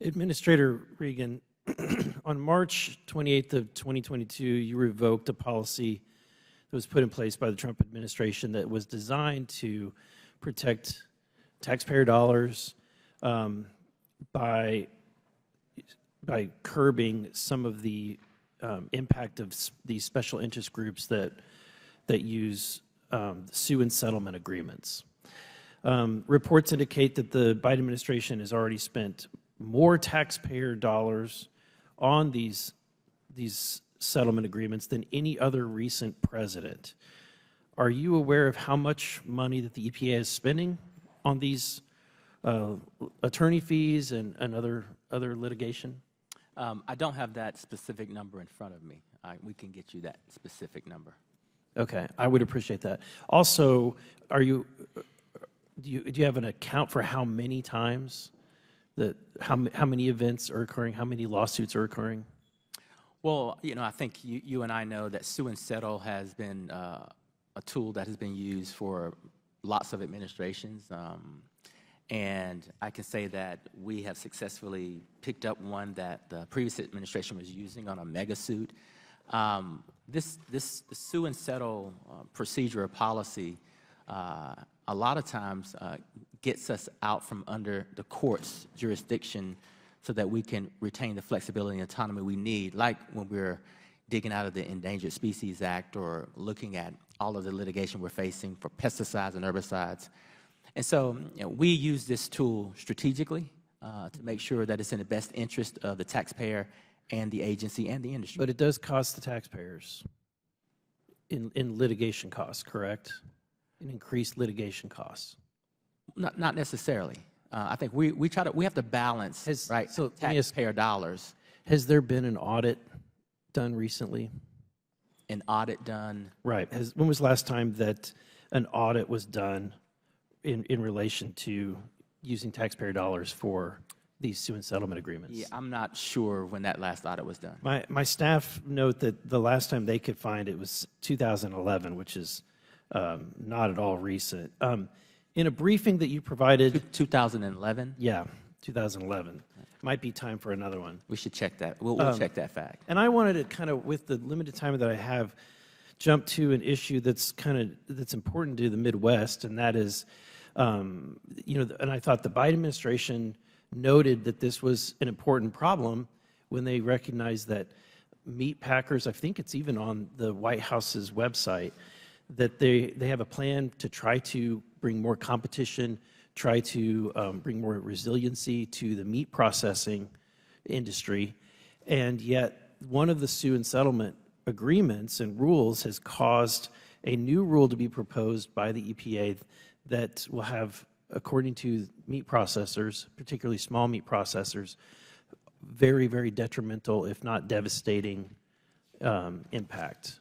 Administrator Regan, on March 28th of 2022, you revoked a policy that was put in place by the Trump administration that was designed to protect taxpayer dollars by curbing some of the impact of these special interest groups that use sue and settlement agreements. Reports indicate that the Biden administration has already spent more taxpayer dollars on these settlement agreements than any other recent president. Are you aware of how much money that the EPA is spending on these attorney fees and other litigation? I don't have that specific number in front of me. We can get you that specific number. Okay, I would appreciate that. Also, do you have an account for how many times how many events are occurring, how many lawsuits are occurring? Well, I think you and I know that sue and settle has been a tool that has been used for lots of administrations. And I can say that we have successfully picked up one that the previous administration was using on a mega suit. This sue and settle procedure or policy a lot of times gets us out from under the court's jurisdiction so that we can retain the flexibility and autonomy we need, like when we're digging out of the Endangered Species Act or looking at all of the litigation we're facing for pesticides and herbicides. And so we use this tool strategically to make sure that it's in the best interest of the taxpayer and the agency and the industry. But it does cost the taxpayers in litigation costs, correct? In increased litigation costs. Not necessarily. I think we have to balance taxpayer dollars. Has there been an audit done recently? An audit done? Right. When was the last time that an audit was done in relation to using taxpayer dollars for these sue and settlement agreements? Yeah, I'm not sure when that last audit was done. My staff note that the last time they could find it was 2011, which is not at all recent. In a briefing that you provided... 2011? Yeah, 2011. Might be time for another one. We should check that. We'll check that fact. And I wanted to kind of, with the limited time that I have, jump to an issue that's important to the Midwest, and that is, and I thought the Biden administration noted that this was an important problem when they recognized that meat packers, I think it's even on the White House's website, that they have a plan to try to bring more competition, try to bring more resiliency to the meat processing industry. And yet, one of the sue and settlement agreements and rules has caused a new rule to be proposed by the EPA that will have, according to meat processors, particularly small meat processors, very, very detrimental, if not devastating, impact.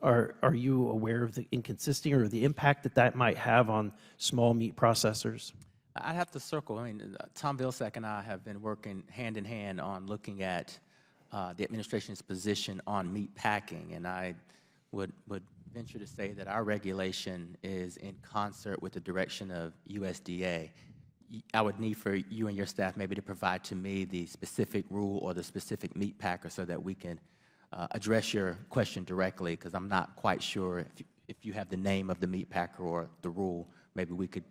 Are you aware of the inconsistency or the impact that might have on small meat processors? I have to circle. I mean, Tom Vilsack and I have been working hand in hand on looking at the administration's position on meat packing, and I would venture to say that our regulation is in concert with the direction of USDA. I would need for you and your staff maybe to provide to me the specific rule or the specific meat packer so that we can address your question directly, because I'm not quite sure if you have the name of the meat packer or the rule. Maybe we could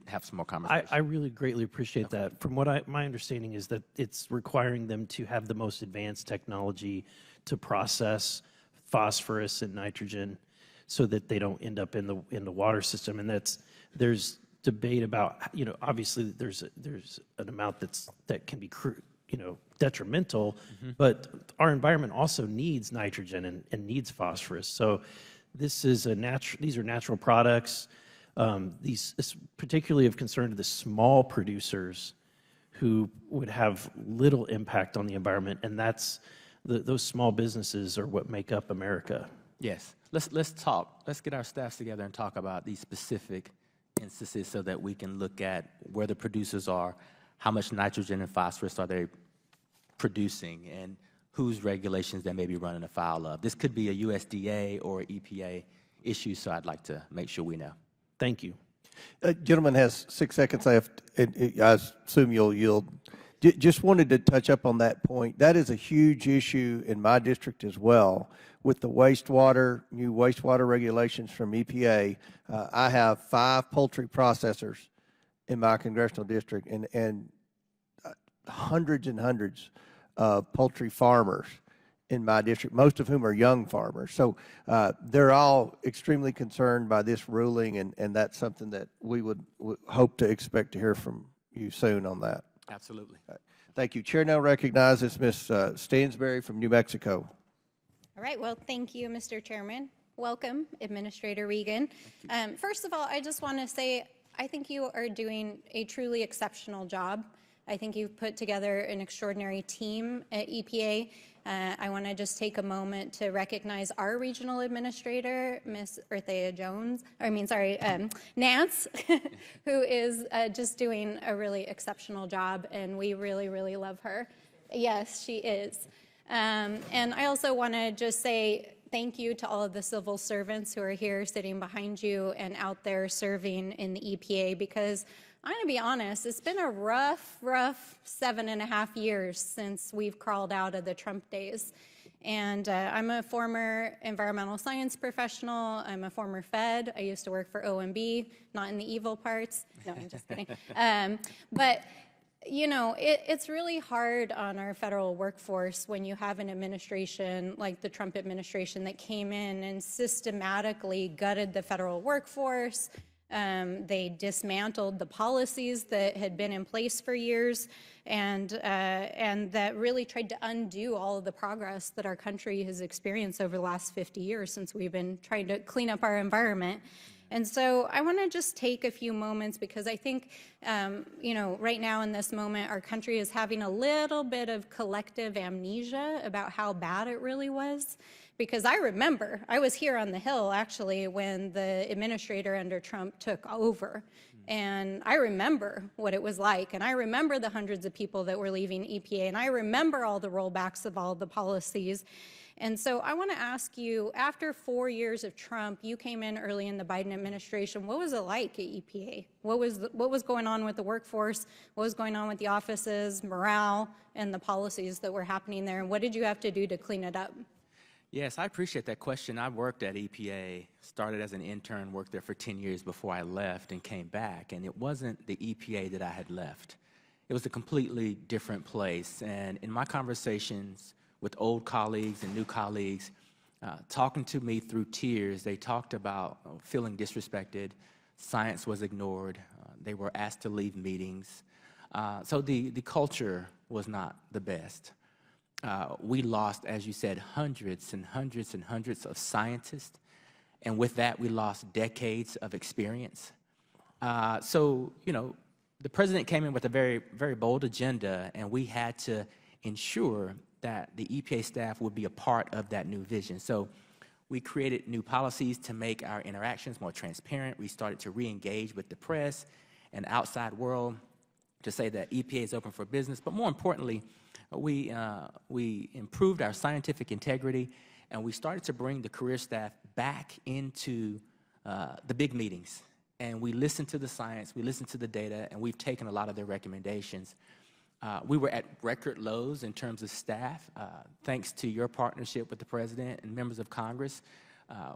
have some more conversation. I really greatly appreciate that. From what my understanding is that it's requiring them to have the most advanced technology to process phosphorus and nitrogen so that they don't end up in the water system. And there's debate about, obviously there's an amount that can be detrimental, but our environment also needs nitrogen and needs phosphorus. So these are natural products. These is particularly of concern to the small producers who would have little impact on the environment, and those small businesses are what make up America. Yes, let's talk. Let's get our staffs together and talk about these specific instances so that we can look at where the producers are, how much nitrogen and phosphorus are they producing, and whose regulations they may be running afoul of. This could be a USDA or EPA issue, so I'd like to make sure we know. Thank you. Gentleman has 6 seconds left. I assume you'll yield. Just wanted to touch up on that point. That is a huge issue in my district as well with the new wastewater regulations from EPA. I have 5 poultry processors in my congressional district and hundreds and hundreds of poultry farmers in my district, most of whom are young farmers. So they're all extremely concerned by this ruling, and that's something that we would hope to expect to hear from you soon on that. Absolutely. Thank you. Chair now recognizes Ms. Stansbury from New Mexico. All right, well, thank you, Mr. Chairman. Welcome, Administrator Regan. First of all, I just want to say I think you are doing a truly exceptional job. I think you've put together an extraordinary team at EPA. I want to just take a moment to recognize our regional administrator, Ms. Nance, who is just doing a really exceptional job, and we really, really love her. Yes, she is. And I also want to just say thank you to all of the civil servants who are here sitting behind you and out there serving in the EPA, because I'm going to be honest, it's been a rough 7.5 years since we've crawled out of the Trump days. And I'm a former environmental science professional. I'm a former Fed. I used to work for OMB, not in the evil parts. No, I'm just kidding. But you know, it's really hard on our federal workforce when you have an administration like the Trump administration that came in and systematically gutted the federal workforce. They dismantled the policies that had been in place for years, and that really tried to undo all of the progress that our country has experienced over the last 50 years since we've been trying to clean up our environment. And so I want to just take a few moments, because I think, you know, right now in this moment, our country is having a little bit of collective amnesia about how bad it really was. Because I remember, I was here on the Hill actually when the administrator under Trump took over. And I remember what it was like. And I remember the hundreds of people that were leaving EPA. And I remember all the rollbacks of all the policies. And so I want to ask you, after 4 years of Trump, you came in early in the Biden administration. What was it like at EPA? What was going on with the workforce? What was going on with the offices, morale, and the policies that were happening there? And what did you have to do to clean it up? Yes, I appreciate that question. I worked at EPA, started as an intern, worked there for 10 years before I left and came back. And it wasn't the EPA that I had left. It was a completely different place. And in my conversations with old colleagues and new colleagues, talking to me through tears, they talked about feeling disrespected, science was ignored, they were asked to leave meetings. So the culture was not the best. We lost, as you said, hundreds and hundreds and hundreds of scientists, and with that, we lost decades of experience. So, you know, the president came in with a very, very bold agenda, and we had to ensure that the EPA staff would be a part of that new vision. So we created new policies to make our interactions more transparent. We started to re-engage with the press and outside world to say that EPA is open for business. But more importantly, we improved our scientific integrity, and we started to bring the career staff back into the big meetings. And we listened to the science, we listened to the data, and we've taken a lot of their recommendations. We were at record lows in terms of staff, thanks to your partnership with the President and members of Congress.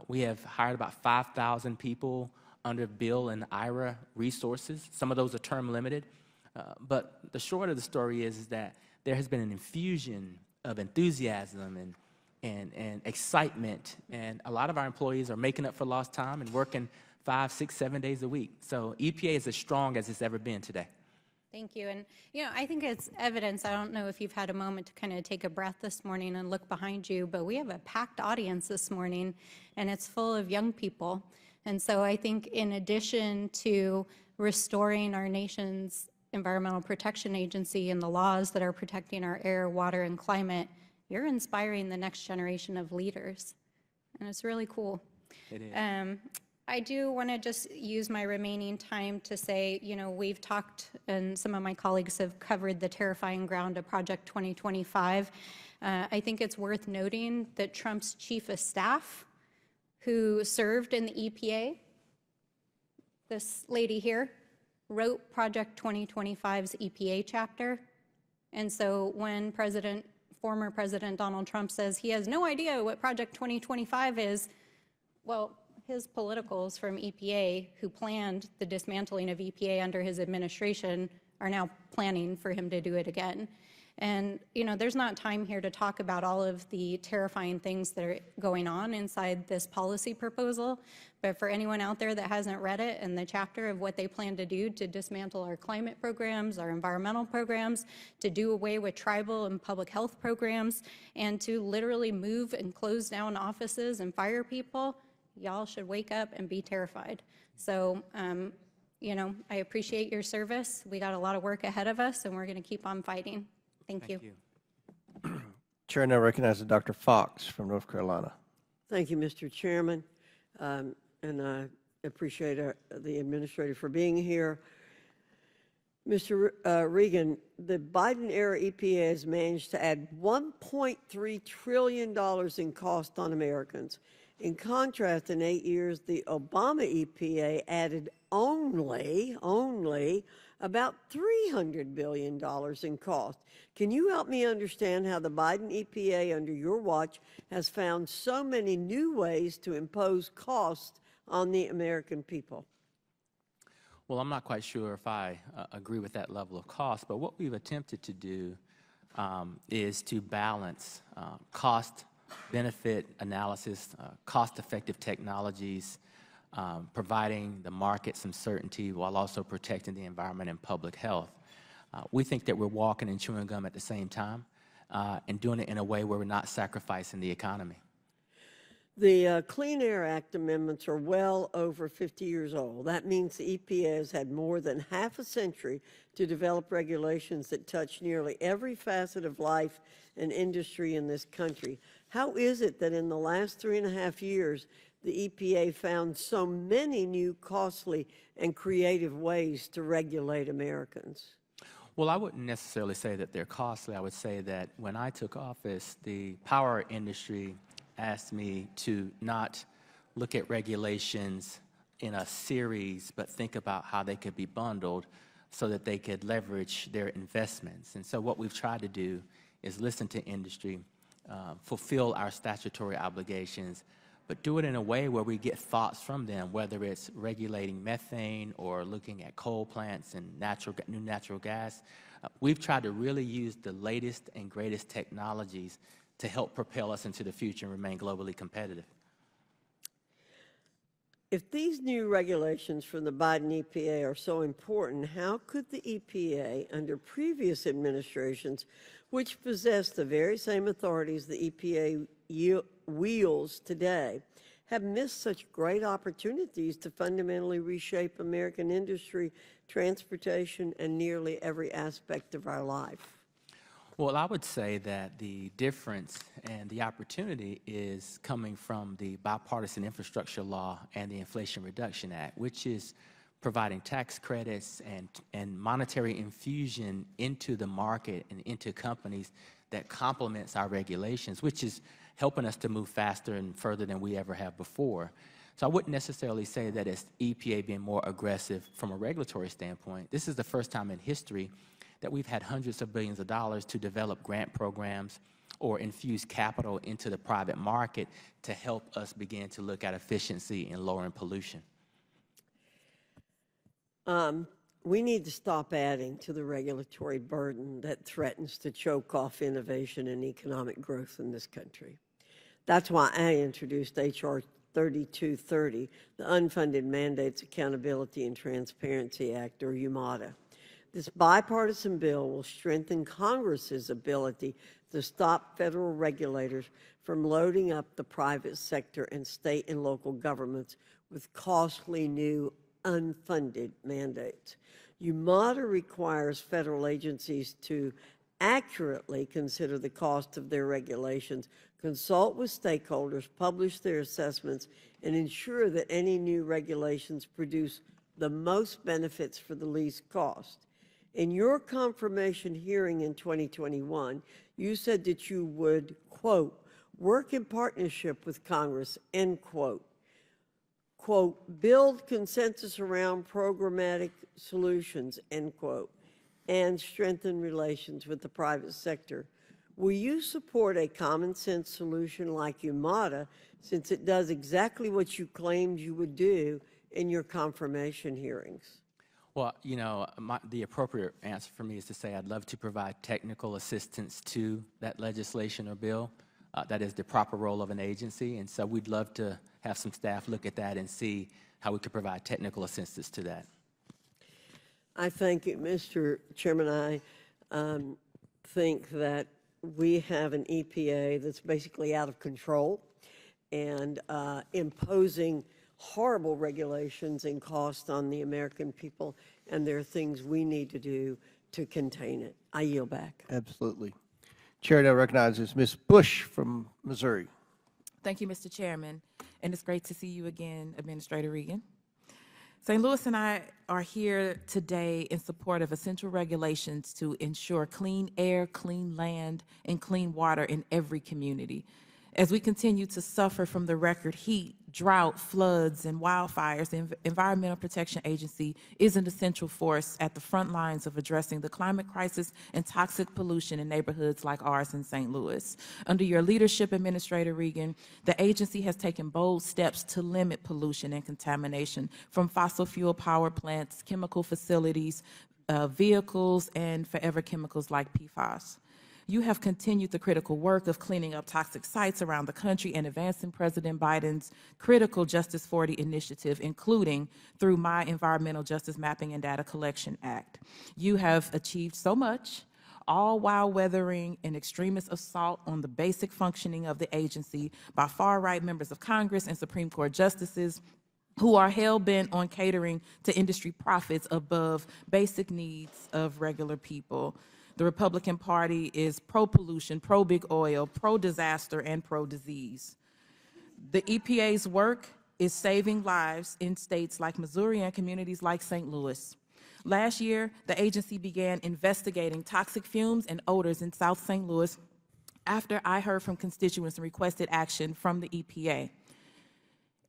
We have hired about 5,000 people under Bill and IRA resources. Some of those are term limited. But the short of the story is that there has been an infusion of enthusiasm and excitement, and a lot of our employees are making up for lost time and working 5, 6, 7 days a week. So EPA is as strong as it's ever been today. Thank you. And, you know, I think it's evidence. I don't know if you've had a moment to kind of take a breath this morning and look behind you, but we have a packed audience this morning, and it's full of young people. And so I think in addition to restoring our nation's Environmental Protection Agency and the laws that are protecting our air, water, and climate, you're inspiring the next generation of leaders. And it's really cool. It is. I do want to just use my remaining time to say, you know, we've talked, and some of my colleagues have covered the terrifying ground of Project 2025. I think it's worth noting that Trump's chief of staff, who served in the EPA, this lady here, wrote Project 2025's EPA chapter. And so when former President Donald Trump says he has no idea what Project 2025 is, well, his politicals from EPA who planned the dismantling of EPA under his administration are now planning for him to do it again. And, there's not time here to talk about all of the terrifying things that are going on inside this policy proposal. But for anyone out there that hasn't read it and the chapter of what they plan to do to dismantle our climate programs, our environmental programs, to do away with tribal and public health programs, and to literally move and close down offices and fire people, y'all should wake up and be terrified. So, I appreciate your service. We got a lot of work ahead of us, and we're going to keep on fighting. Thank you. Chair now recognizes Dr. Foxx from North Carolina. Thank you, Mr. Chairman. And I appreciate the administrator for being here. Mr. Regan, the Biden-era EPA has managed to add $1.3 trillion in cost on Americans. In contrast, in 8 years, the Obama EPA added only about $300 billion in cost. Can you help me understand how the Biden EPA under your watch has found so many new ways to impose costs on the American people? Well, I'm not quite sure if I agree with that level of cost, but what we've attempted to do is to balance cost-benefit analysis, cost-effective technologies, providing the market some certainty while also protecting the environment and public health. We think that we're walking and chewing gum at the same time and doing it in a way where we're not sacrificing the economy. The Clean Air Act amendments are well over 50 years old. That means the EPA has had more than half a century to develop regulations that touch nearly every facet of life and industry in this country. How is it that in the last 3.5 years, the EPA found so many new costly and creative ways to regulate Americans? Well, I wouldn't necessarily say that they're costly. I would say that when I took office, the power industry asked me to not look at regulations in a series, but think about how they could be bundled so that they could leverage their investments. And so what we've tried to do is listen to industry, fulfill our statutory obligations, but do it in a way where we get thoughts from them, whether it's regulating methane or looking at coal plants and new natural gas. We've tried to really use the latest and greatest technologies to help propel us into the future and remain globally competitive. If these new regulations from the Biden EPA are so important, how could the EPA, under previous administrations, which possessed the very same authorities the EPA wields today, have missed such great opportunities to fundamentally reshape American industry, transportation, and nearly every aspect of our life? Well, I would say that the difference and the opportunity is coming from the bipartisan infrastructure law and the Inflation Reduction Act, which is providing tax credits and monetary infusion into the market and into companies that complements our regulations, which is helping us to move faster and further than we ever have before. So I wouldn't necessarily say that it's EPA being more aggressive from a regulatory standpoint. This is the first time in history that we've had hundreds of billions of dollars to develop grant programs or infuse capital into the private market to help us begin to look at efficiency and lowering pollution. We need to stop adding to the regulatory burden that threatens to choke off innovation and economic growth in this country. That's why I introduced H.R. 3230, the Unfunded Mandates Accountability and Transparency Act, or UMATA. This bipartisan bill will strengthen Congress's ability to stop federal regulators from loading up the private sector and state and local governments with costly new unfunded mandates. UMATA requires federal agencies to accurately consider the cost of their regulations, consult with stakeholders, publish their assessments, and ensure that any new regulations produce the most benefits for the least cost. In your confirmation hearing in 2021, you said that you would, quote, work in partnership with Congress, end quote, build consensus around programmatic solutions, end quote, and strengthen relations with the private sector. Will you support a common sense solution like UMATA, since it does exactly what you claimed you would do in your confirmation hearings? Well, you know, the appropriate answer for me is to say I'd love to provide technical assistance to that legislation or bill. That is the proper role of an agency, and so we'd love to have some staff look at that and see how we could provide technical assistance to that. I thank you, Mr. Chairman. I think that we have an EPA that's basically out of control and imposing horrible regulations and costs on the American people, and there are things we need to do to contain it. I yield back. Absolutely. Chair now recognizes Ms. Bush from Missouri. Thank you, Mr. Chairman, and it's great to see you again, Administrator Regan. St. Louis and I are here today in support of essential regulations to ensure clean air, clean land, and clean water in every community. As we continue to suffer from the record heat, drought, floods, and wildfires, the Environmental Protection Agency is an essential force at the front lines of addressing the climate crisis and toxic pollution in neighborhoods like ours in St. Louis. Under your leadership, Administrator Regan, the agency has taken bold steps to limit pollution and contamination from fossil fuel power plants, chemical facilities, vehicles, and forever chemicals like PFAS. You have continued the critical work of cleaning up toxic sites around the country and advancing President Biden's critical Justice 40 initiative, including through my Environmental Justice Mapping and Data Collection Act. You have achieved so much, all while weathering an extremist assault on the basic functioning of the agency by far-right members of Congress and Supreme Court justices who are hell-bent on catering to industry profits above basic needs of regular people. The Republican Party is pro-pollution, pro-big oil, pro-disaster, and pro-disease. The EPA's work is saving lives in states like Missouri and communities like St. Louis. Last year, the agency began investigating toxic fumes and odors in South St. Louis after I heard from constituents and requested action from the EPA.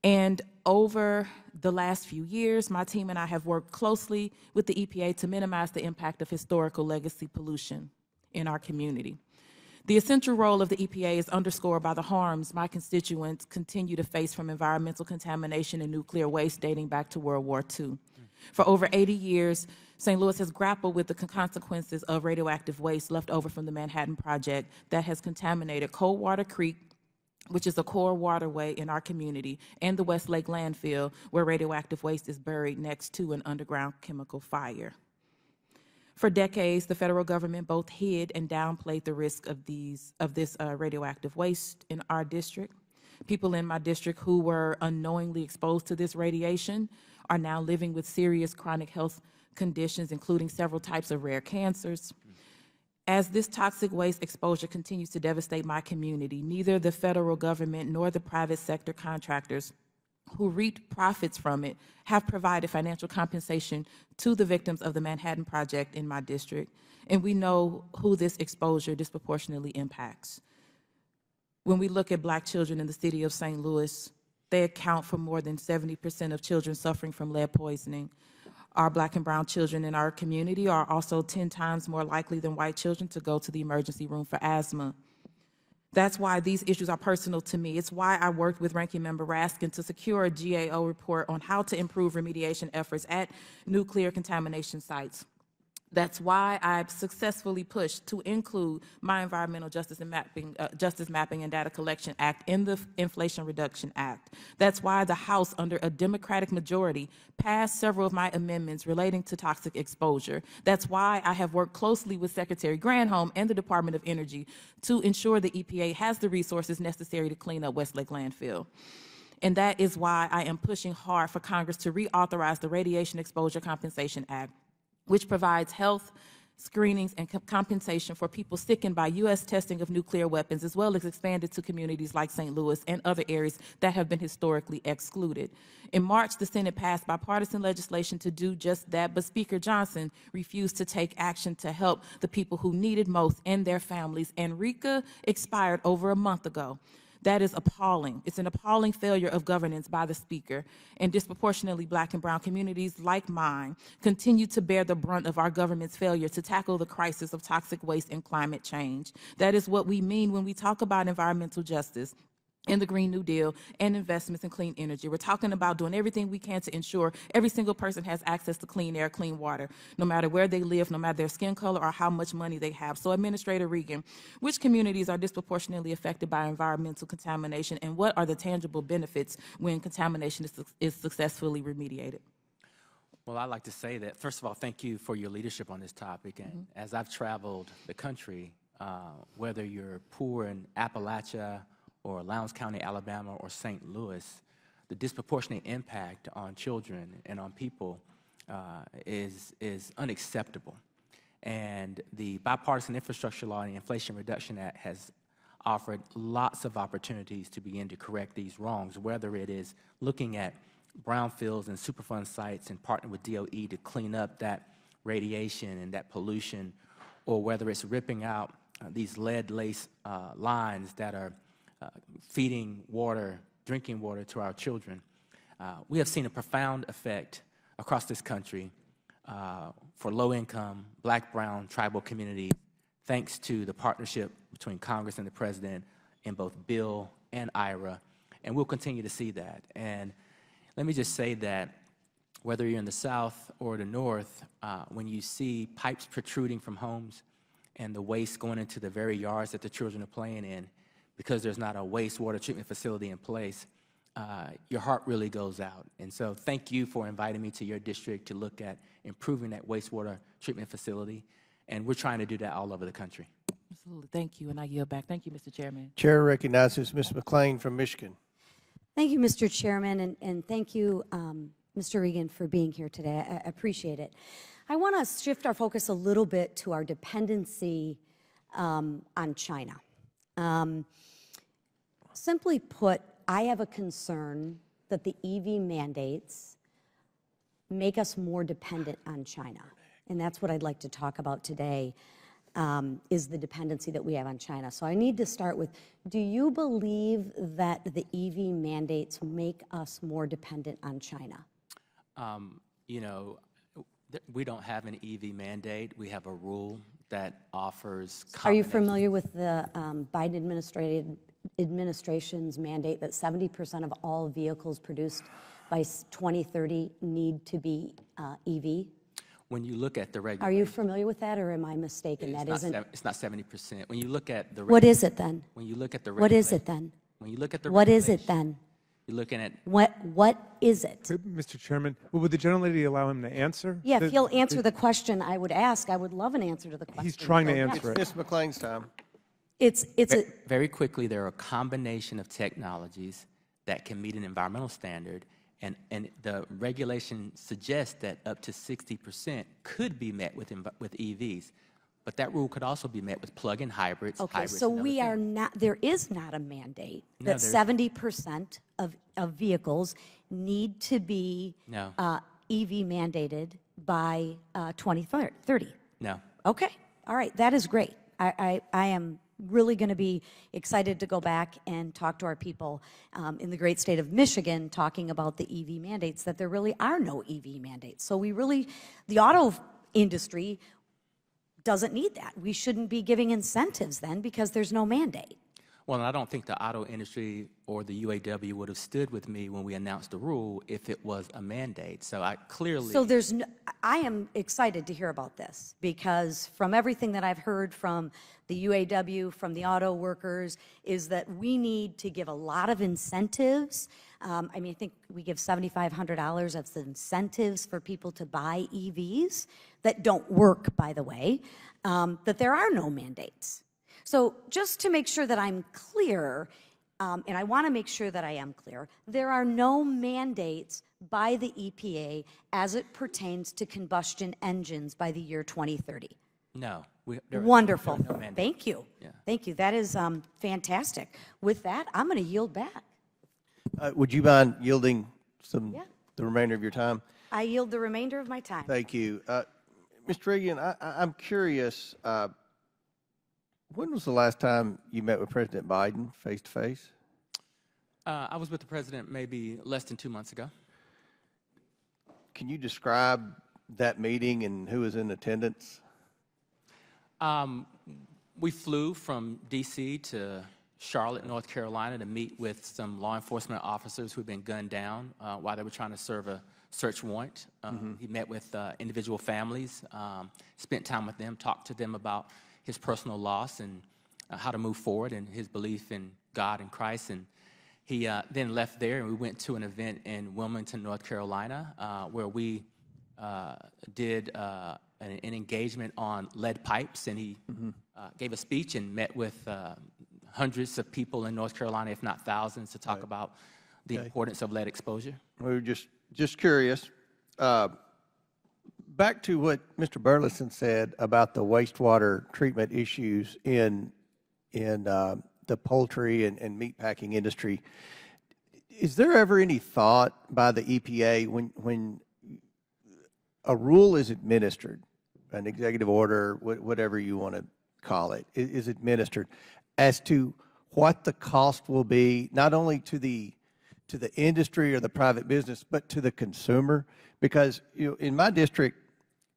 And over the last few years, my team and I have worked closely with the EPA to minimize the impact of historical legacy pollution in our community. The essential role of the EPA is underscored by the harms my constituents continue to face from environmental contamination and nuclear waste dating back to World War II. For over 80 years, St. Louis has grappled with the consequences of radioactive waste left over from the Manhattan Project that has contaminated Coldwater Creek, which is a core waterway in our community, and the Westlake landfill, where radioactive waste is buried next to an underground chemical fire. For decades, the federal government both hid and downplayed the risk of this radioactive waste in our district. People in my district who were unknowingly exposed to this radiation are now living with serious chronic health conditions, including several types of rare cancers. As this toxic waste exposure continues to devastate my community, neither the federal government nor the private sector contractors who reaped profits from it have provided financial compensation to the victims of the Manhattan Project in my district, and we know who this exposure disproportionately impacts. When we look at Black children in the city of St. Louis, they account for more than 70% of children suffering from lead poisoning. Our Black and brown children in our community are also 10 times more likely than white children to go to the emergency room for asthma. That's why these issues are personal to me. It's why I worked with Ranking Member Raskin to secure a GAO report on how to improve remediation efforts at nuclear contamination sites. That's why I've successfully pushed to include my Environmental Justice Mapping and Data Collection Act in the Inflation Reduction Act. That's why the House, under a Democratic majority, passed several of my amendments relating to toxic exposure. That's why I have worked closely with Secretary Granholm and the Department of Energy to ensure the EPA has the resources necessary to clean up Westlake landfill. And that is why I am pushing hard for Congress to reauthorize the Radiation Exposure Compensation Act, which provides health screenings and compensation for people sickened by U.S. testing of nuclear weapons, as well as expanded to communities like St. Louis and other areas that have been historically excluded. In March, the Senate passed bipartisan legislation to do just that, but Speaker Johnson refused to take action to help the people who need it most and their families, and RECA expired over a month ago. That is appalling. It's an appalling failure of governance by the Speaker, and disproportionately Black and brown communities like mine continue to bear the brunt of our government's failure to tackle the crisis of toxic waste and climate change. That is what we mean when we talk about environmental justice. in the Green New Deal and investments in clean energy. We're talking about doing everything we can to ensure every single person has access to clean air, clean water, no matter where they live, no matter their skin color or how much money they have. So Administrator Regan, which communities are disproportionately affected by environmental contamination, and what are the tangible benefits when contamination is successfully remediated? Well, I'd like to say that, first of all, thank you for your leadership on this topic. And as I've traveled the country, whether you're poor in Appalachia or Lowndes County, Alabama, or St. Louis, the disproportionate impact on children and on people is unacceptable. And the Bipartisan Infrastructure Law and the Inflation Reduction Act has offered lots of opportunities to begin to correct these wrongs, whether it is looking at brownfields and Superfund sites and partnering with DOE to clean up that radiation and that pollution, or whether it's ripping out these lead-laced lines that are feeding water, drinking water to our children. We have seen a profound effect across this country for low-income, black, brown, tribal communities, thanks to the partnership between Congress and the President in both Bill and IRA, and we'll continue to see that. And let me just say that whether you're in the South or the North, when you see pipes protruding from homes and the waste going into the very yards that the children are playing in, because there's not a wastewater treatment facility in place, your heart really goes out. And so thank you for inviting me to your district to look at improving that wastewater treatment facility. And we're trying to do that all over the country. Absolutely. Thank you, and I yield back. Thank you, Mr. Chairman. Chair recognizes Ms. McClain from Michigan. Thank you, Mr. Chairman, and thank you, Mr. Regan, for being here today. I appreciate it. I want to shift our focus a little bit to our dependency on China. Simply put, I have a concern that the EV mandates make us more dependent on China. And that's what I'd like to talk about today, is the dependency that we have on China. So I need to start with, do you believe that the EV mandates make us more dependent on China? You know, we don't have an EV mandate. We have a rule that offers. Are you familiar with the Biden administration's mandate that 70% of all vehicles produced by 2030 need to be EV? When you look at the regulation. Are you familiar with that, or am I mistaken? It's not 70%. When you look at the. What is it then? When you look at the. What is it then? When you look at the. What is it then? You're looking at. What is it? Mr. Chairman, would the gentlelady allow him to answer? Yeah, if he'll answer the question I would ask, I would love an answer to the question. He's trying to answer it. Ms. McClain's time. It's a. Very quickly, there are a combination of technologies that can meet an environmental standard, and the regulation suggests that up to 60% could be met with EVs. But that rule could also be met with plug-in hybrids. Okay, so we are not, there is not a mandate that 70% of vehicles need to be EV mandated by 2030. No. Okay, all right, that is great. I am really going to be excited to go back and talk to our people in the great state of Michigan talking about the EV mandates, that there really are no EV mandates. So we really, the auto industry doesn't need that. We shouldn't be giving incentives then because there's no mandate. Well, I don't think the auto industry or the UAW would have stood with me when we announced the rule if it was a mandate. So I clearly. So there's no, I am excited to hear about this because from everything that I've heard from the UAW, from the auto workers, is that we need to give a lot of incentives. I mean, I think we give $7,500 as incentives for people to buy EVs that don't work, by the way, that there are no mandates. So just to make sure that I'm clear, and I want to make sure that I am clear, there are no mandates by the EPA as it pertains to combustion engines by the year 2030. No. Wonderful. No mandate. Thank you. Yeah. Thank you. That is fantastic. With that, I'm going to yield back. Would you mind yielding the remainder of your time? I yield the remainder of my time. Thank you. Mr. Regan, I'm curious, when was the last time you met with President Biden face-to-face? I was with the president maybe less than 2 months ago. Can you describe that meeting and who was in attendance? We flew from D.C. to Charlotte, North Carolina, to meet with some law enforcement officers who've been gunned down while they were trying to serve a search warrant. He met with individual families, spent time with them, talked to them about his personal loss and how to move forward and his belief in God and Christ. And he then left there, and we went to an event in Wilmington, North Carolina, where we did an engagement on lead pipes, and he gave a speech and met with hundreds of people in North Carolina, if not thousands, to talk about the importance of lead exposure. We were just curious. Back to what Mr. Burlison said about the wastewater treatment issues in the poultry and meat packing industry. Is there ever any thought by the EPA when a rule is administered, an executive order, whatever you want to call it, is administered, as to what the cost will be, not only to the industry or the private business, but to the consumer? Because in my district,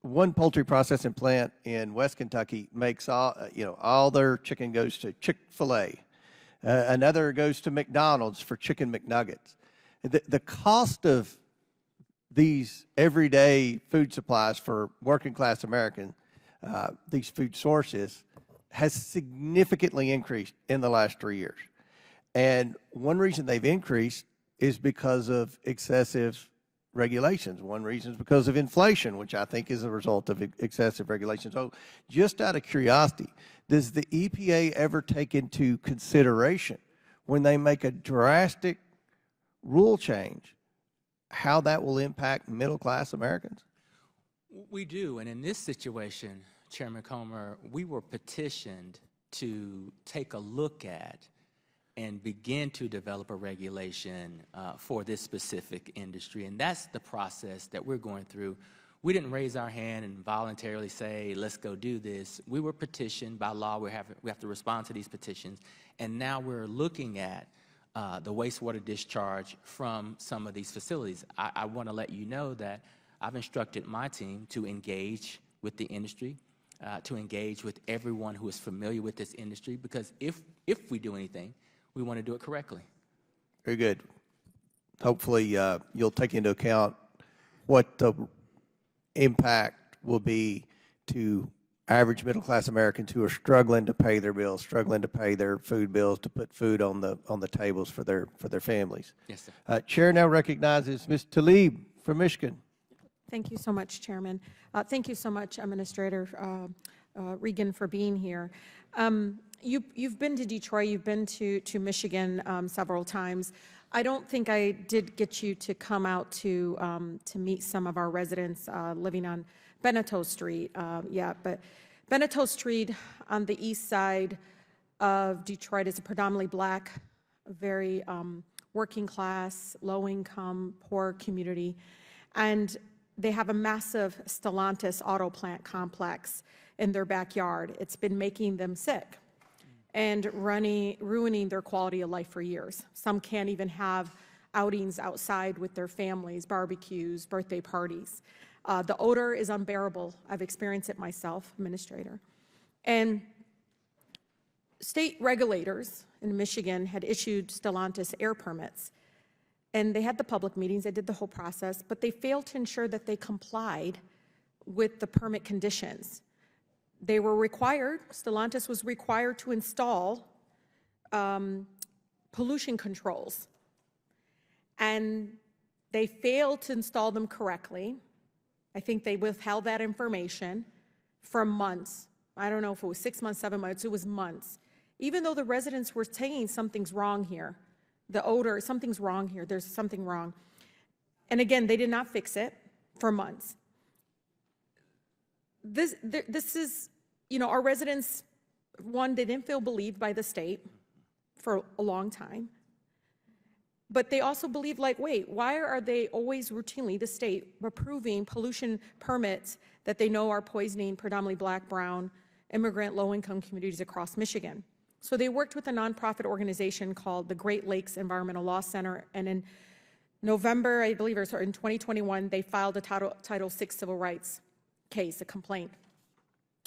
one poultry processing plant in West Kentucky makes all their chicken goes to Chick-fil-A. Another goes to McDonald's for chicken McNuggets. The cost of these everyday food supplies for working class Americans, these food sources, has significantly increased in the last 3 years. And one reason they've increased is because of excessive regulations. One reason is because of inflation, which I think is a result of excessive regulations. So just out of curiosity, does the EPA ever take into consideration when they make a drastic rule change how that will impact middle-class Americans? We do, and in this situation, Chairman Comer, we were petitioned to take a look at and begin to develop a regulation for this specific industry, and that's the process that we're going through. We didn't raise our hand and voluntarily say, let's go do this. We were petitioned by law. We have to respond to these petitions, and now we're looking at the wastewater discharge from some of these facilities. I want to let you know that I've instructed my team to engage with the industry, to engage with everyone who is familiar with this industry, because if we do anything, we want to do it correctly. Very good. Hopefully you'll take into account what the impact will be to average middle-class Americans who are struggling to pay their bills, struggling to pay their food bills, to put food on the tables for their families. Yes, sir. Chair now recognizes Ms. Tlaib from Michigan. Thank you so much, Chairman. Thank you so much, Administrator Regan, for being here. You've been to Detroit, you've been to Michigan several times. I don't think I did get you to come out to meet some of our residents living on Beneteau Street yet, but Beneteau Street on the east side of Detroit is a predominantly black, very working class, low income, poor community, and they have a massive Stellantis auto plant complex in their backyard. It's been making them sick and ruining their quality of life for years. Some can't even have outings outside with their families, barbecues, birthday parties. The odor is unbearable. I've experienced it myself, Administrator. And state regulators in Michigan had issued Stellantis air permits, and they had the public meetings, they did the whole process, but they failed to ensure that they complied with the permit conditions. They were required, Stellantis was required to install pollution controls, and they failed to install them correctly. I think they withheld that information for months. I don't know if it was 6 months, 7 months, it was months. Even though the residents were saying something's wrong here, the odor, something's wrong here, there's something wrong. And again, they did not fix it for months. This is, our residents, one, they didn't feel believed by the state for a long time. But they also believe, wait, why are they always routinely, the state, approving pollution permits that they know are poisoning predominantly black, brown, immigrant, low-income communities across Michigan? So they worked with a nonprofit organization called the Great Lakes Environmental Law Center, and in November, I believe, or in 2021, they filed a Title VI civil rights case, a complaint.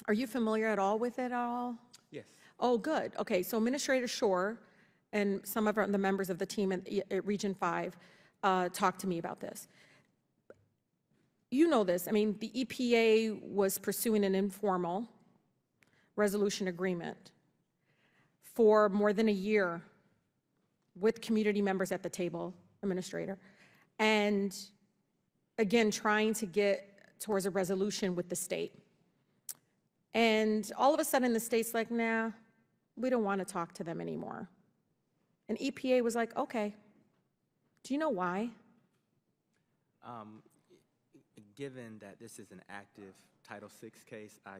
Are you familiar at all with it at all? Yes. Oh, good. Okay, so Administrator Shore and some of the members of the team at Region 5 talked to me about this. You know this. I mean, the EPA was pursuing an informal resolution agreement for more than a year with community members at the table, Administrator, and again, trying to get towards a resolution with the state. And all of a sudden, the state's like, nah, we don't want to talk to them anymore. And EPA was like, okay. Do you know why? Given that this is an active Title VI case, I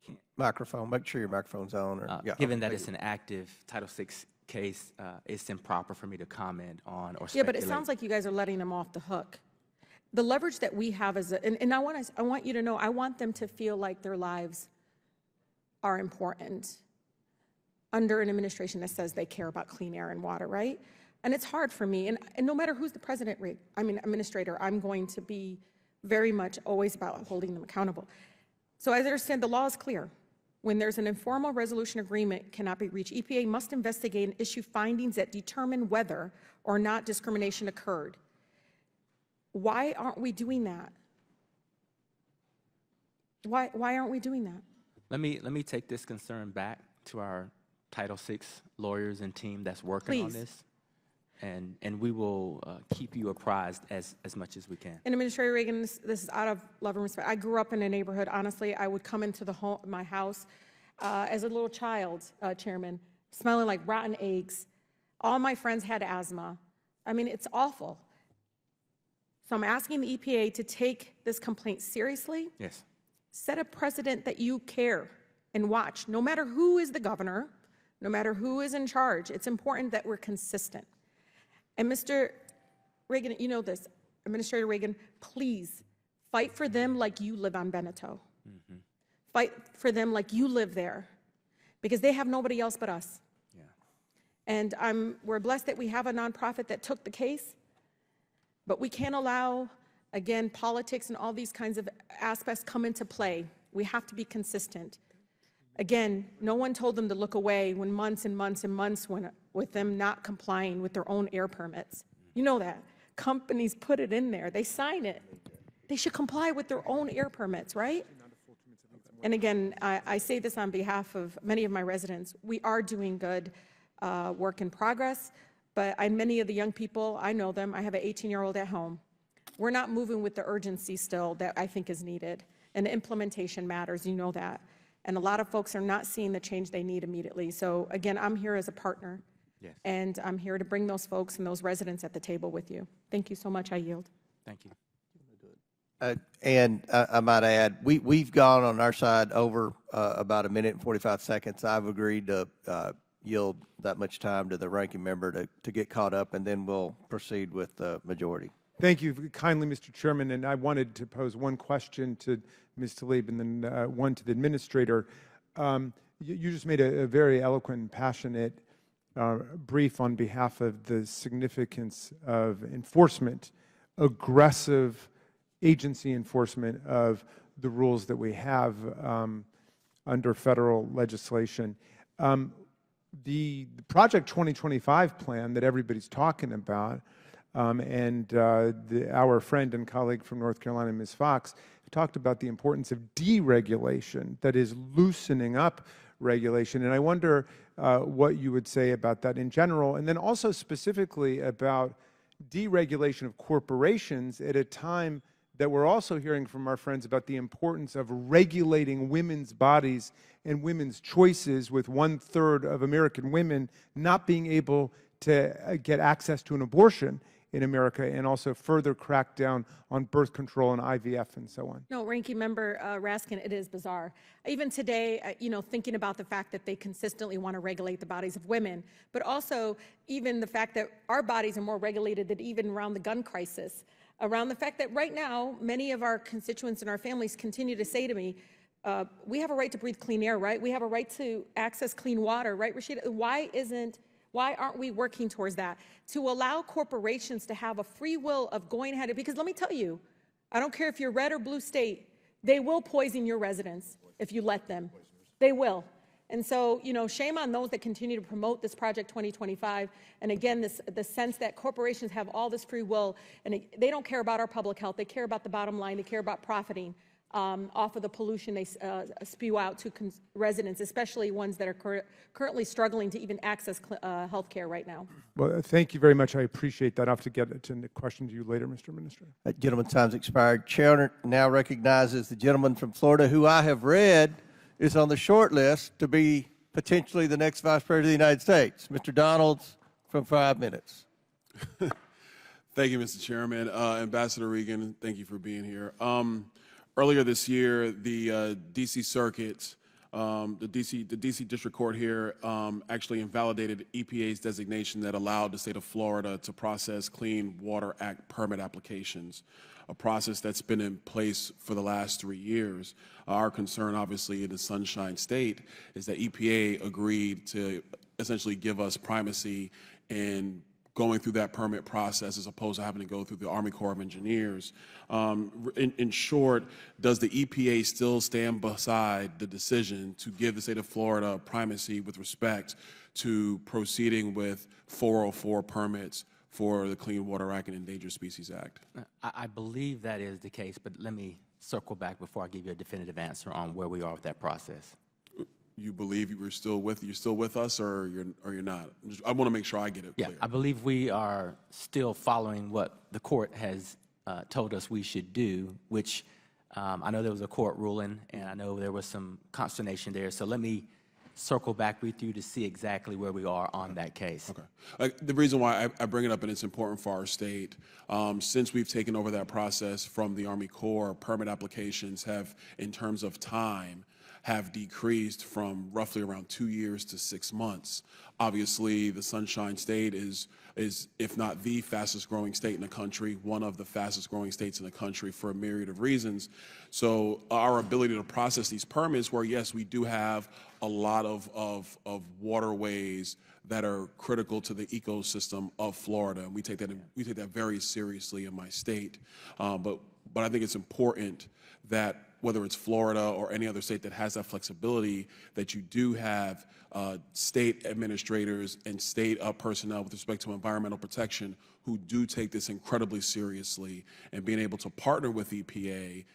can't. Microphone, make sure your microphone's on. Or, yeah, given that thank it's you. an active Title VI case, it's improper for me to comment on or Yeah, speculate. but it sounds like you guys are letting them off the hook. The leverage that we have is, and I want you to know, I want them to feel like their lives are important under an administration that says they care about clean air and water, right? And it's hard for me, and no matter who's the president, administrator, I'm going to be very much always about holding them accountable. So as I understand, the law is clear. When there's an informal resolution agreement cannot be reached, EPA must investigate and issue findings that determine whether or not discrimination occurred. Why aren't we doing that? Why aren't we doing that? Let me take this concern back to our Title VI lawyers and team that's working on Please. this, and we will keep you apprised as much as we can. And Administrator Regan, this is out of love and respect. I grew up in a neighborhood, honestly, I would come into my house as a little child, Chairman, smelling like rotten eggs. All my friends had asthma. I mean, it's awful. So I'm asking the EPA to take this complaint seriously. Yes. Set a precedent that you care and watch. No matter who is the governor, no matter who is in charge, it's important that we're consistent. And Mr. Regan, you know this, Administrator Regan, please fight for them like you live on Beneteau. Mm-hmm. Fight for them like you live there, because they have nobody else but us. Yeah. And we're blessed that we have a nonprofit that took the case, but we can't allow, again, politics and all these kinds of aspects come into play. We have to be consistent. Again, no one told them to look away when months and months and months went with them not complying with their own air permits. You know that. Companies put it in there. They sign it. They should comply with their own air permits, right? And again, I say this on behalf of many of my residents. We are doing good work in progress, but many of the young people, I know them. I have an 18-year-old at home. We're not moving with the urgency still that I think is needed. And the implementation matters, you know that. And a lot of folks are not seeing the change they need immediately. So again, I'm here as a partner. Yes. And I'm here to bring those folks and those residents at the table with you. Thank you so much. I yield. Thank you. And I might add, we've gone on our side over about 1 minute and 45 seconds. I've agreed to yield that much time to the ranking member to get caught up, and then we'll proceed with the majority. Thank you kindly, Mr. Chairman. And I wanted to pose one question to Ms. Tlaib and then one to the administrator. You just made a very eloquent and passionate brief on behalf of the significance of enforcement, aggressive agency enforcement of the rules that we have under federal legislation. The Project 2025 plan that everybody's talking about, and our friend and colleague from North Carolina, Ms. Foxx, talked about the importance of deregulation, that is loosening up regulation. And I wonder what you would say about that in general, and then also specifically about deregulation of corporations at a time that we're also hearing from our friends about the importance of regulating women's bodies and women's choices, with 1/3 of American women not being able to get access to an abortion in America, and also further crack down on birth control and IVF and so on. No, Ranking Member Raskin, it is bizarre. Even today, thinking about the fact that they consistently want to regulate the bodies of women, but also even the fact that our bodies are more regulated than even around the gun crisis, around the fact that right now, many of our constituents and our families continue to say to me, we have a right to breathe clean air, right? We have a right to access clean water, right, Rashida? Why aren't we working towards that? To allow corporations to have a free will of going ahead, because let me tell you, I don't care if you're red or blue state, they will poison your residents if you let them. They will. And so, shame on those that continue to promote this Project 2025. And again, the sense that corporations have all this free will, and they don't care about our public health. They care about the bottom line. They care about profiting off of the pollution they spew out to residents, especially ones that are currently struggling to even access health care right now. Well, thank you very much. I appreciate that. I'll have to get to the question to you later, Mr. Administrator. That gentleman's time's expired. Chair now recognizes the gentleman from Florida, who I have read is on the short list to be potentially the next Vice President of the United States. Mr. Donalds, from 5 minutes. Thank you, Mr. Chairman. Ambassador Regan, thank you for being here. Earlier this year, the D.C. Circuit, the D.C. District Court here actually invalidated EPA's designation that allowed the state of Florida to process Clean Water Act permit applications, a process that's been in place for the last 3 years. Our concern, obviously, in the Sunshine State is that EPA agreed to essentially give us primacy in going through that permit process as opposed to having to go through the Army Corps of Engineers. In short, does the EPA still stand beside the decision to give the state of Florida primacy with respect to proceeding with 404 permits for the Clean Water Act and Endangered Species Act? I believe that is the case, but let me circle back before I give you a definitive answer on where we are with that process. You believe you're still with us, or you're not? I want to make sure I get it clear. I believe we are still following what the court has told us we should do, which I know there was a court ruling, and I know there was some consternation there. So let me circle back with you to see exactly where we are on that case. Okay. The reason why I bring it up, and it's important for our state, since we've taken over that process from the Army Corps, permit applications have, in terms of time, have decreased from roughly around 2 years to 6 months. Obviously, the Sunshine State is, if not the fastest growing state in the country, one of the fastest growing states in the country for a myriad of reasons. So our ability to process these permits, where yes, we do have a lot of waterways that are critical to the ecosystem of Florida, and we take that very seriously in my state. But I think it's important that whether it's Florida or any other state that has that flexibility, that you do have state administrators and state personnel with respect to environmental protection who do take this incredibly seriously, and being able to partner with EPA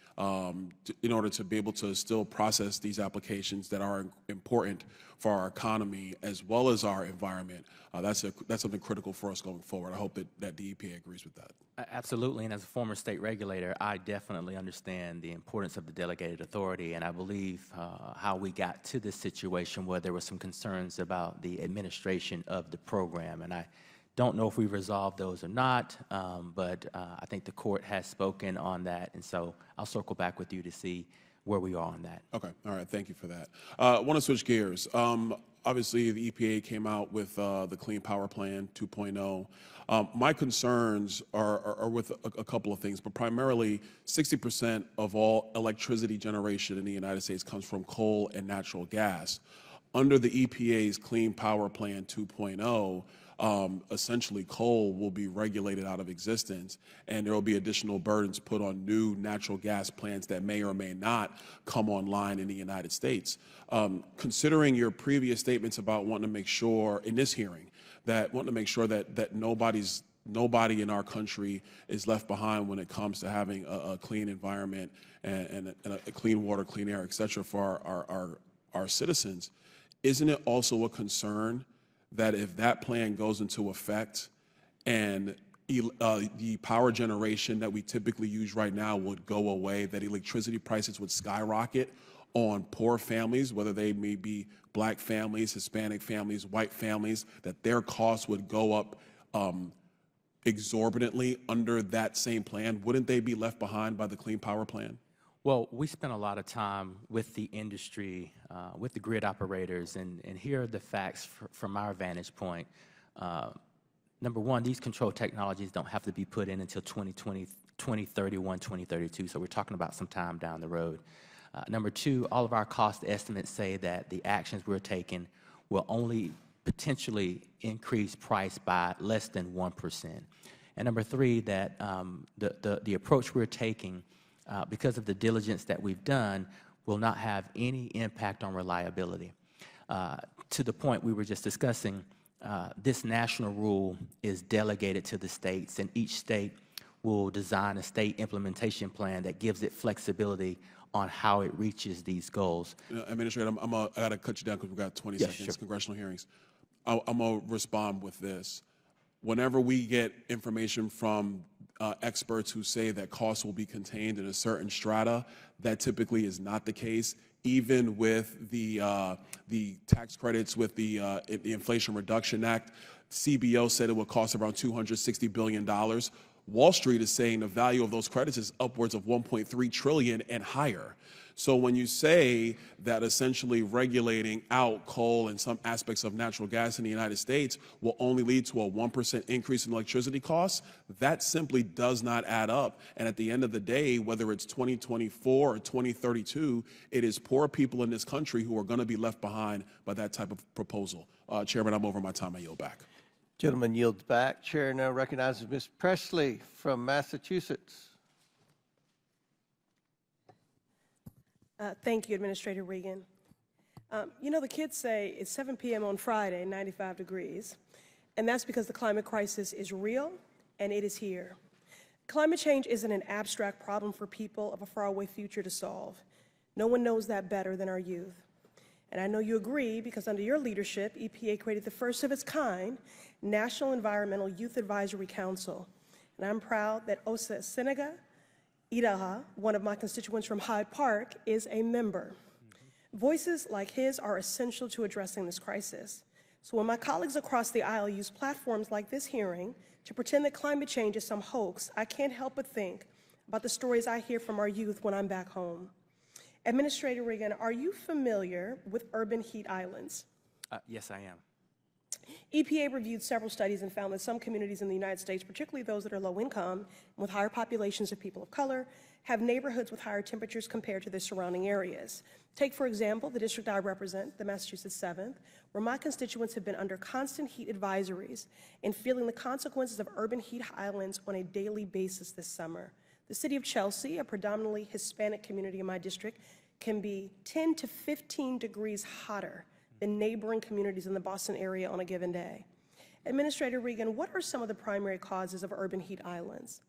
in order to be able to still process these applications that are important for our economy as well as our environment. That's something critical for us going forward. I hope that the EPA agrees with that. Absolutely, and as a former state regulator, I definitely understand the importance of the delegated authority, and I believe how we got to this situation where there were some concerns about the administration of the program, and I don't know if we resolved those or not, but I think the court has spoken on that, and so I'll circle back with you to see where we are on that. Okay, all right, thank you for that. I want to switch gears. Obviously, the EPA came out with the Clean Power Plan 2.0. My concerns are with a couple of things, but primarily 60% of all electricity generation in the United States comes from coal and natural gas. Under the EPA's Clean Power Plan 2.0, essentially coal will be regulated out of existence, and there will be additional burdens put on new natural gas plants that may or may not come online in the United States. Considering your previous statements about wanting to make sure in this hearing that nobody in our country is left behind when it comes to having a clean environment and a clean water, clean air, et cetera, for our citizens, isn't it also a concern that if that plan goes into effect and the power generation that we typically use right now would go away, that electricity prices would skyrocket on poor families, whether they may be black families, Hispanic families, white families, that their costs would go up exorbitantly under that same plan? Wouldn't they be left behind by the Clean Power Plan? Well, we spent a lot of time with the industry, with the grid operators, and here are the facts from our vantage point. Number one, these control technologies don't have to be put in until 2020, 2031, 2032, so we're talking about some time down the road. Number two, all of our cost estimates say that the actions we're taking will only potentially increase price by less than 1%. And number three, that the approach we're taking, because of the diligence that we've done, will not have any impact on reliability. To the point we were just discussing, this national rule is delegated to the states, and each state will design a state implementation plan that gives it flexibility on how it reaches these goals. Administrator, I got to cut you down because we've got 20 seconds, sure. congressional hearings. I'm going to respond with this. Whenever we get information from experts who say that costs will be contained in a certain strata, that typically is not the case. Even with the tax credits with the Inflation Reduction Act, CBO said it would cost around $260 billion. Wall Street is saying the value of those credits is upwards of $1.3 trillion and higher. So when you say that essentially regulating out coal and some aspects of natural gas in the United States will only lead to a 1% increase in electricity costs, that simply does not add up. And at the end of the day, whether it's 2024 or 2032, it is poor people in this country who are going to be left behind by that type of proposal. Chairman, I'm over my time. I yield back. Gentleman yields back. Chair now recognizes Ms. Pressley from Massachusetts. Thank you, Administrator Regan. You know, the kids say it's 7 p.m. on Friday, 95 degrees, and that's because the climate crisis is real and it is here. Climate change isn't an abstract problem for people of a faraway future to solve. No one knows that better than our youth. And I know you agree because under your leadership, EPA created the first of its kind National Environmental Youth Advisory Council. And I'm proud that Osa Senega Idaha, one of my constituents from Hyde Park, is a member. Voices like his are essential to addressing this crisis. So when my colleagues across the aisle use platforms like this hearing to pretend that climate change is some hoax, I can't help but think about the stories I hear from our youth when I'm back home. Administrator Regan, are you familiar with urban heat islands? Yes, I am. EPA reviewed several studies and found that some communities in the United States, particularly those that are low income and with higher populations of people of color, have neighborhoods with higher temperatures compared to their surrounding areas. Take, for example, the district I represent, the Massachusetts 7th, where my constituents have been under constant heat advisories and feeling the consequences of urban heat islands on a daily basis this summer. The city of Chelsea, a predominantly Hispanic community in my district, can be 10 to 15 degrees hotter than neighboring communities in the Boston area on a given day. Administrator Regan, what are some of the primary causes of urban heat islands?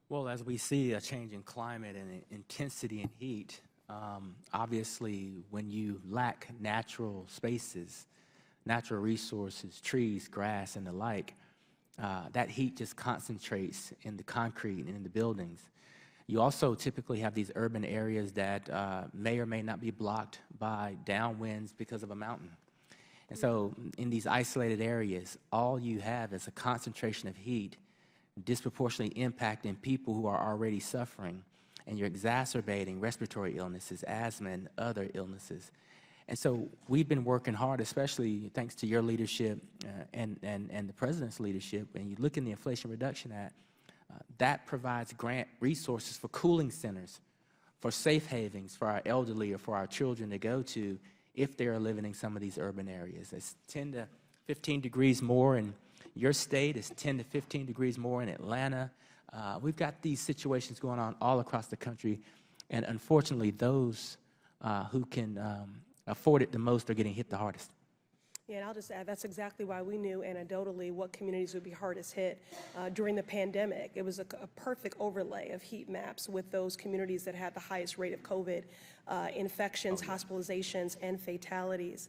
Well, as we see a change in climate and intensity in heat, obviously when you lack natural spaces, natural resources, trees, grass, and the like, that heat just concentrates in the concrete and in the buildings. You also typically have these urban areas that may or may not be blocked by downwinds because of a mountain. And so in these isolated areas, all you have is a concentration of heat disproportionately impacting people who are already suffering, and you're exacerbating respiratory illnesses, asthma, and other illnesses. And so we've been working hard, especially thanks to your leadership and the President's leadership. And you look in the Inflation Reduction Act, that provides grant resources for cooling centers, for safe havens for our elderly or for our children to go to if they are living in some of these urban areas. It's 10 to 15 degrees more in your state. It's 10 to 15 degrees more in Atlanta. We've got these situations going on all across the country, and unfortunately, those who can afford it the most are getting hit the hardest. Yeah, and I'll just add, that's exactly why we knew anecdotally what communities would be hardest hit during the pandemic. It was a perfect overlay of heat maps with those communities that had the highest rate of COVID infections, hospitalizations, and fatalities.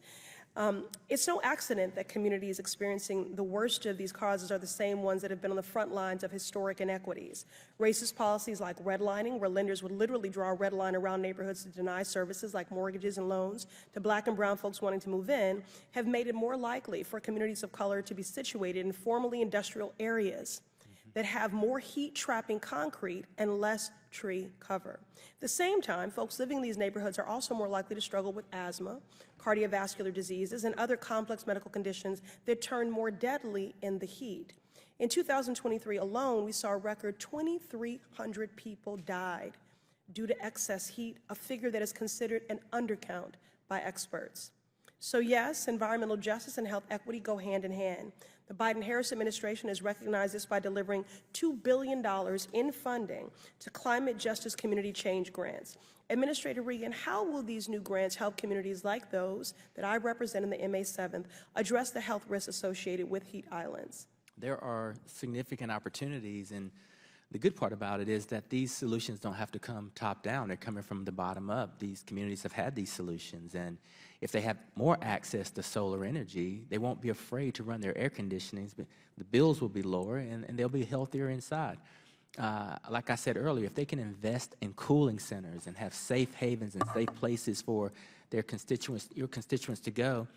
It's no accident that communities experiencing the worst of these causes are the same ones that have been on the front lines of historic inequities. Racist policies like redlining, where lenders would literally draw a red line around neighborhoods to deny services like mortgages and loans to Black and brown folks wanting to move in, have made it more likely for communities of color to be situated in formerly industrial areas that have more heat-trapping concrete and less tree cover. At the same time, folks living in these neighborhoods are also more likely to struggle with asthma, cardiovascular diseases, and other complex medical conditions that turn more deadly in the heat. In 2023 alone, we saw a record 2,300 people died due to excess heat, a figure that is considered an undercount by experts. So yes, environmental justice and health equity go hand in hand. The Biden-Harris administration has recognized this by delivering $2 billion in funding to climate justice community change grants. Administrator Regan, how will these new grants help communities like those that I represent in the MA 7th address the health risks associated with heat islands? There are significant opportunities, and the good part about it is that these solutions don't have to come top down. They're coming from the bottom up. These communities have had these solutions, and if they have more access to solar energy, they won't be afraid to run their air conditionings, but the bills will be lower and they'll be healthier inside. Like I said earlier, if they can invest in cooling centers and have safe havens and safe places for their constituents, your constituents to go,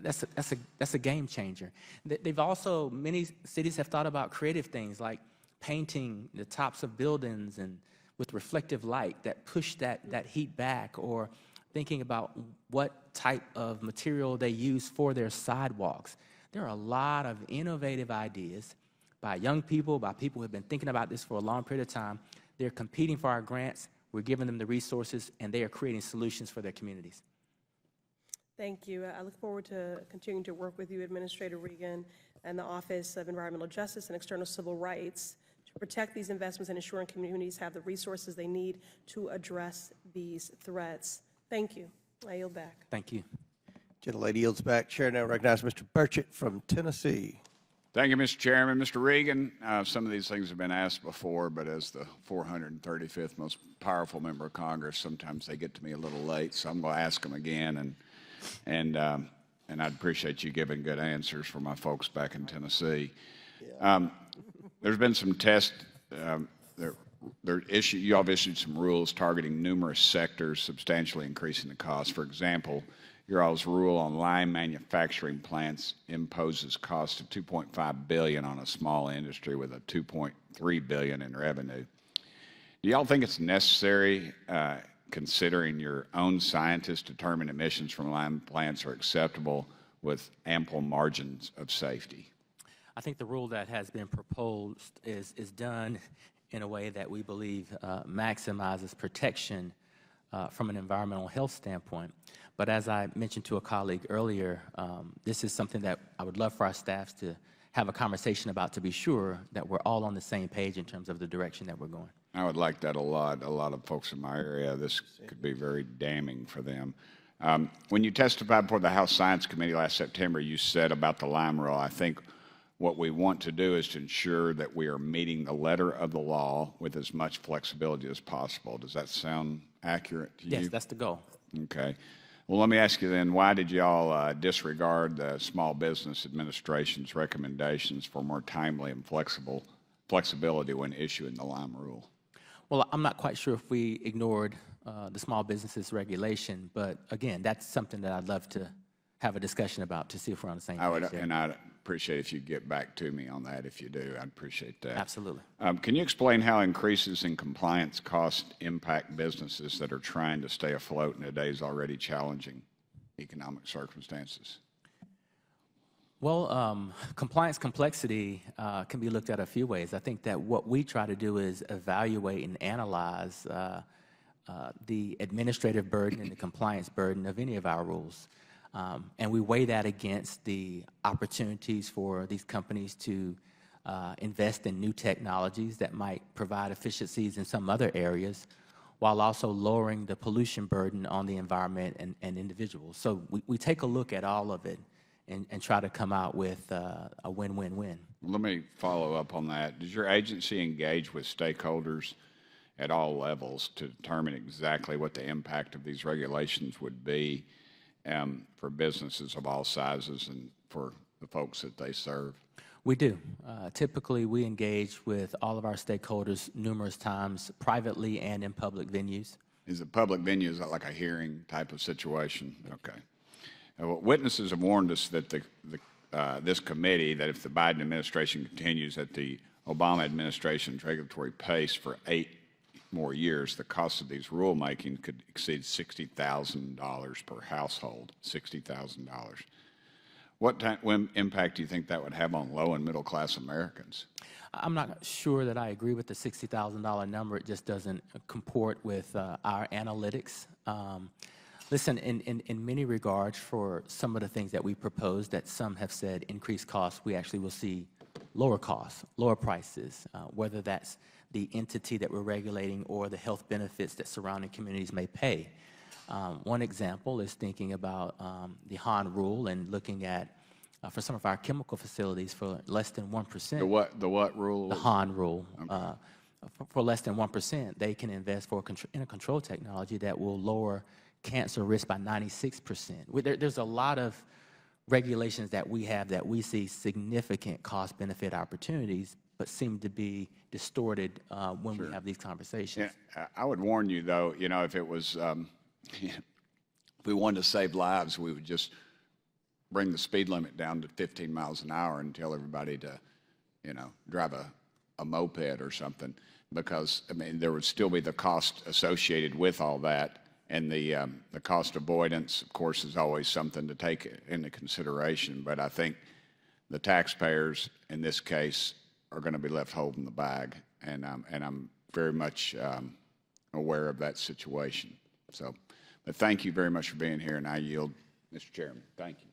that's a game changer. They've also, many cities have thought about creative things like painting the tops of buildings and with reflective light that push that heat back, or thinking about what type of material they use for their sidewalks. There are a lot of innovative ideas by young people, by people who have been thinking about this for a long period of time. They're competing for our grants, we're giving them the resources, and they are creating solutions for their communities. Thank you. I look forward to continuing to work with you, Administrator Regan, and the Office of Environmental Justice and External Civil Rights to protect these investments and ensuring communities have the resources they need to address these threats. Thank you. I yield back. Thank you. Gentlelady yields back. Chair now recognizes Mr. Burchett from Tennessee. Thank you, Mr. Chairman. Mr. Regan, some of these things have been asked before, but as the 435th most powerful member of Congress, sometimes they get to me a little late, so I'm going to ask them again, and I'd appreciate you giving good answers for my folks back in Tennessee. There's been some tests. You all have issued some rules targeting numerous sectors, substantially increasing the cost. For example, your all's rule on lime manufacturing plants imposes cost of $2.5 billion on a small industry with a $2.3 billion in revenue. Do y'all think it's necessary, considering your own scientists determine emissions from lime plants are acceptable with ample margins of safety? I think the rule that has been proposed is done in a way that we believe maximizes protection from an environmental health standpoint. But as I mentioned to a colleague earlier, this is something that I would love for our staffs to have a conversation about, to be sure that we're all on the same page in terms of the direction that we're going. I would like that a lot. A lot of folks in my area, this could be very damning for them. When you testified before the House Science Committee last September, you said about the lime rule, I think what we want to do is to ensure that we are meeting the letter of the law with as much flexibility as possible. Does that sound accurate to you? Yes, that's the goal. Okay. Well, let me ask you then, why did y'all disregard the Small Business Administration's recommendations for more timely and flexibility when issuing the lime rule? Well, I'm not quite sure if we ignored the small businesses regulation, but again, that's something that I'd love to have a discussion about to see if we're on the same page. And I'd appreciate if you get back to me on that. If you do, I'd appreciate that. Absolutely. Can you explain how increases in compliance costs impact businesses that are trying to stay afloat in today's already challenging economic circumstances? Well, compliance complexity can be looked at a few ways. I think that what we try to do is evaluate and analyze the administrative burden and the compliance burden of any of our rules. And we weigh that against the opportunities for these companies to invest in new technologies that might provide efficiencies in some other areas, while also lowering the pollution burden on the environment and individuals. So we take a look at all of it and try to come out with a win-win-win. Let me follow up on that. Does your agency engage with stakeholders at all levels to determine exactly what the impact of these regulations would be for businesses of all sizes and for the folks that they serve? We do. Typically, we engage with all of our stakeholders numerous times, privately and in public venues. Is a public venue, is that like a hearing type of situation? Okay. Well, witnesses have warned us that this committee, that if the Biden administration continues at the Obama administration's regulatory pace for 8 more years, the cost of these rulemaking could exceed $60,000 per household. $60,000. What impact do you think that would have on low and middle class Americans? I'm not sure that I agree with the $60,000 number. It just doesn't comport with our analytics. Listen, in many regards, for some of the things that we proposed, that some have said increased costs, we actually will see lower costs, lower prices, whether that's the entity that we're regulating or the health benefits that surrounding communities may pay. One example is thinking about the Han rule and looking at, for some of our chemical facilities, for less than 1%. The what rule? The Han rule. Okay. For less than 1%, they can invest in a control technology that will lower cancer risk by 96%. There's a lot of regulations that we have that we see significant cost-benefit opportunities, but seem to be distorted when we have these conversations. Yeah, I would warn you, though, you know, if it was, if we wanted to save lives, we would just bring the speed limit down to 15 miles an hour and tell everybody to, you know, drive a moped or something, because, I mean, there would still be the cost associated with all that. And the cost avoidance, of course, is always something to take into consideration. But I think the taxpayers, in this case, are going to be left holding the bag. And I'm very much aware of that situation. So, but thank you very much for being here, and I yield, Mr. Chairman. Thank you.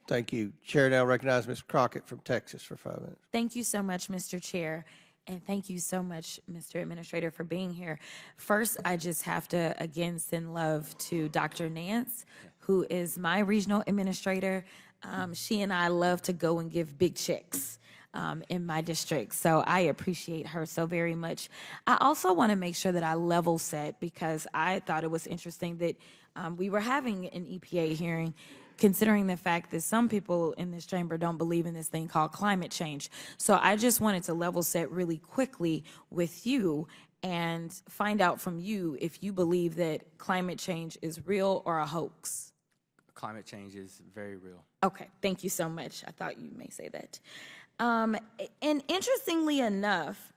Thank you. Chair now recognizes Ms. Crockett from Texas for 5 minutes. Thank you so much, Mr. Chair. And thank you so much, Mr. Administrator, for being here. First, I just have to, again, send love to Dr. Nance, who is my regional administrator. She and I love to go and give big checks in my district, so I appreciate her so very much. I also want to make sure that I level set, because I thought it was interesting that we were having an EPA hearing, considering the fact that some people in this chamber don't believe in this thing called climate change. So I just wanted to level set really quickly with you and find out from you if you believe that climate change is real or a hoax. Climate change is very real. Okay, thank you so much. I thought you may say that. And interestingly enough,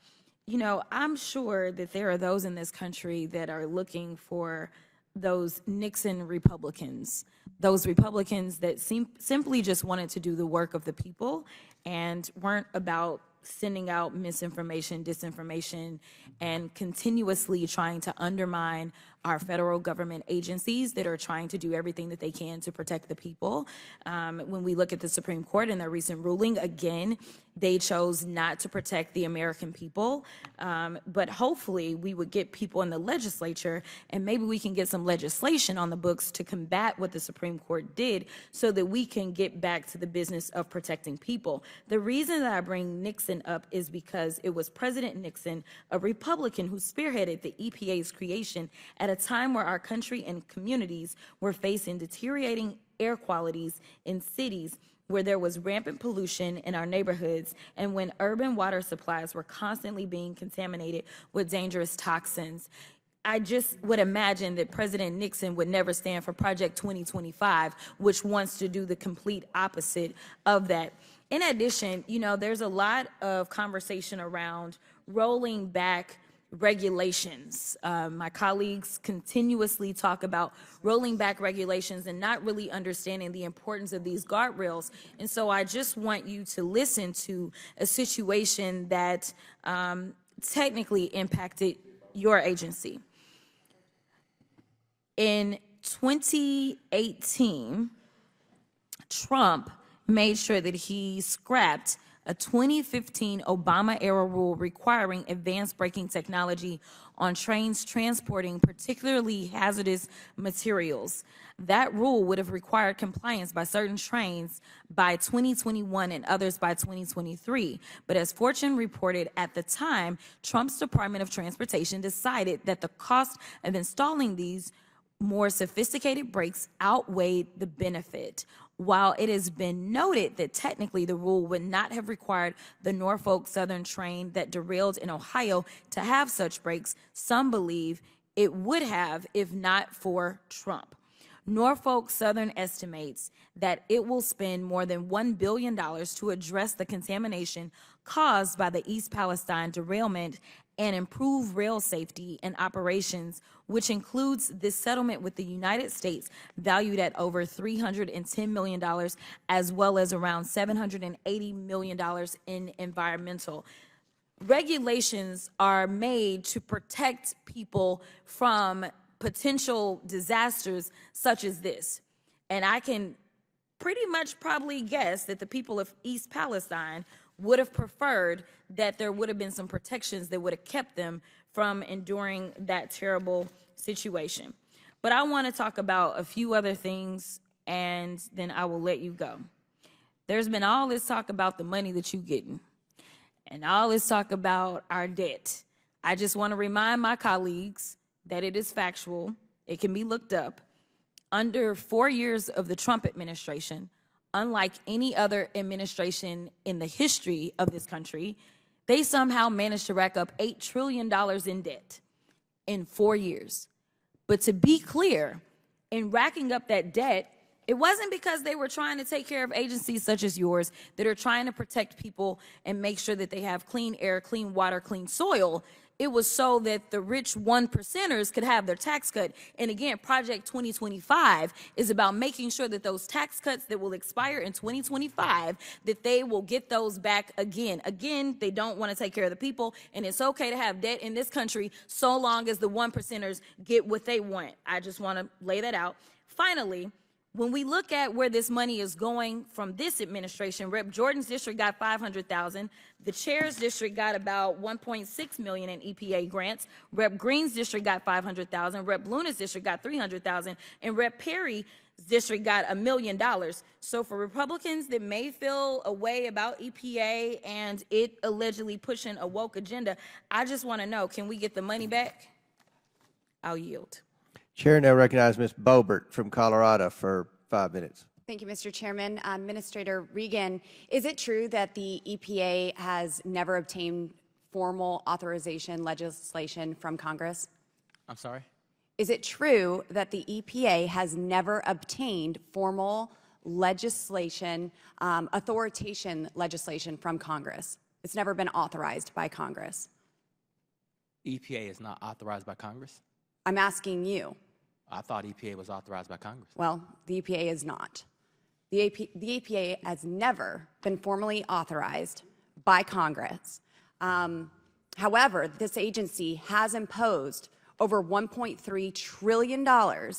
you know, I'm sure that there are those in this country that are looking for those Nixon Republicans, those Republicans that simply just wanted to do the work of the people and weren't about sending out misinformation, disinformation, and continuously trying to undermine our federal government agencies that are trying to do everything that they can to protect the people. When we look at the Supreme Court in their recent ruling, again, they chose not to protect the American people. But hopefully we would get people in the legislature, and maybe we can get some legislation on the books to combat what the Supreme Court did, so that we can get back to the business of protecting people. The reason that I bring Nixon up is because it was President Nixon, a Republican, who spearheaded the EPA's creation at a time where our country and communities were facing deteriorating air qualities in cities, where there was rampant pollution in our neighborhoods, and when urban water supplies were constantly being contaminated with dangerous toxins. I just would imagine that President Nixon would never stand for Project 2025, which wants to do the complete opposite of that. In addition, you know, there's a lot of conversation around rolling back regulations. My colleagues continuously talk about rolling back regulations and not really understanding the importance of these guardrails. And so I just want you to listen to a situation that technically impacted your agency. In 2018, Trump made sure that he scrapped a 2015 Obama-era rule requiring advanced braking technology on trains transporting particularly hazardous materials. That rule would have required compliance by certain trains by 2021 and others by 2023. But as Fortune reported at the time, Trump's Department of Transportation decided that the cost of installing these more sophisticated brakes outweighed the benefit. While it has been noted that technically the rule would not have required the Norfolk Southern train that derailed in Ohio to have such brakes, some believe it would have if not for Trump. Norfolk Southern estimates that it will spend more than $1 billion to address the contamination caused by the East Palestine derailment and improve rail safety and operations, which includes this settlement with the United States valued at over $310 million, as well as around $780 million in environmental. Regulations are made to protect people from potential disasters such as this. And I can pretty much probably guess that the people of East Palestine would have preferred that there would have been some protections that would have kept them from enduring that terrible situation. But I want to talk about a few other things, and then I will let you go. There's been all this talk about the money that you're getting, and all this talk about our debt. I just want to remind my colleagues that it is factual. It can be looked up. Under 4 years of the Trump administration, unlike any other administration in the history of this country, they somehow managed to rack up $8 trillion in debt in 4 years. But to be clear, in racking up that debt, it wasn't because they were trying to take care of agencies such as yours that are trying to protect people and make sure that they have clean air, clean water, clean soil. It was so that the rich 1%ers could have their tax cut. And again, Project 2025 is about making sure that those tax cuts that will expire in 2025, that they will get those back again. Again, they don't want to take care of the people, and it's okay to have debt in this country so long as the 1%ers get what they want. I just want to lay that out. Finally, when we look at where this money is going from this administration, Rep. Jordan's district got $500,000. The chair's district got about $1.6 million in EPA grants. Rep. Green's district got $500,000. Rep. Luna's district got $300,000, and Rep. Perry's district got $1 million. So for Republicans that may feel a way about EPA and it allegedly pushing a woke agenda, I just want to know, can we get the money back? I'll yield. Chair now recognizes Ms. Boebert from Colorado for 5 minutes. Thank you, Mr. Chairman. Administrator Regan, is it true that the EPA has never obtained formal authorization legislation from Congress? I'm sorry? Is it true that the EPA has never obtained formal legislation, authorization legislation from Congress? It's never been authorized by Congress. EPA is not authorized by Congress? I'm asking you. I thought EPA was authorized by Congress. Well, the EPA is not. The EPA has never been formally authorized by Congress. However, this agency has imposed over $1.3 trillion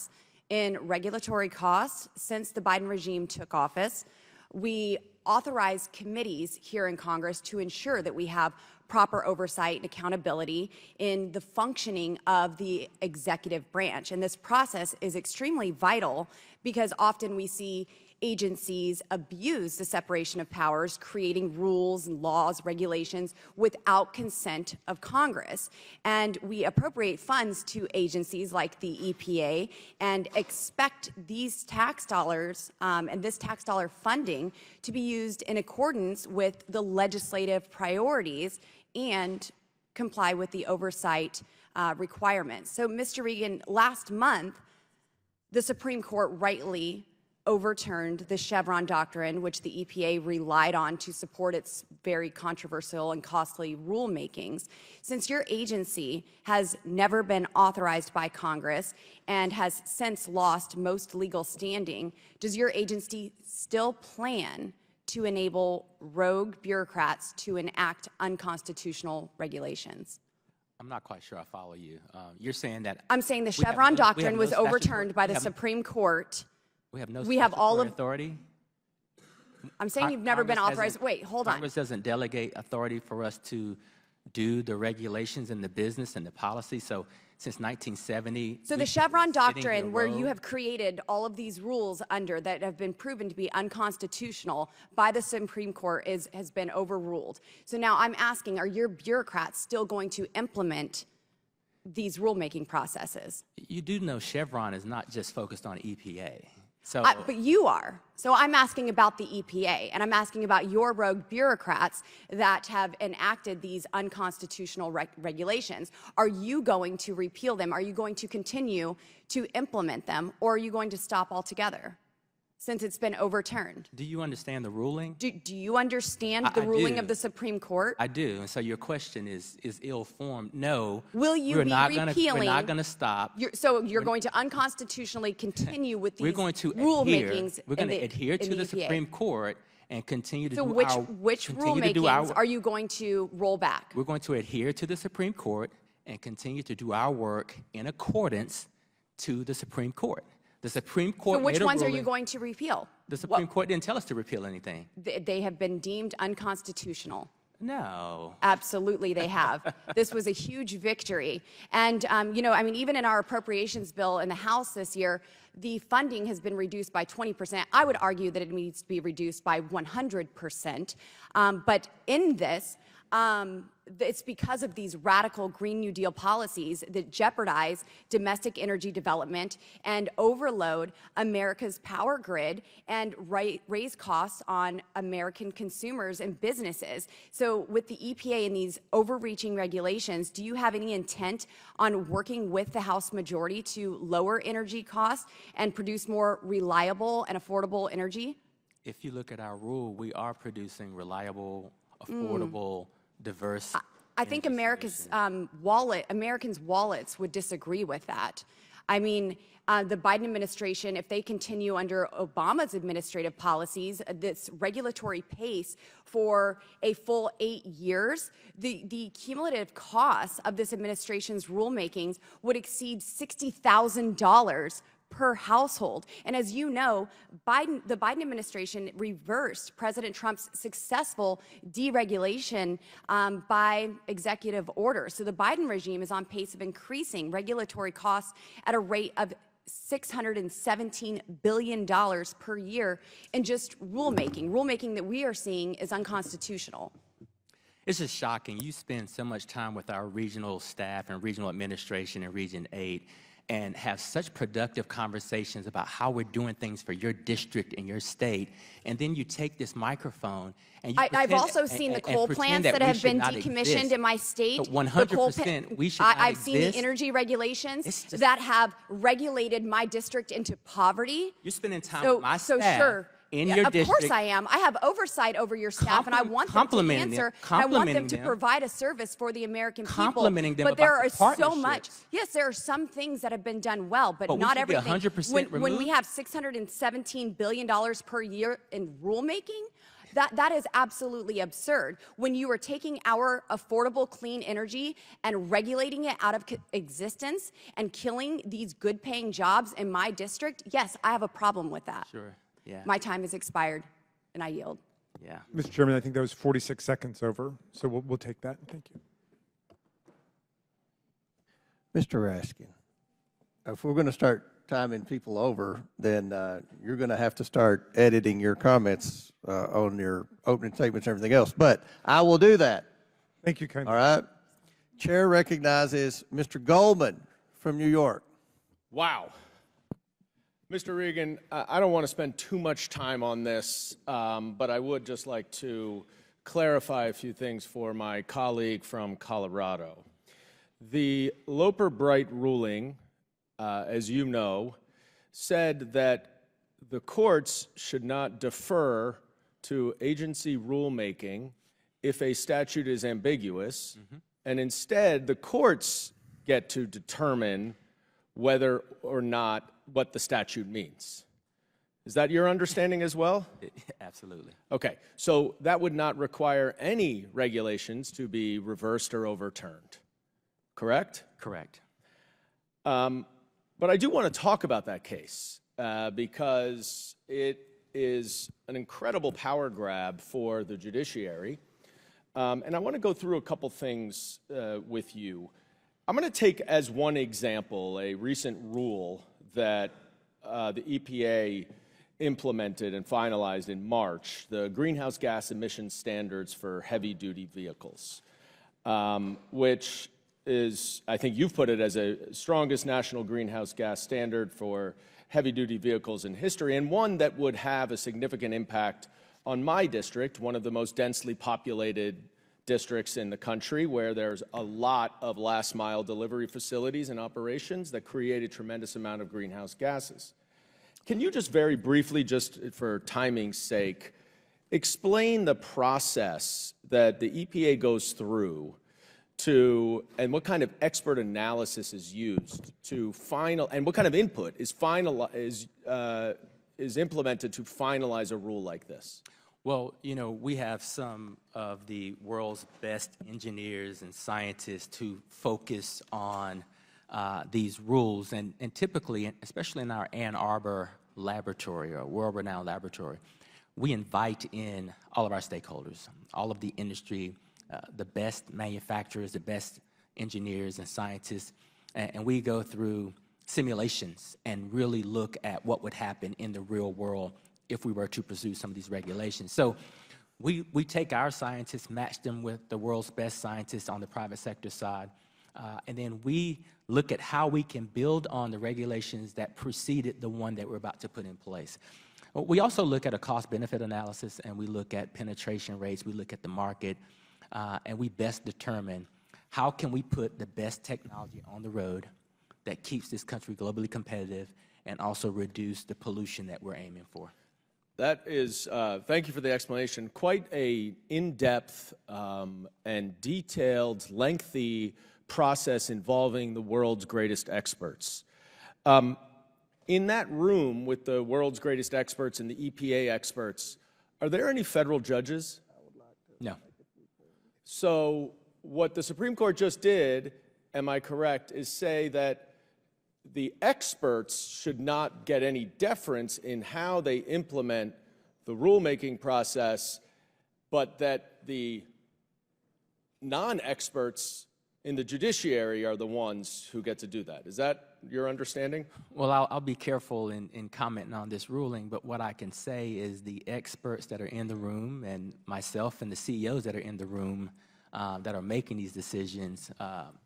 in regulatory costs since the Biden regime took office. We authorize committees here in Congress to ensure that we have proper oversight and accountability in the functioning of the executive branch. And this process is extremely vital because often we see agencies abuse the separation of powers, creating rules and laws, regulations without consent of Congress. And we appropriate funds to agencies like the EPA and expect these tax dollars and this tax dollar funding to be used in accordance with the legislative priorities and comply with the oversight requirements. So, Mr. Regan, last month, the Supreme Court rightly overturned the Chevron doctrine, which the EPA relied on to support its very controversial and costly rulemakings. Since your agency has never been authorized by Congress and has since lost most legal standing, does your agency still plan to enable rogue bureaucrats to enact unconstitutional regulations? I'm not quite sure I follow you. You're saying that... I'm saying the Chevron doctrine was overturned by the Supreme Court. We have no authority? I'm saying you've never been authorized. Wait, hold on. Congress doesn't delegate authority for us to do the regulations and the business and the policy. So since 1970... So the Chevron doctrine, where you have created all of these rules under that have been proven to be unconstitutional by the Supreme Court, has been overruled. So now I'm asking, are your bureaucrats still going to implement these rulemaking processes? You do know Chevron is not just focused on EPA. So, but you are. So I'm asking about the EPA, and I'm asking about your rogue bureaucrats that have enacted these unconstitutional regulations. Are you going to repeal them? Are you going to continue to implement them, or are you going to stop altogether, since it's been overturned? do you understand the ruling? Do you understand the ruling of the Supreme Court? I do. And so your question is ill-formed. No. Will you we're be not repealing? We're not going to stop. So you're going to unconstitutionally continue with these we're going to rulemakings. We're going to adhere to the Supreme Court and continue to so do which rulemakings are you going to roll back? We're going to adhere to the Supreme Court and continue to do our work in accordance to the Supreme Court. The Supreme Court So which made a ones are ruling. you going to repeal? The Supreme Court didn't tell us to repeal anything. They have been deemed unconstitutional. No. Absolutely, they have. This was a huge victory. And, you know, I mean, even in our appropriations bill in the House this year, the funding has been reduced by 20%. I would argue that it needs to be reduced by 100%. But in this, it's because of these radical Green New Deal policies that jeopardize domestic energy development and overload America's power grid and raise costs on American consumers and businesses. So with the EPA and these overreaching regulations, do you have any intent on working with the House majority to lower energy costs and produce more reliable and affordable energy? If you look at our rule, we are producing reliable, affordable, diverse. I think America's Americans' wallets would disagree with that. I mean, the Biden administration, if they continue under Obama's administrative policies, this regulatory pace for a full 8 years, the cumulative costs of this administration's rulemakings would exceed $60,000 per household. And as you know, the Biden administration reversed President Trump's successful deregulation by executive order. So the Biden regime is on pace of increasing regulatory costs at a rate of $617 billion per year in just rulemaking that we are seeing is unconstitutional. It's just shocking. You spend so much time with our regional staff and regional administration in Region 8 and have such productive conversations about how we're doing things for your district and your state, and then you take this microphone and you I've also seen the coal plants that have been decommissioned in my state. 100% we should not I've exist. seen the energy regulations that have regulated my district into poverty. You're spending time with my staff. So sure. In your of district. course I am. I have oversight over your staff, and I want them to answer. I want them to provide a service for the American people. Complimenting them but there about are the so much. partnerships. Yes, there are some things that have been done well, but we not should be everything. 100% When we removed? have $617 billion per year in rulemaking, that is absolutely absurd. When you are taking our affordable clean energy and regulating it out of existence and killing these good-paying jobs in my district, yes, I have a problem with that. Sure. Yeah. My time has expired, and I yield. Yeah. Mr. Chairman, I think that was 46 seconds over, so we'll take that. Thank you. Mr. Raskin, if we're going to start timing people over, then you're going to have to start editing your comments on your opening statements and everything else. But I will do that. Thank you, kindly. All right. Chair recognizes Mr. Goldman from New York. Wow. Mr. Regan, I don't want to spend too much time on this, but I would just like to clarify a few things for my colleague from Colorado. The Loper-Bright ruling, as you know, said that the courts should not defer to agency rulemaking if a statute is ambiguous, and instead the courts get to determine whether or not what the statute means. Is that your understanding as well? Absolutely. Okay, so that would not require any regulations to be reversed or overturned, correct? Correct. But I do want to talk about that case because it is an incredible power grab for the judiciary. And I want to go through a couple things with you. I'm going to take as one example a recent rule that the EPA implemented and finalized in March, the greenhouse gas emission standards for heavy-duty vehicles, which is, I think you've put it as a strongest national greenhouse gas standard for heavy-duty vehicles in history, and one that would have a significant impact on my district, one of the most densely populated districts in the country, where there's a lot of last-mile delivery facilities and operations that create a tremendous amount of greenhouse gases. Can you just very briefly, just for timing's sake, explain the process that the EPA goes through to, and what kind of expert analysis is used to and what kind of input is implemented to finalize a rule like this? Well, you know, we have some of the world's best engineers and scientists who focus on these rules. And typically, especially in our Ann Arbor laboratory, or world-renowned laboratory, we invite in all of our stakeholders, all of the industry, the best manufacturers, the best engineers and scientists, and we go through simulations and really look at what would happen in the real world if we were to pursue some of these regulations. So we take our scientists, match them with the world's best scientists on the private sector side, and then we look at how we can build on the regulations that preceded the one that we're about to put in place. We also look at a cost-benefit analysis, and we look at penetration rates, we look at the market, and we best determine how can we put the best technology on the road that keeps this country globally competitive and also reduce the pollution that we're aiming for. That is, thank you for the explanation. Quite a in-depth and detailed, lengthy process involving the world's greatest experts. In that room with the world's greatest experts and the EPA experts, are there any federal judges? No. So what the Supreme Court just did, am I correct, is say that the experts should not get any deference in how they implement the rulemaking process, but that the non-experts in the judiciary are the ones who get to do that. Is that your understanding? Well, I'll be careful in commenting on this ruling, but what I can say is the experts that are in the room and myself and the CEOs that are in the room that are making these decisions,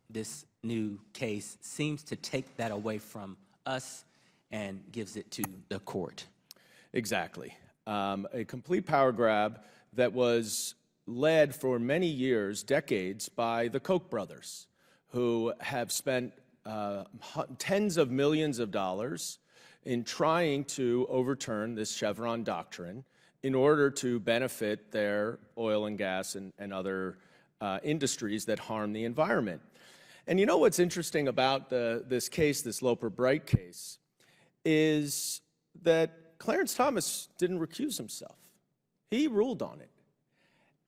this new case seems to take that away from us and gives it to the court. Exactly. A complete power grab that was led for many years, decades, by the Koch brothers, who have spent tens of millions of dollars in trying to overturn this Chevron doctrine in order to benefit their oil and gas and other industries that harm the environment. And you know what's interesting about this case, this Loper-Bright case, is that Clarence Thomas didn't recuse himself. He ruled on it.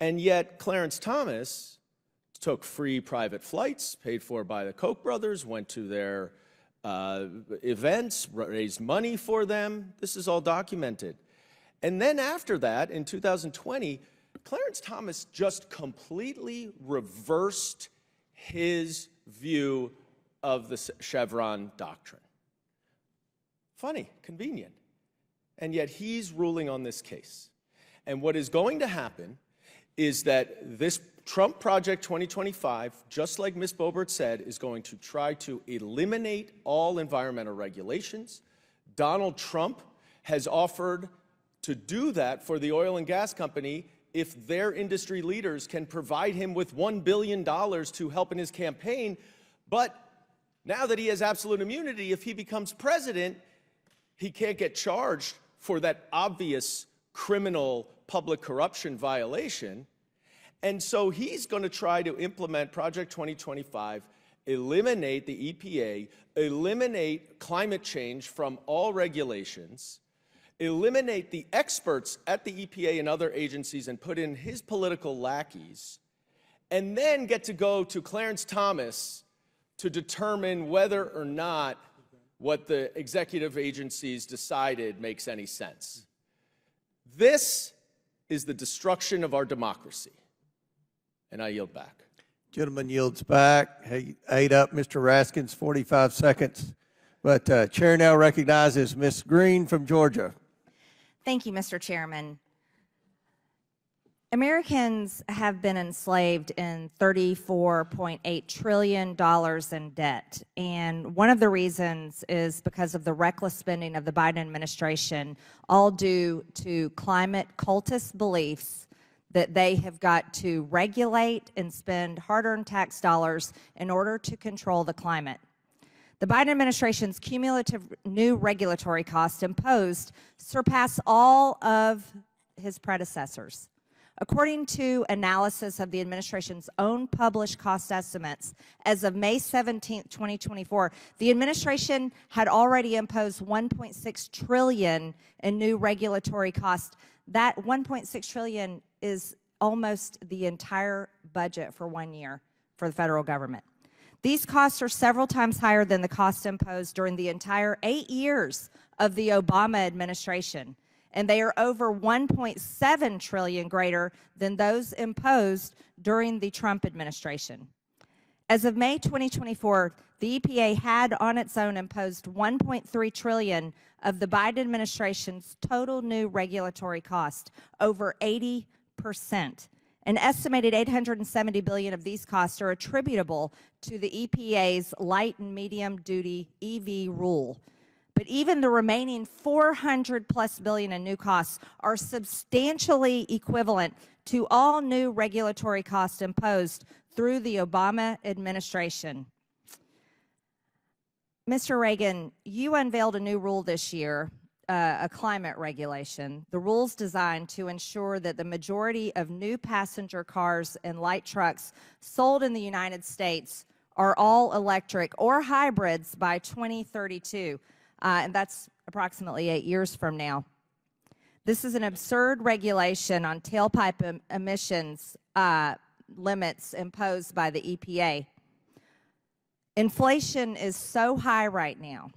And yet Clarence Thomas took free private flights paid for by the Koch brothers, went to their events, raised money for them. This is all documented. And then after that, in 2020, Clarence Thomas just completely reversed his view of the Chevron doctrine. Funny, convenient. And yet he's ruling on this case. And what is going to happen is that this Trump Project 2025, just like Ms. Boebert said, is going to try to eliminate all environmental regulations. Donald Trump has offered to do that for the oil and gas company if their industry leaders can provide him with $1 billion to help in his campaign. But now that he has absolute immunity, if he becomes president, he can't get charged for that obvious criminal public corruption violation. And so he's going to try to implement Project 2025, eliminate the EPA, eliminate climate change from all regulations, eliminate the experts at the EPA and other agencies and put in his political lackeys, and then get to go to Clarence Thomas to determine whether or not what the executive agencies decided makes any sense. This is the destruction of our democracy. And I yield back. Gentleman yields back. He ate up Mr. Raskin's 45 seconds. But Chair now recognizes Ms. Green from Georgia. Thank you, Mr. Chairman. Americans have been enslaved in $34.8 trillion in debt. And one of the reasons is because of the reckless spending of the Biden administration, all due to climate cultist beliefs that they have got to regulate and spend hard-earned tax dollars in order to control the climate. The Biden administration's cumulative new regulatory costs imposed surpass all of his predecessors. According to analysis of the administration's own published cost estimates, as of May 17, 2024, the administration had already imposed $1.6 trillion in new regulatory costs. That $1.6 trillion is almost the entire budget for 1 year for the federal government. These costs are several times higher than the costs imposed during the entire 8 years of the Obama administration, and they are over 1.7 trillion greater than those imposed during the Trump administration. As of May 2024, the EPA had on its own imposed 1.3 trillion of the Biden administration's total new regulatory cost, over 80%. An estimated $870 billion of these costs are attributable to the EPA's light and medium duty EV rule. But even the remaining $400+ billion in new costs are substantially equivalent to all new regulatory costs imposed through the Obama administration. Mr. Reagan, you unveiled a new rule this year, a climate regulation. The rule's designed to ensure that the majority of new passenger cars and light trucks sold in the United States are all electric or hybrids by 2032, and that's approximately 8 years from now. This is an absurd regulation on tailpipe emissions limits imposed by the EPA. Inflation is so high right now,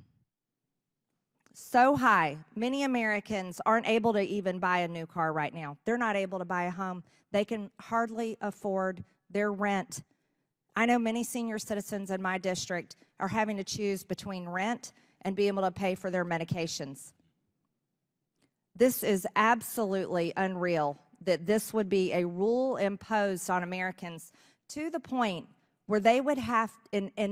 so high. Many Americans aren't able to even buy a new car right now. They're not able to buy a home. They can hardly afford their rent. I know many senior citizens in my district are having to choose between rent and being able to pay for their medications. This is absolutely unreal that this would be a rule imposed on Americans to the point where they would have,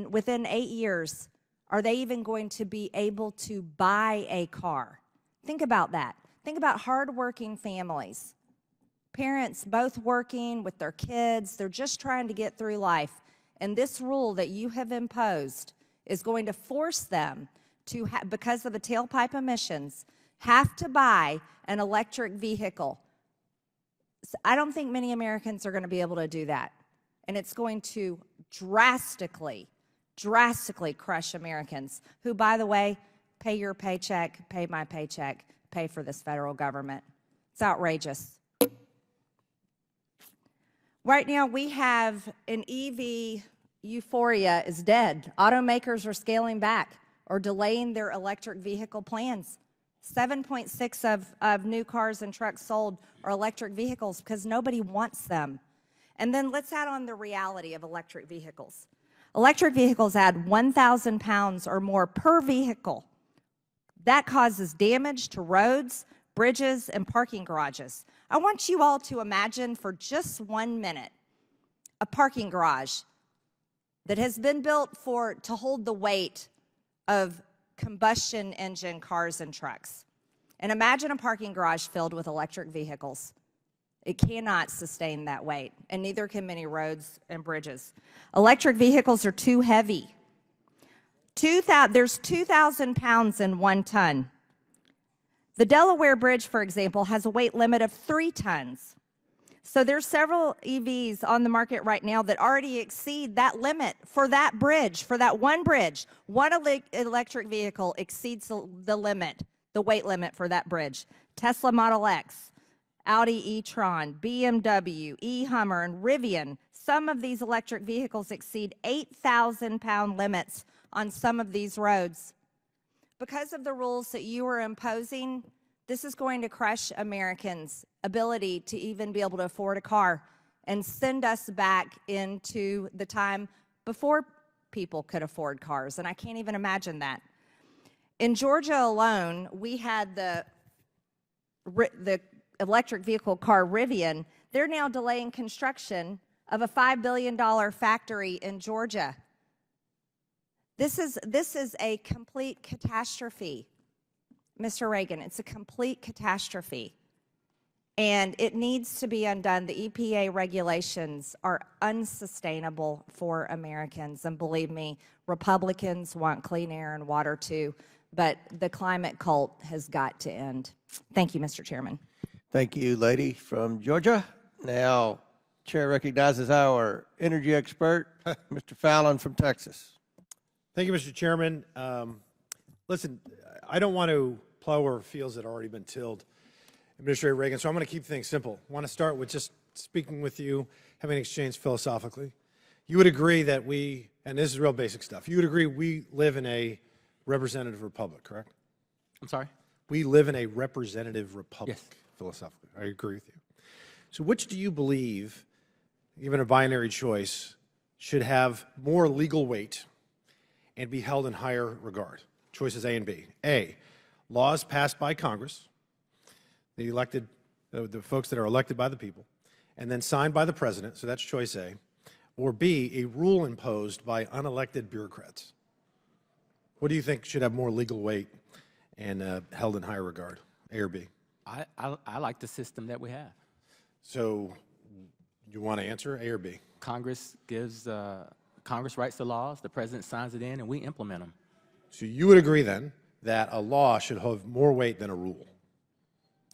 within 8 years, are they even going to be able to buy a car? Think about that. Think about hardworking families. Parents both working with their kids. They're just trying to get through life. And this rule that you have imposed is going to force them to, because of the tailpipe emissions, have to buy an electric vehicle. So I don't think many Americans are going to be able to do that. And it's going to drastically crush Americans who, by the way, pay your paycheck, pay my paycheck, pay for this federal government. It's outrageous. Right now, we have an EV euphoria is dead. Automakers are scaling back or delaying their electric vehicle plans. 7.6 of new cars and trucks sold are electric vehicles because nobody wants them. And then let's add on the reality of electric vehicles. Electric vehicles add 1,000 pounds or more per vehicle. That causes damage to roads, bridges, and parking garages. I want you all to imagine for just 1 minute a parking garage that has been built to hold the weight of combustion engine cars and trucks. And imagine a parking garage filled with electric vehicles. It cannot sustain that weight, and neither can many roads and bridges. Electric vehicles are too heavy. There's 2,000 pounds in 1 ton. The Delaware Bridge, for example, has a weight limit of 3 tons. So there's several EVs on the market right now that already exceed that limit for that bridge, for that one bridge. One electric vehicle exceeds the limit, the weight limit for that bridge. Tesla Model X, Audi e-tron, BMW, e-Hummer, and Rivian. Some of these electric vehicles exceed 8,000-pound limits on some of these roads. Because of the rules that you are imposing, this is going to crush Americans' ability to even be able to afford a car and send us back into the time before people could afford cars, and I can't even imagine that. In Georgia alone, we had the electric vehicle car Rivian. They're now delaying construction of a $5 billion factory in Georgia. This is a complete catastrophe, Mr. Reagan. It's a complete catastrophe, and it needs to be undone. The EPA regulations are unsustainable for Americans, and believe me, Republicans want clean air and water too, but the climate cult has got to end. Thank you, Mr. Chairman. Thank you, lady from Georgia. Now, Chair recognizes our energy expert, Mr. Fallon from Texas. Thank you, Mr. Chairman. Listen, I don't want to plow over fields that have already been tilled, Administrator Reagan, so I'm going to keep things simple. I want to start with just speaking with you, having an exchange philosophically. You would agree that we, and this is real basic stuff, you would agree we live in a representative republic, correct? I'm sorry? We live in a representative republic, Yes. philosophically. I agree with you. So which do you believe, given a binary choice, should have more legal weight and be held in higher regard? Choices A and B. A, laws passed by Congress, the elected, the folks that are elected by the people, and then signed by the president, so that's choice A. Or B, a rule imposed by unelected bureaucrats. What do you think should have more legal weight and held in higher regard, A or B? I like the system that we have. So you want to answer A or B? Congress writes the laws, the president signs it in, and we implement them. So you would agree then that a law should have more weight than a rule?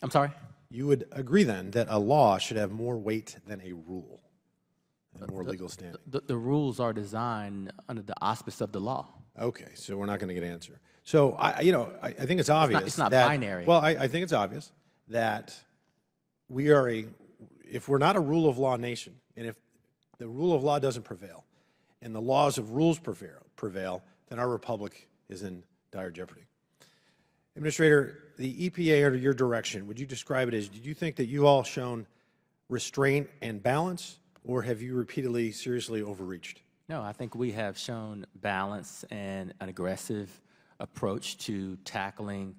I'm sorry? You would agree then that a law should have more weight than a rule and more legal standing? The rules are designed under the auspice of the law. Okay, so we're not going to get an answer. So I think it's obvious. It's not that, binary. Well, I think it's obvious that we are if we're not a rule of law nation, and if the rule of law doesn't prevail, and the laws of rules prevail, then our republic is in dire jeopardy. Administrator, the EPA under your direction, would you describe it as, did you think that you all shown restraint and balance, or have you repeatedly seriously overreached? No, I think we have shown balance and an aggressive approach to tackling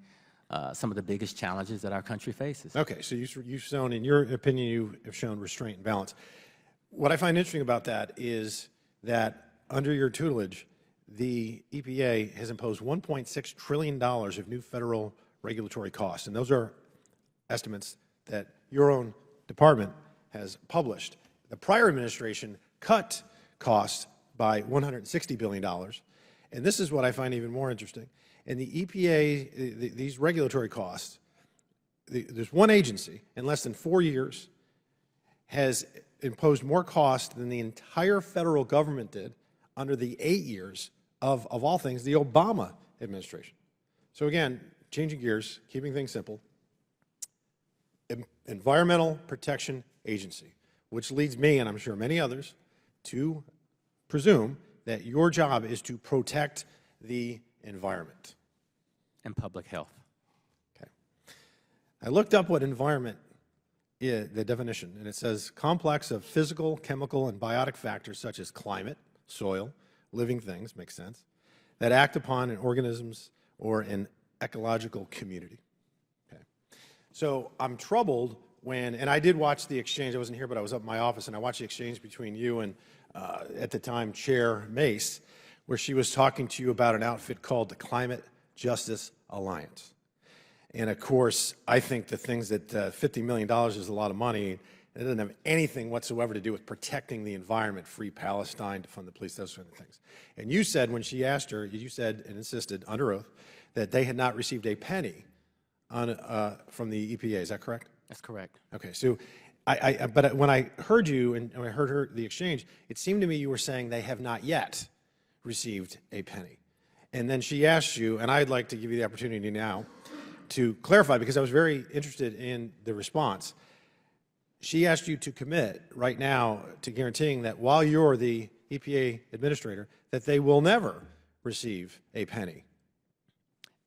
some of the biggest challenges that our country faces. Okay, so you've shown, in your opinion, you have shown restraint and balance. What I find interesting about that is that under your tutelage, the EPA has imposed $1.6 trillion of new federal regulatory costs, and those are estimates that your own department has published. The prior administration cut costs by $160 billion, and this is what I find even more interesting. In the EPA, these regulatory costs, there's one agency in less than 4 years has imposed more cost than the entire federal government did under the 8 years of all things, the Obama administration. So again, changing gears, keeping things simple, Environmental Protection Agency, which leads me, and I'm sure many others, to presume that your job is to protect the environment. And public health. Okay. I looked up what environment is, the definition, and it says complex of physical, chemical, and biotic factors such as climate, soil, living things, makes sense, that act upon in organisms or an ecological community. Okay. So I'm troubled when, and I did watch the exchange, I wasn't here, but I was up in my office, and I watched the exchange between you and, at the time, Chair Mace, where she was talking to you about an outfit called the Climate Justice Alliance. And of course, I think the things that $50 million is a lot of money. It doesn't have anything whatsoever to do with protecting the environment, free Palestine, to fund the police, those sort of things. And you said, when she asked her, you said and insisted under oath that they had not received a penny from the EPA. Is that correct? That's correct. Okay, so but when I heard you and when I heard the exchange, it seemed to me you were saying they have not yet received a penny. And then she asked you, and I'd like to give you the opportunity now to clarify, because I was very interested in the response. She asked you to commit right now to guaranteeing that while you're the EPA administrator, that they will never receive a penny.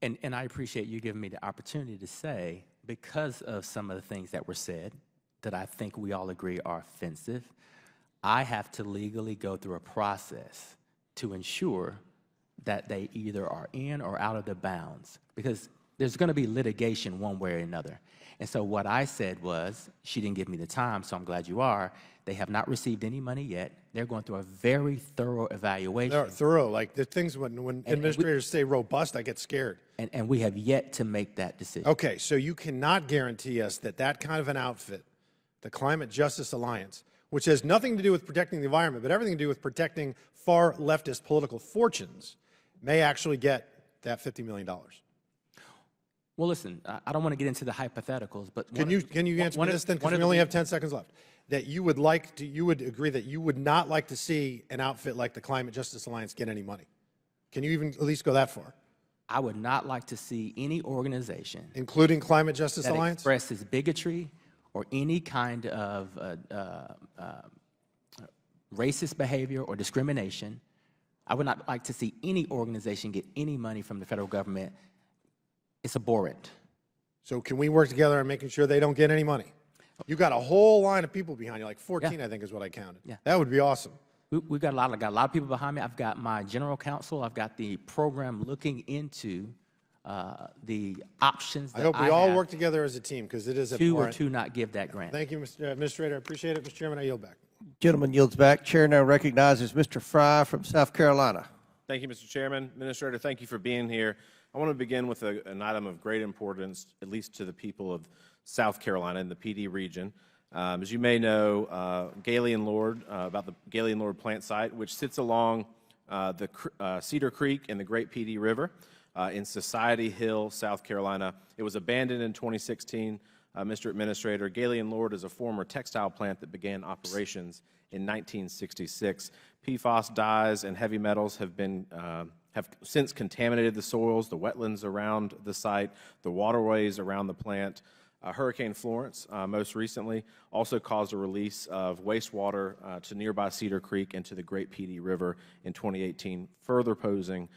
And I appreciate you giving me the opportunity to say, because of some of the things that were said that I think we all agree are offensive, I have to legally go through a process to ensure that they either are in or out of the bounds, because there's going to be litigation one way or another. And so what I said was, she didn't give me the time, so I'm glad you are. They have not received any money yet. They're going through a very thorough evaluation. They're thorough, like the things when administrators say robust, I get scared. And we have yet to make that decision. Okay, so you cannot guarantee us that that kind of an outfit, the Climate Justice Alliance, which has nothing to do with protecting the environment, but everything to do with protecting far leftist political fortunes, may actually get that $50 million. Well, listen, I don't want to get into the hypotheticals, but can you answer this then? Because we only have 10 seconds left. That you would like to, you would agree that you would not like to see an outfit like the Climate Justice Alliance get any money. Can you even at least go that far? I would not like to see any organization, including Climate Justice that Alliance, expresses bigotry or any kind of racist behavior or discrimination. I would not like to see any organization get any money from the federal government. It's abhorrent. So can we work together on making sure they don't get any money? You got a whole line of people behind you, like 14, Yeah. I think is what I counted. Yeah. That would be awesome. We've got a lot of people behind me. I've got my general counsel. I've got the program looking into the options that I hope we all have work together as a team because it is to or important. to not give that grant. Thank you, Mr. Administrator. I appreciate it. Mr. Chairman, I yield back. Gentleman yields back. Chair now recognizes Mr. Fry from South Carolina. Thank you, Mr. Chairman. Administrator, thank you for being here. I want to begin with an item of great importance, at least to the people of South Carolina and the PD region. As you may know, Gailey and Lord, about the Gailey and Lord plant site, which sits along the Cedar Creek and the Great PD River in Society Hill, South Carolina. It was abandoned in 2016. Mr. Administrator, Gailey and Lord is a former textile plant that began operations in 1966. PFAS dyes and heavy metals have since contaminated the soils, the wetlands around the site, the waterways around the plant. Hurricane Florence, most recently, also caused a release of wastewater to nearby Cedar Creek and to the Great PD River in 2018, further posing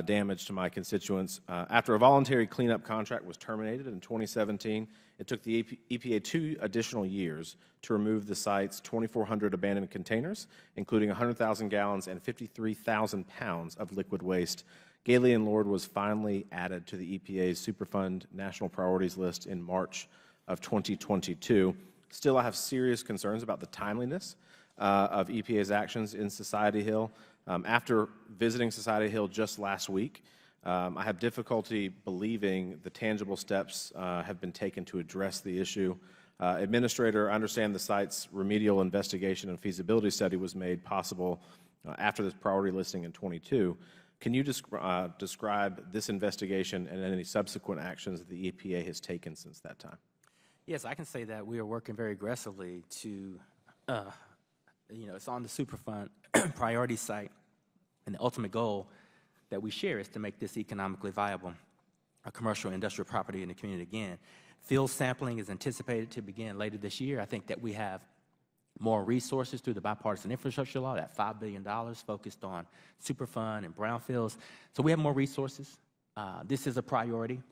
damage to my constituents. After a voluntary cleanup contract was terminated in 2017, it took the EPA 2 additional years to remove the site's 2,400 abandoned containers, including 100,000 gallons and 53,000 pounds of liquid waste. Gailey and Lord was finally added to the EPA's Superfund National Priorities List in March of 2022. Still, I have serious concerns about the timeliness of EPA's actions in Society Hill. After visiting Society Hill just last week, I have difficulty believing the tangible steps have been taken to address the issue. Administrator, I understand the site's remedial investigation and feasibility study was made possible after this priority listing in 22. Can you describe this investigation and any subsequent actions that the EPA has taken since that time? Yes, I can say that we are working very aggressively to, it's on the Superfund priority site, and the ultimate goal that we share is to make this economically viable, a commercial industrial property in the community again. Field sampling is anticipated to begin later this year. I think that we have more resources through the bipartisan infrastructure law, that $5 billion focused on Superfund and brownfields. So we have more resources. This is a priority,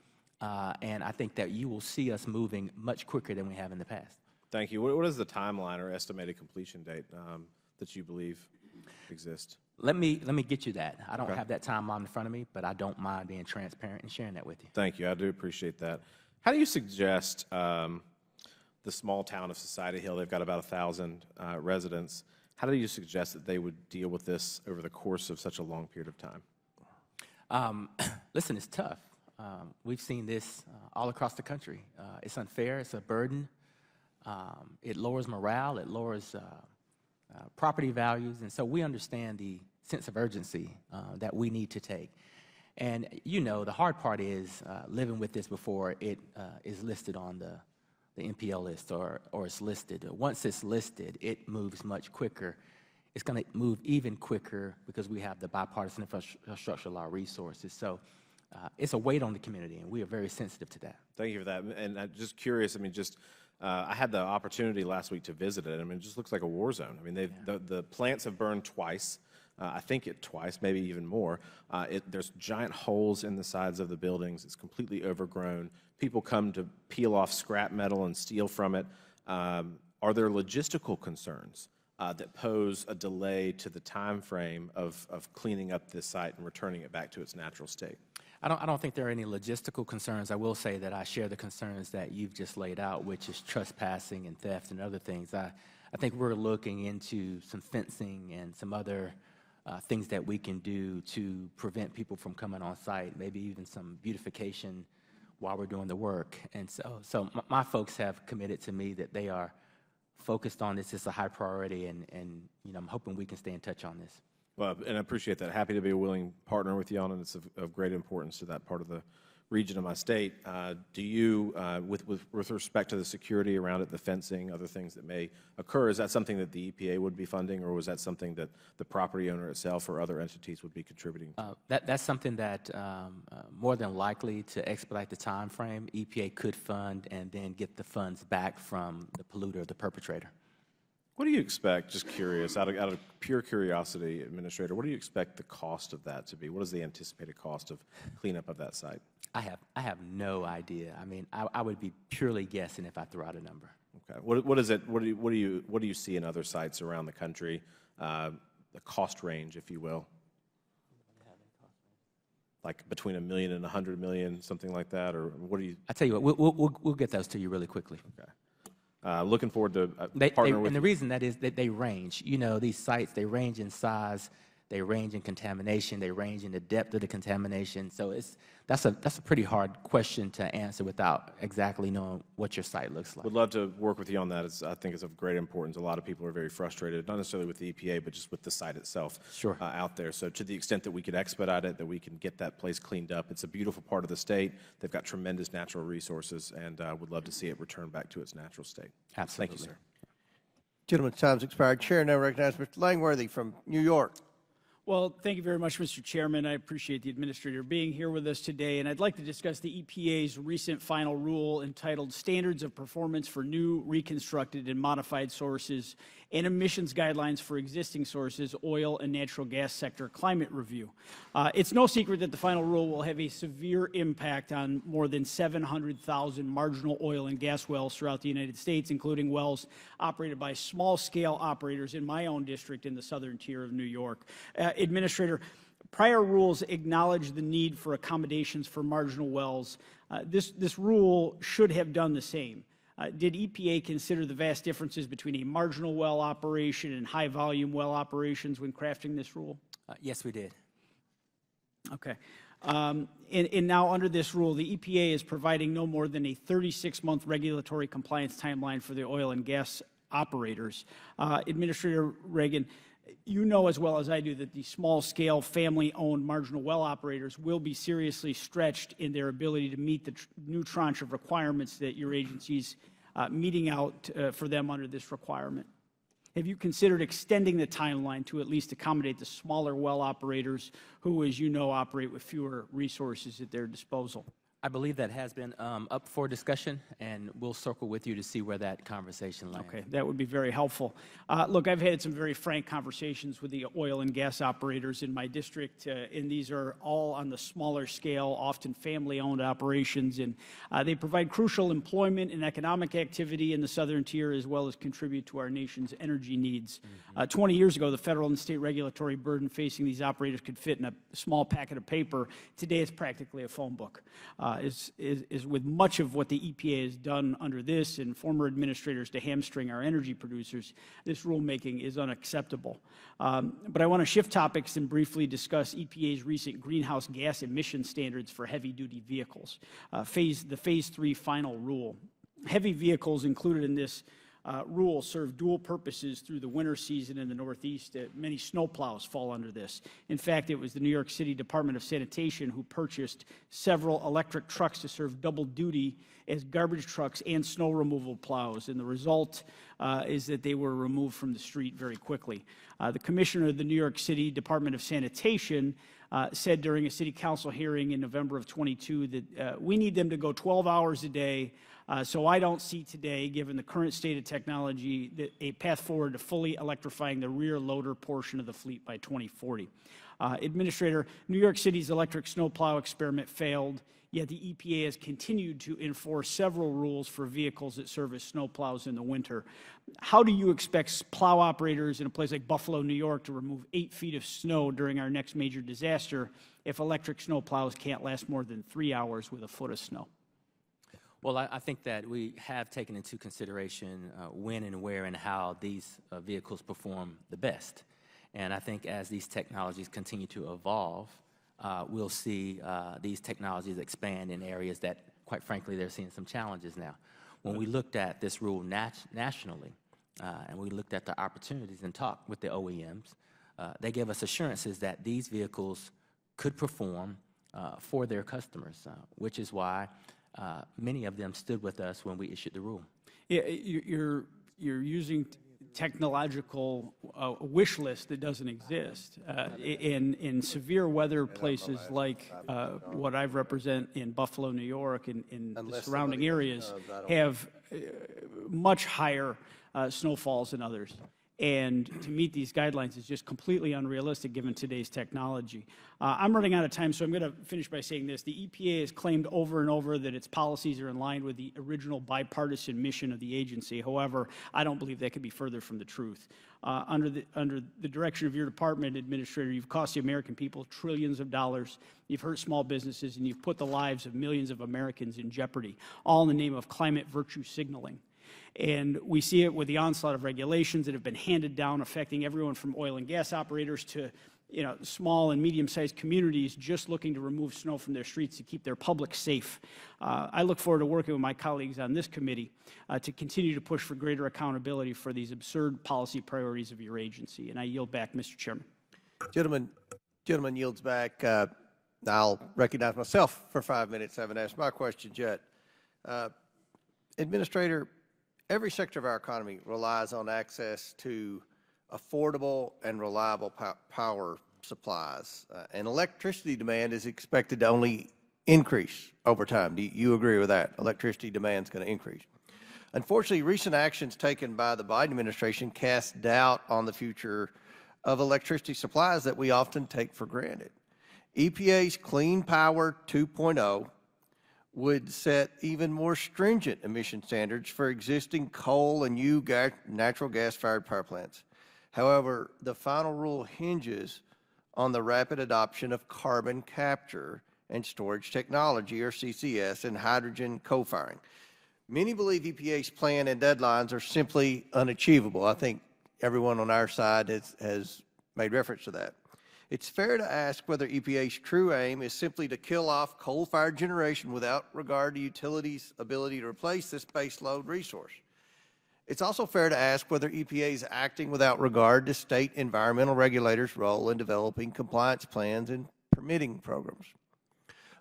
and I think that you will see us moving much quicker than we have in the past. Thank you. What is the timeline or estimated completion date that you believe exists? Let me get you that. I don't have that timeline in front of me, but I don't mind being transparent and sharing that with you. Thank you. I do appreciate that. How do you suggest the small town of Society Hill, they've got about 1,000 residents, how do you suggest that they would deal with this over the course of such a long period of time? Listen, it's tough. We've seen this all across the country. It's unfair. It's a burden. It lowers morale. It lowers property values. And so we understand the sense of urgency that we need to take. And the hard part is living with this before it is listed on the NPL list or it's listed. Once it's listed, it moves much quicker. It's going to move even quicker because we have the bipartisan infrastructure law resources. So it's a weight on the community, and we are very sensitive to that. Thank you for that. And I'm just curious, I had the opportunity last week to visit it. It just looks like a war zone. The plants have burned twice. I think twice, maybe even more. There's giant holes in the sides of the buildings. It's completely overgrown. People come to peel off scrap metal and steal from it. Are there logistical concerns that pose a delay to the time frame of cleaning up this site and returning it back to its natural state? I don't think there are any logistical concerns. I will say that I share the concerns that you've just laid out, which is trespassing and theft and other things. I think we're looking into some fencing and some other things that we can do to prevent people from coming on site, maybe even some beautification while we're doing the work. And so my folks have committed to me that they are focused on this. It's a high priority, and I'm hoping we can stay in touch on this. Well, and I appreciate that. Happy to be a willing partner with you on it. It's of great importance to that part of the region of my state. Do you, with respect to the security around it, the fencing, other things that may occur, is that something that the EPA would be funding, or was that something that the property owner itself or other entities would be contributing to? That's something that more than likely, to expedite the time frame, EPA could fund and then get the funds back from the polluter, the perpetrator. What do you expect, just curious, out of pure curiosity, Administrator, what do you expect the cost of that to be? What is the anticipated cost of cleanup of that site? I have no idea. I mean, I would be purely guessing if I threw out a number. Okay. What is it? What do you see in other sites around the country? The cost range, if you will. Like between $1 million and $100 million, something like that, or what do you? I tell you what, we'll get those to you really quickly. Okay. Looking forward to partnering with and you. the reason that is that they range. You know, these sites, they range in size, they range in contamination, they range in the depth of the contamination. So that's a pretty hard question to answer without exactly knowing what your site looks like. Would love to work with you on that. I think it's of great importance. A lot of people are very frustrated, not necessarily with the EPA, but just with the site itself out there. So to the extent that we could expedite it, that we can get that place cleaned up. It's a beautiful part of the state. They've got tremendous natural resources, and would love to see it return back to its natural state. Absolutely. Thank you, sir. Gentleman's time's expired. Chair now recognizes Mr. Langworthy from New York. Well, thank you very much, Mr. Chairman. I appreciate the Administrator being here with us today, and I'd like to discuss the EPA's recent final rule entitled Standards of Performance for New, Reconstructed, and Modified Sources and Emissions Guidelines for Existing Sources, Oil and Natural Gas Sector Climate Review. It's no secret that the final rule will have a severe impact on more than 700,000 marginal oil and gas wells throughout the United States, including wells operated by small-scale operators in my own district in the southern tier of New York. Administrator, prior rules acknowledge the need for accommodations for marginal wells. This rule should have done the same. Did EPA consider the vast differences between a marginal well operation and high-volume well operations when crafting this rule? Yes, we did. Okay. And now under this rule, the EPA is providing no more than a 36-month regulatory compliance timeline for the oil and gas operators. Administrator Regan, you know as well as I do that the small-scale, family-owned marginal well operators will be seriously stretched in their ability to meet the new tranche of requirements that your agency's meeting out for them under this requirement. Have you considered extending the timeline to at least accommodate the smaller well operators who, as you know, operate with fewer resources at their disposal? I believe that has been up for discussion, and we'll circle with you to see where that conversation lands. Okay, that would be very helpful. Look, I've had some very frank conversations with the oil and gas operators in my district, and these are all on the smaller scale, often family-owned operations, and they provide crucial employment and economic activity in the southern tier, as well as contribute to our nation's energy needs. 20 years ago, the federal and state regulatory burden facing these operators could fit in a small packet of paper. Today, it's practically a phone book. Is with much of what the EPA has done under this and former administrators to hamstring our energy producers, this rulemaking is unacceptable. But I want to shift topics and briefly discuss EPA's recent greenhouse gas emission standards for heavy-duty vehicles, the Phase 3 final rule. Heavy vehicles included in this rule serve dual purposes through the winter season in the Northeast. Many snowplows fall under this. In fact, it was the New York City Department of Sanitation who purchased several electric trucks to serve double duty as garbage trucks and snow removal plows, and the result is that they were removed from the street very quickly. The commissioner of the New York City Department of Sanitation said during a city council hearing in November of 22 that we need them to go 12 hours a day. So I don't see today, given the current state of technology, that a path forward to fully electrifying the rear loader portion of the fleet by 2040. Administrator, New York City's electric snowplow experiment failed, yet the EPA has continued to enforce several rules for vehicles that service snowplows in the winter. How do you expect plow operators in a place like Buffalo, New York, to remove 8 feet of snow during our next major disaster if electric snowplows can't last more than 3 hours with a foot of snow? Well, I think that we have taken into consideration when and where and how these vehicles perform the best. And I think as these technologies continue to evolve, we'll see these technologies expand in areas that, quite frankly, they're seeing some challenges now. When we looked at this rule nationally, and we looked at the opportunities and talked with the OEMs, they gave us assurances that these vehicles could perform for their customers, which is why many of them stood with us when we issued the rule. Yeah, you're using technological wish list that doesn't exist. In severe weather places like what I represent in Buffalo, New York, and in the surrounding areas have much higher snowfalls than others. And to meet these guidelines is just completely unrealistic given today's technology. I'm running out of time, so I'm going to finish by saying this. The EPA has claimed over and over that its policies are in line with the original bipartisan mission of the agency. However, I don't believe that could be further from the truth. Under the direction of your department, Administrator, you've cost the American people trillions of dollars. You've hurt small businesses, and you've put the lives of millions of Americans in jeopardy, all in the name of climate virtue signaling. And we see it with the onslaught of regulations that have been handed down, affecting everyone from oil and gas operators to small and medium-sized communities just looking to remove snow from their streets to keep their public safe. I look forward to working with my colleagues on this committee to continue to push for greater accountability for these absurd policy priorities of your agency. And I yield back, Mr. Chairman. Gentleman yields back. I'll recognize myself for 5 minutes. I haven't asked my questions yet. Administrator, every sector of our economy relies on access to affordable and reliable power supplies, and electricity demand is expected to only increase over time. Do you agree with that? Electricity demand is going to increase. Unfortunately, recent actions taken by the Biden administration cast doubt on the future of electricity supplies that we often take for granted. EPA's Clean Power 2.0 would set even more stringent emission standards for existing coal and new natural gas-fired power plants. However, the final rule hinges on the rapid adoption of carbon capture and storage technology, or CCS, and hydrogen co-firing. Many believe EPA's plan and deadlines are simply unachievable. I think everyone on our side has made reference to that. It's fair to ask whether EPA's true aim is simply to kill off coal-fired generation without regard to utilities' ability to replace this baseload resource. It's also fair to ask whether EPA is acting without regard to state environmental regulators' role in developing compliance plans and permitting programs.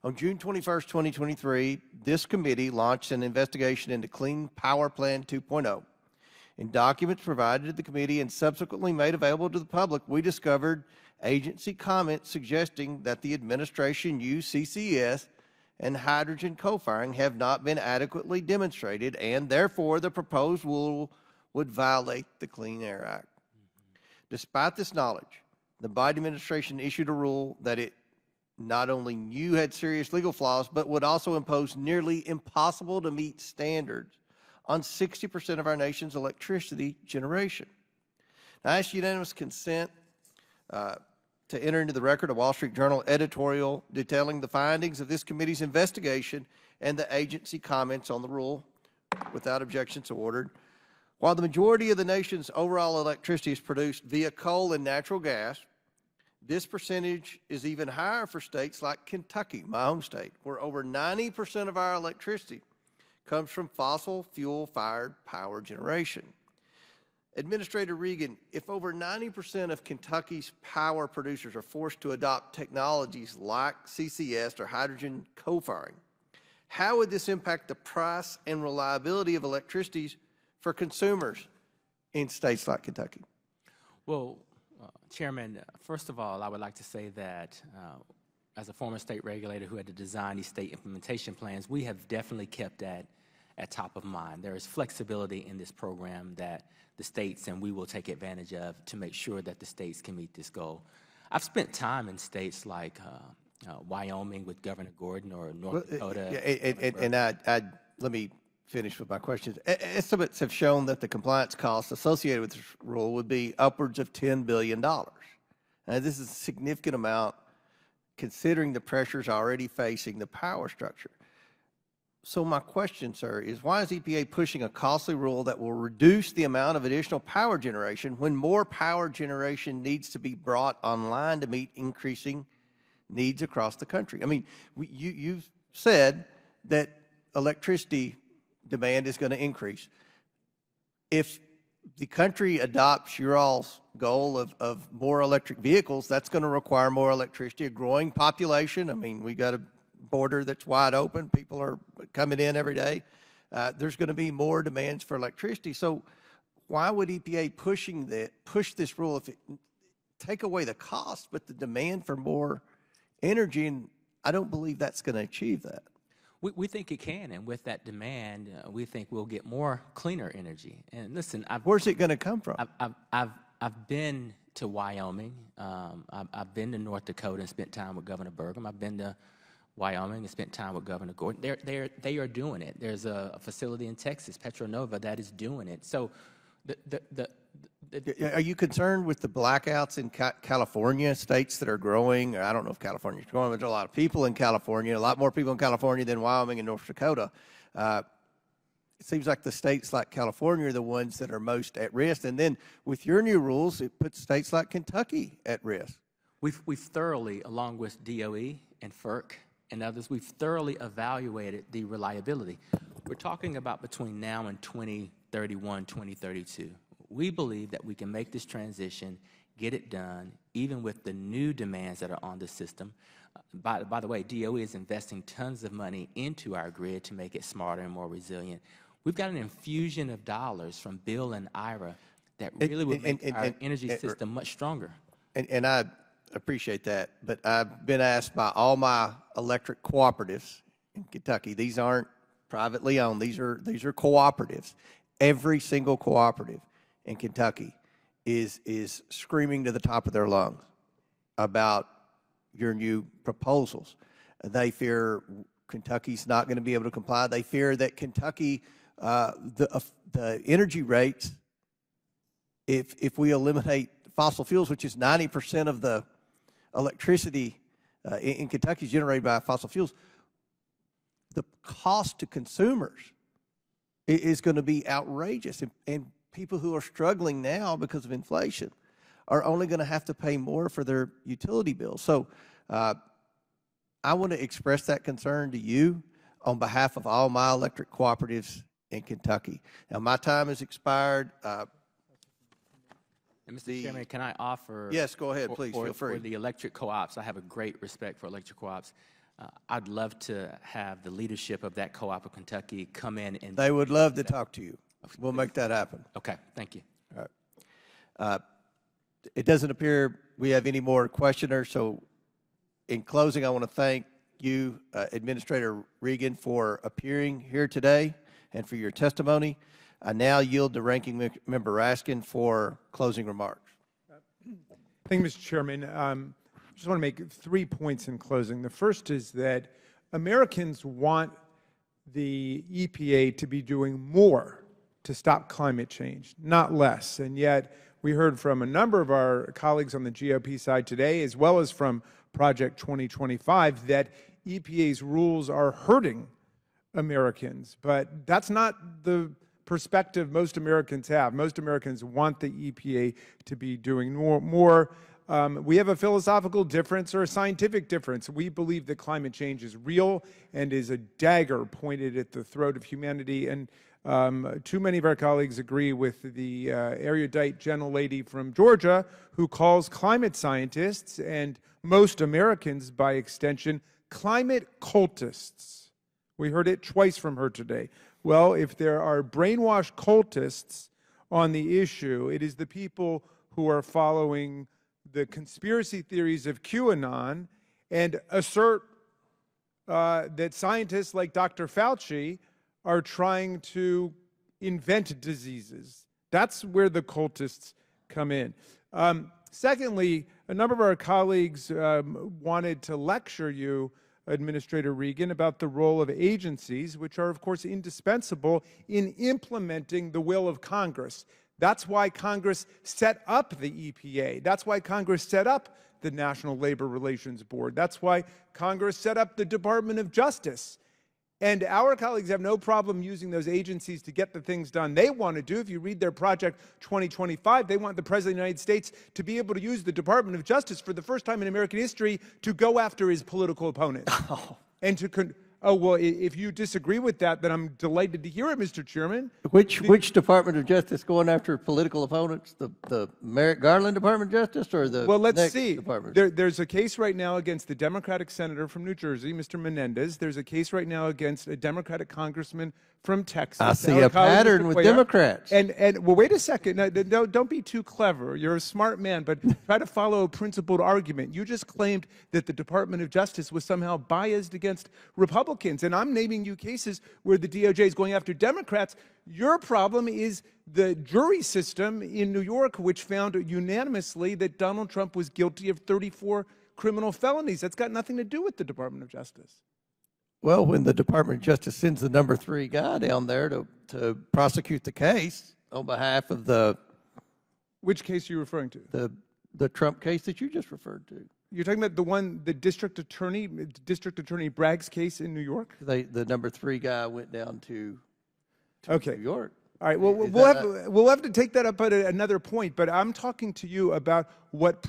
On June 21, 2023, this committee launched an investigation into Clean Power Plan 2.0. In documents provided to the committee and subsequently made available to the public, we discovered agency comments suggesting that the administration used CCS and hydrogen co-firing have not been adequately demonstrated, and therefore the proposed rule would violate the Clean Air Act. Despite this knowledge, the Biden administration issued a rule that it not only knew had serious legal flaws, but would also impose nearly impossible to meet standards on 60% of our nation's electricity generation. Now, I ask unanimous consent to enter into the record a Wall Street Journal editorial detailing the findings of this committee's investigation and the agency comments on the rule. Without objection, so ordered. While the majority of the nation's overall electricity is produced via coal and natural gas, this percentage is even higher for states like Kentucky, my home state, where over 90% of our electricity comes from fossil fuel-fired power generation. Administrator Regan, if over 90% of Kentucky's power producers are forced to adopt technologies like CCS or hydrogen co-firing, how would this impact the price and reliability of electricity for consumers in states like Kentucky? Well, Chairman, first of all, I would like to say that as a former state regulator who had to design these state implementation plans, we have definitely kept that at top of mind. There is flexibility in this program that the states and we will take advantage of to make sure that the states can meet this goal. I've spent time in states like Wyoming with Governor Gordon or North Dakota. Let me finish with my questions. Estimates have shown that the compliance costs associated with this rule would be upwards of $10 billion. Now, this is a significant amount considering the pressures already facing the power structure. So my question, sir, is why is EPA pushing a costly rule that will reduce the amount of additional power generation when more power generation needs to be brought online to meet increasing needs across the country? I mean, you've said that electricity demand is going to increase. If the country adopts your all's goal of more electric vehicles, that's going to require more electricity, a growing population. I mean, we got a border that's wide open. People are coming in every day. There's going to be more demands for electricity. So why would EPA push this rule if it take away the cost, but the demand for more energy? And I don't believe that's going to achieve that. We think it can, and with that demand, we think we'll get more cleaner energy. And listen, where's it going to come from? I've been to Wyoming. I've been to North Dakota and spent time with Governor Burgum. I've been to Wyoming and spent time with Governor Gordon. They are doing it. There's a facility in Texas, Petronova, that is doing it. So are you concerned with the blackouts in California, states that are growing? I don't know if California is growing, but there's a lot of people in California, a lot more people in California than Wyoming and North Dakota. It seems like the states like California are the ones that are most at risk. And then with your new rules, it puts states like Kentucky at risk. We've thoroughly, along with DOE and FERC and others, we've thoroughly evaluated the reliability. We're talking about between now and 2031, 2032. We believe that we can make this transition, get it done, even with the new demands that are on the system. By the way, DOE is investing tons of money into our grid to make it smarter and more resilient. We've got an infusion of dollars from Bill and IRA that really would make our energy system much stronger. And I appreciate that, but I've been asked by all my electric cooperatives in Kentucky. These aren't privately owned. These are cooperatives. Every single cooperative in Kentucky is screaming to the top of their lungs about your new proposals. They fear Kentucky's not going to be able to comply. They fear that Kentucky, the energy rates, if we eliminate fossil fuels, which is 90% of the electricity in Kentucky is generated by fossil fuels, the cost to consumers is going to be outrageous. And people who are struggling now because of inflation are only going to have to pay more for their utility bills. So I want to express that concern to you on behalf of all my electric cooperatives in Kentucky. Now, my time has expired. And Mr. Chairman, can I offer? Yes, go ahead, please, feel free. For the electric co-ops, I have a great respect for electric co-ops. I'd love to have the leadership of that co-op of Kentucky come in and... They would love to talk to you. We'll make that happen. Okay, thank you. All right. It doesn't appear we have any more questioners, so in closing, I want to thank you, Administrator Regan, for appearing here today and for your testimony. I now yield to Ranking Member Raskin for closing remarks. Thank you, Mr. Chairman. I just want to make 3 points in closing. The first is that Americans want the EPA to be doing more to stop climate change, not less. And yet, we heard from a number of our colleagues on the GOP side today, as well as from Project 2025, that EPA's rules are hurting Americans. But that's not the perspective most Americans have. Most Americans want the EPA to be doing more. We have a philosophical difference or a scientific difference. We believe that climate change is real and is a dagger pointed at the throat of humanity. And too many of our colleagues agree with the erudite gentlelady from Georgia who calls climate scientists and most Americans, by extension, climate cultists. We heard it twice from her today. Well, if there are brainwashed cultists on the issue, it is the people who are following the conspiracy theories of QAnon and assert that scientists like Dr. Fauci are trying to invent diseases. That's where the cultists come in. Secondly, a number of our colleagues wanted to lecture you, Administrator Regan, about the role of agencies, which are, of course, indispensable in implementing the will of Congress. That's why Congress set up the EPA. That's why Congress set up the National Labor Relations Board. That's why Congress set up the Department of Justice. And our colleagues have no problem using those agencies to get the things done they want to do. If you read their Project 2025, they want the President of the United States to be able to use the Department of Justice for the first time in American history to go after his political opponents. And to Oh, well, if you disagree with that, then I'm delighted to hear it, Mr. Chairman. Which Department of Justice going after political opponents? The Merrick Garland Department of Justice or the Well, let's next see. Department? There's a case right now against the Democratic senator from New Jersey, Mr. Menendez. There's a case right now against a Democratic congressman from Texas. I see a pattern with Democrats. And well, wait a second. No, don't be too clever. You're a smart man, but try to follow a principled argument. You just claimed that the Department of Justice was somehow biased against Republicans, and I'm naming you cases where the DOJ is going after Democrats. Your problem is the jury system in New York, which found unanimously that Donald Trump was guilty of 34 criminal felonies. That's got nothing to do with the Department of Justice. Well, when the Department of Justice sends the number 3 guy down there to prosecute the case on behalf of the... Which case are you referring to? The Trump case that you just referred to. You're talking about the District Attorney Bragg's case in New York? The number 3 guy went down to New York. All right, well, we'll have to take that up at another point, but I'm talking to you about what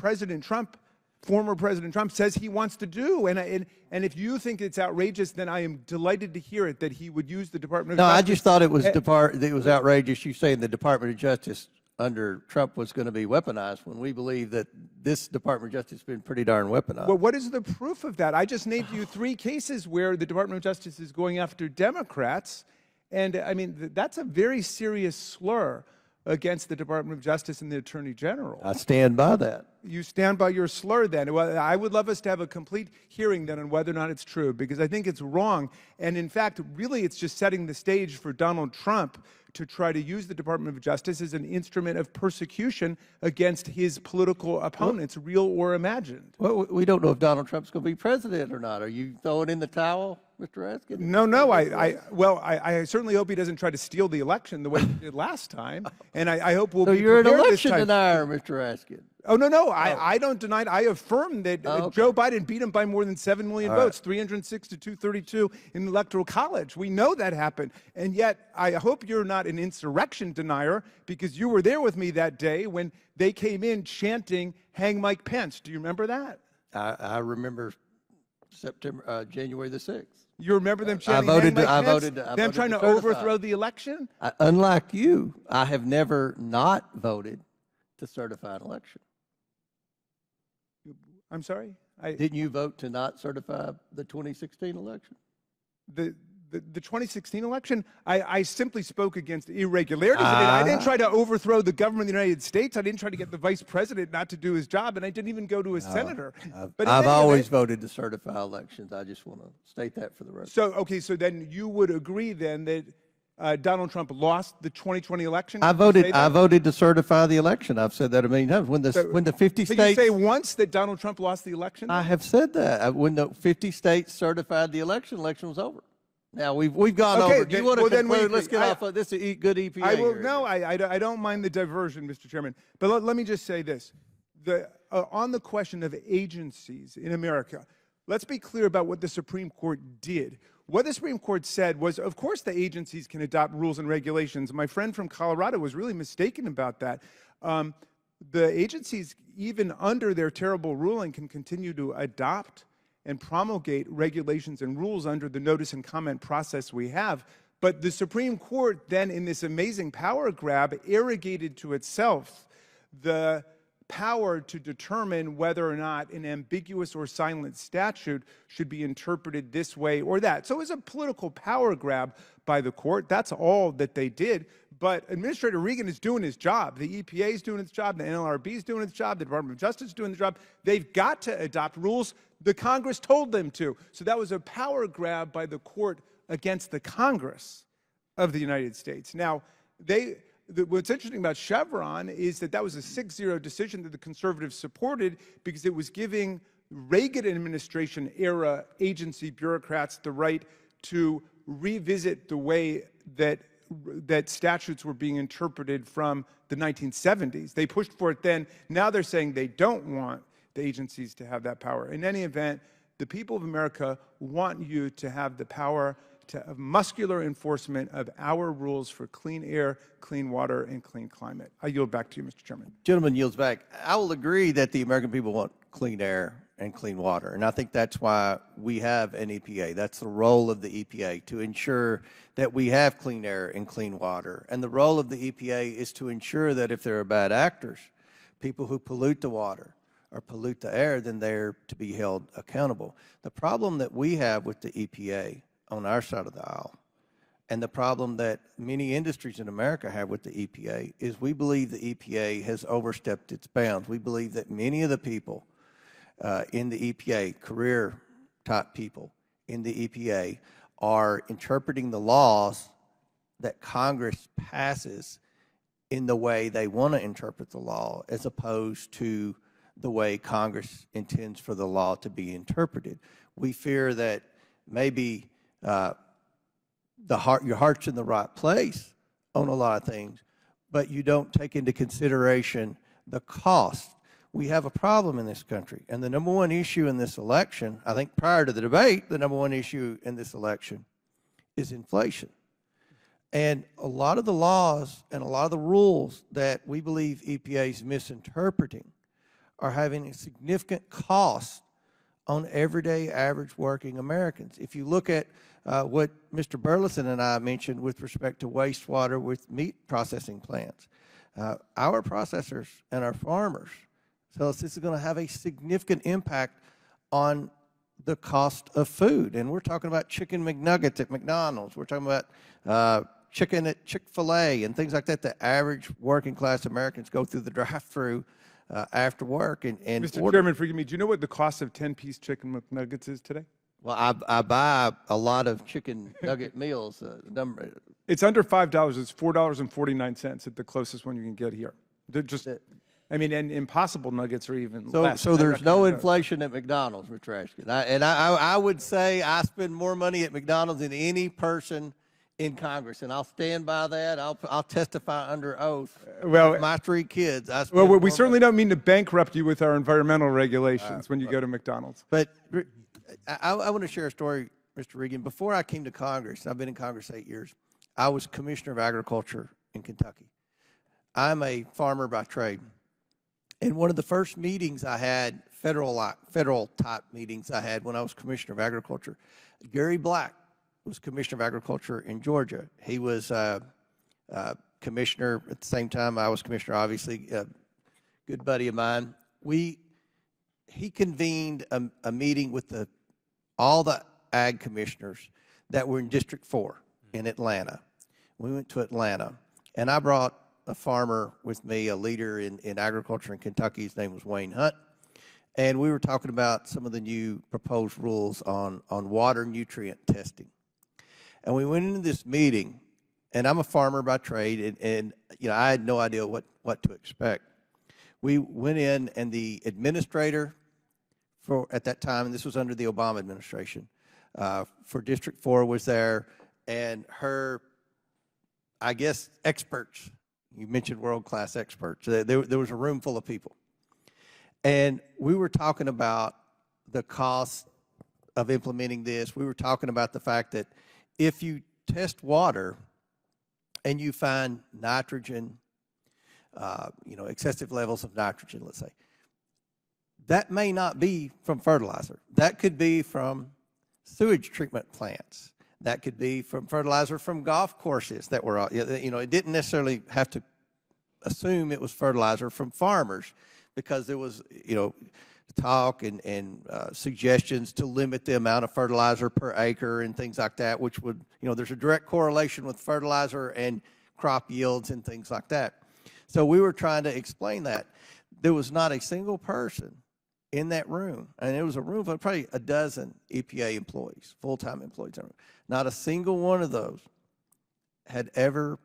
former President Trump says he wants to do, and if you think it's outrageous, then I am delighted to hear it, that he would use the Department of Justice. No, I just thought it was outrageous you saying the Department of Justice under Trump was going to be weaponized when we believe that this Department of Justice has been pretty darn weaponized. Well, what is the proof of that? I just named you 3 cases where the Department of Justice is going after Democrats, and I mean, that's a very serious slur against the Department of Justice and the Attorney General. I stand by that. You stand by your slur then. Well, I would love us to have a complete hearing then on whether or not it's true, because I think it's wrong. And in fact, really, it's just setting the stage for Donald Trump to try to use the Department of Justice as an instrument of persecution against his political opponents, real or imagined. Well, we don't know if Donald Trump's going to be president or not. Are you throwing in the towel, Mr. Raskin? No. I certainly hope he doesn't try to steal the election the way he did last time. And I hope we'll be you're an prepared election this time. denier, Mr. Raskin. Oh, no. I don't deny it. I affirm that Joe Biden beat him by more than 7 million votes, 306 to 232 in the Electoral College. We know that happened. And yet, I hope you're not an insurrection denier, because you were there with me that day when they came in chanting, "Hang Mike Pence." Do you remember that? I remember January the 6th. You remember them chanting, "Hang Mike Pence"? Them trying to overthrow the election? Unlike you, I have never not voted to certify an election. I'm sorry? Didn't you vote to not certify the 2016 election? The 2016 election, I simply spoke against irregularities. I didn't try to overthrow the government of the United States. I didn't try to get the vice president not to do his job, and I didn't even go to a senator. But I've always voted to certify elections. I just want to state that for the record. So then you would agree then that Donald Trump lost the 2020 election? I voted to certify the election. I've said that a million times. When the 50 states... Did you say once that Donald Trump lost the election? I have said that. When the 50 states certified the election was over. Now, we've gone over. Do you want to conclude? Let's get off of this. Is a good EPA. I don't mind the diversion, Mr. Chairman. But let me just say this. On the question of agencies in America, let's be clear about what the Supreme Court did. What the Supreme Court said was, of course, the agencies can adopt rules and regulations. My friend from Colorado was really mistaken about that. The agencies, even under their terrible ruling, can continue to adopt and promulgate regulations and rules under the notice and comment process we have. But the Supreme Court then, in this amazing power grab, arrogated to itself the power to determine whether or not an ambiguous or silent statute should be interpreted this way or that. So it was a political power grab by the court. That's all that they did. But Administrator Regan is doing his job. The EPA is doing its job. The NLRB is doing its job. The Department of Justice is doing the job. They've got to adopt rules. The Congress told them to. So that was a power grab by the court against the Congress of the United States. Now, what's interesting about Chevron is that was a 6-0 decision that the conservatives supported because it was giving Reagan administration era agency bureaucrats the right to revisit the way that statutes were being interpreted from the 1970s. They pushed for it then. Now they're saying they don't want the agencies to have that power. In any event, the people of America want you to have the power to have muscular enforcement of our rules for clean air, clean water, and clean climate. I yield back to you, Mr. Chairman. Gentleman yields back. I will agree that the American people want clean air and clean water. And I think that's why we have an EPA. That's the role of the EPA, to ensure that we have clean air and clean water. And the role of the EPA is to ensure that if there are bad actors, people who pollute the water or pollute the air, then they're to be held accountable. The problem that we have with the EPA on our side of the aisle, and the problem that many industries in America have with the EPA, is we believe the EPA has overstepped its bounds. We believe that many of the people in the EPA, career-type people in the EPA, are interpreting the laws that Congress passes in the way they want to interpret the law, as opposed to the way Congress intends for the law to be interpreted. We fear that maybe your heart's in the right place on a lot of things, but you don't take into consideration the cost. We have a problem in this country, and the number one issue in this election, I think prior to the debate, the number one issue in this election is inflation. And a lot of the laws and a lot of the rules that we believe EPA is misinterpreting are having a significant cost on everyday average working Americans. If you look at what Mr. Burlison and I mentioned with respect to wastewater with meat processing plants, our processors and our farmers tell us this is going to have a significant impact on the cost of food. And we're talking about chicken McNuggets at McDonald's. We're talking about chicken at Chick-fil-A and things like that. The average working class Americans go through the drive-through after work and Mr. order. Chairman, forgive me, do you know what the cost of 10-piece chicken McNuggets is today? Well, I buy a lot of chicken nugget meals. It's under $5. It's $4.49 at the closest one you can get here. They're just, I mean, and Impossible Nuggets are even less. So there's no inflation at McDonald's, Mr. Raskin. I would say I spend more money at McDonald's than any person in Congress, and I'll stand by that. I'll testify under oath. Well, my 3 kids. Well, we certainly don't mean to bankrupt you with our environmental regulations when you go to McDonald's. But I want to share a story, Mr. Regan. Before I came to Congress, I've been in Congress 8 years, I was Commissioner of Agriculture in Kentucky. I'm a farmer by trade. And one of the first meetings I had, federal type meetings I had when I was Commissioner of Agriculture, Gary Black was Commissioner of Agriculture in Georgia. He was Commissioner at the same time I was Commissioner, obviously, a good buddy of mine. He convened a meeting with all the ag commissioners that were in District 4 in Atlanta. We went to Atlanta, and I brought a farmer with me, a leader in agriculture in Kentucky. His name was Wayne Hunt. And we were talking about some of the new proposed rules on water nutrient testing. And we went into this meeting, and I'm a farmer by trade, and you know, I had no idea what to expect. We went in, and the administrator at that time, and this was under the Obama administration, for District 4 was there, and her, I guess, experts. You mentioned world-class experts. There was a room full of people. And we were talking about the cost of implementing this. We were talking about the fact that if you test water and you find nitrogen, excessive levels of nitrogen, let's say, that may not be from fertilizer. That could be from sewage treatment plants. That could be from fertilizer from golf courses that were, it didn't necessarily have to assume it was fertilizer from farmers, because there was, talk and suggestions to limit the amount of fertilizer per acre and things like that, which would, there's a direct correlation with fertilizer and crop yields and things like that. So we were trying to explain that. There was not a single person in that room, and it was a room of probably a dozen EPA employees, full-time employees. Not a single one of those had ever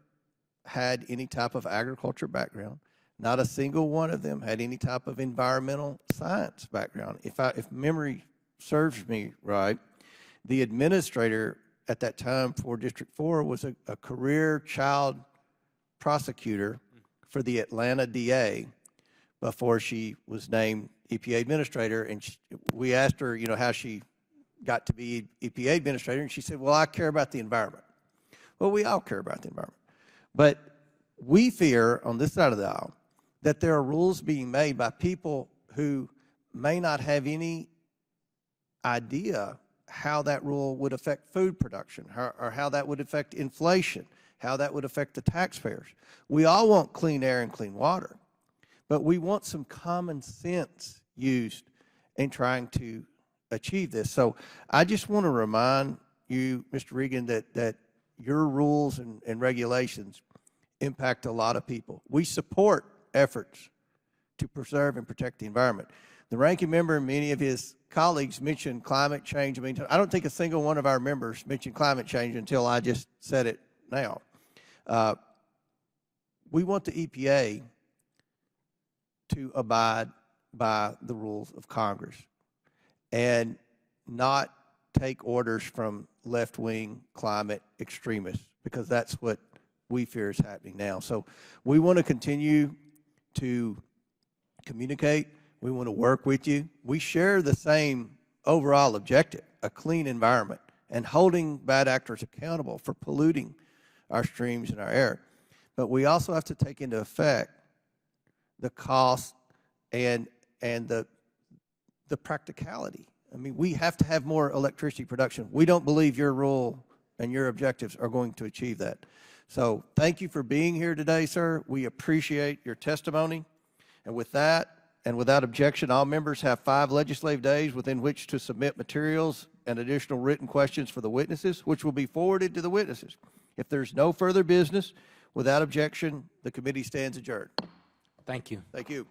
had any type of agriculture background. Not a single one of them had any type of environmental science background. If memory serves me right, the administrator at that time for District 4 was a career child prosecutor for the Atlanta DA before she was named EPA Administrator. And we asked her, how she got to be EPA Administrator, and she said, well, I care about the environment. Well, we all care about the environment. But we fear on this side of the aisle that there are rules being made by people who may not have any idea how that rule would affect food production, or how that would affect inflation, how that would affect the taxpayers. We all want clean air and clean water, but we want some common sense used in trying to achieve this. So I just want to remind you, Mr. Regan, that your rules and regulations impact a lot of people. We support efforts to preserve and protect the environment. The ranking member and many of his colleagues mentioned climate change. I mean, I don't think a single one of our members mentioned climate change until I just said it now. We want the EPA to abide by the rules of Congress and not take orders from left-wing climate extremists, because that's what we fear is happening now. So we want to continue to communicate. We want to work with you. We share the same overall objective, a clean environment, and holding bad actors accountable for polluting our streams and our air. But we also have to take into effect the cost and the practicality. I mean, we have to have more electricity production. We don't believe your rule and your objectives are going to achieve that. So thank you for being here today, sir. We appreciate your testimony. And with that, and without objection, all members have 5 legislative days within which to submit materials and additional written questions for the witnesses, which will be forwarded to the witnesses. If there's no further business, without objection, the committee stands adjourned. Thank you. Thank you.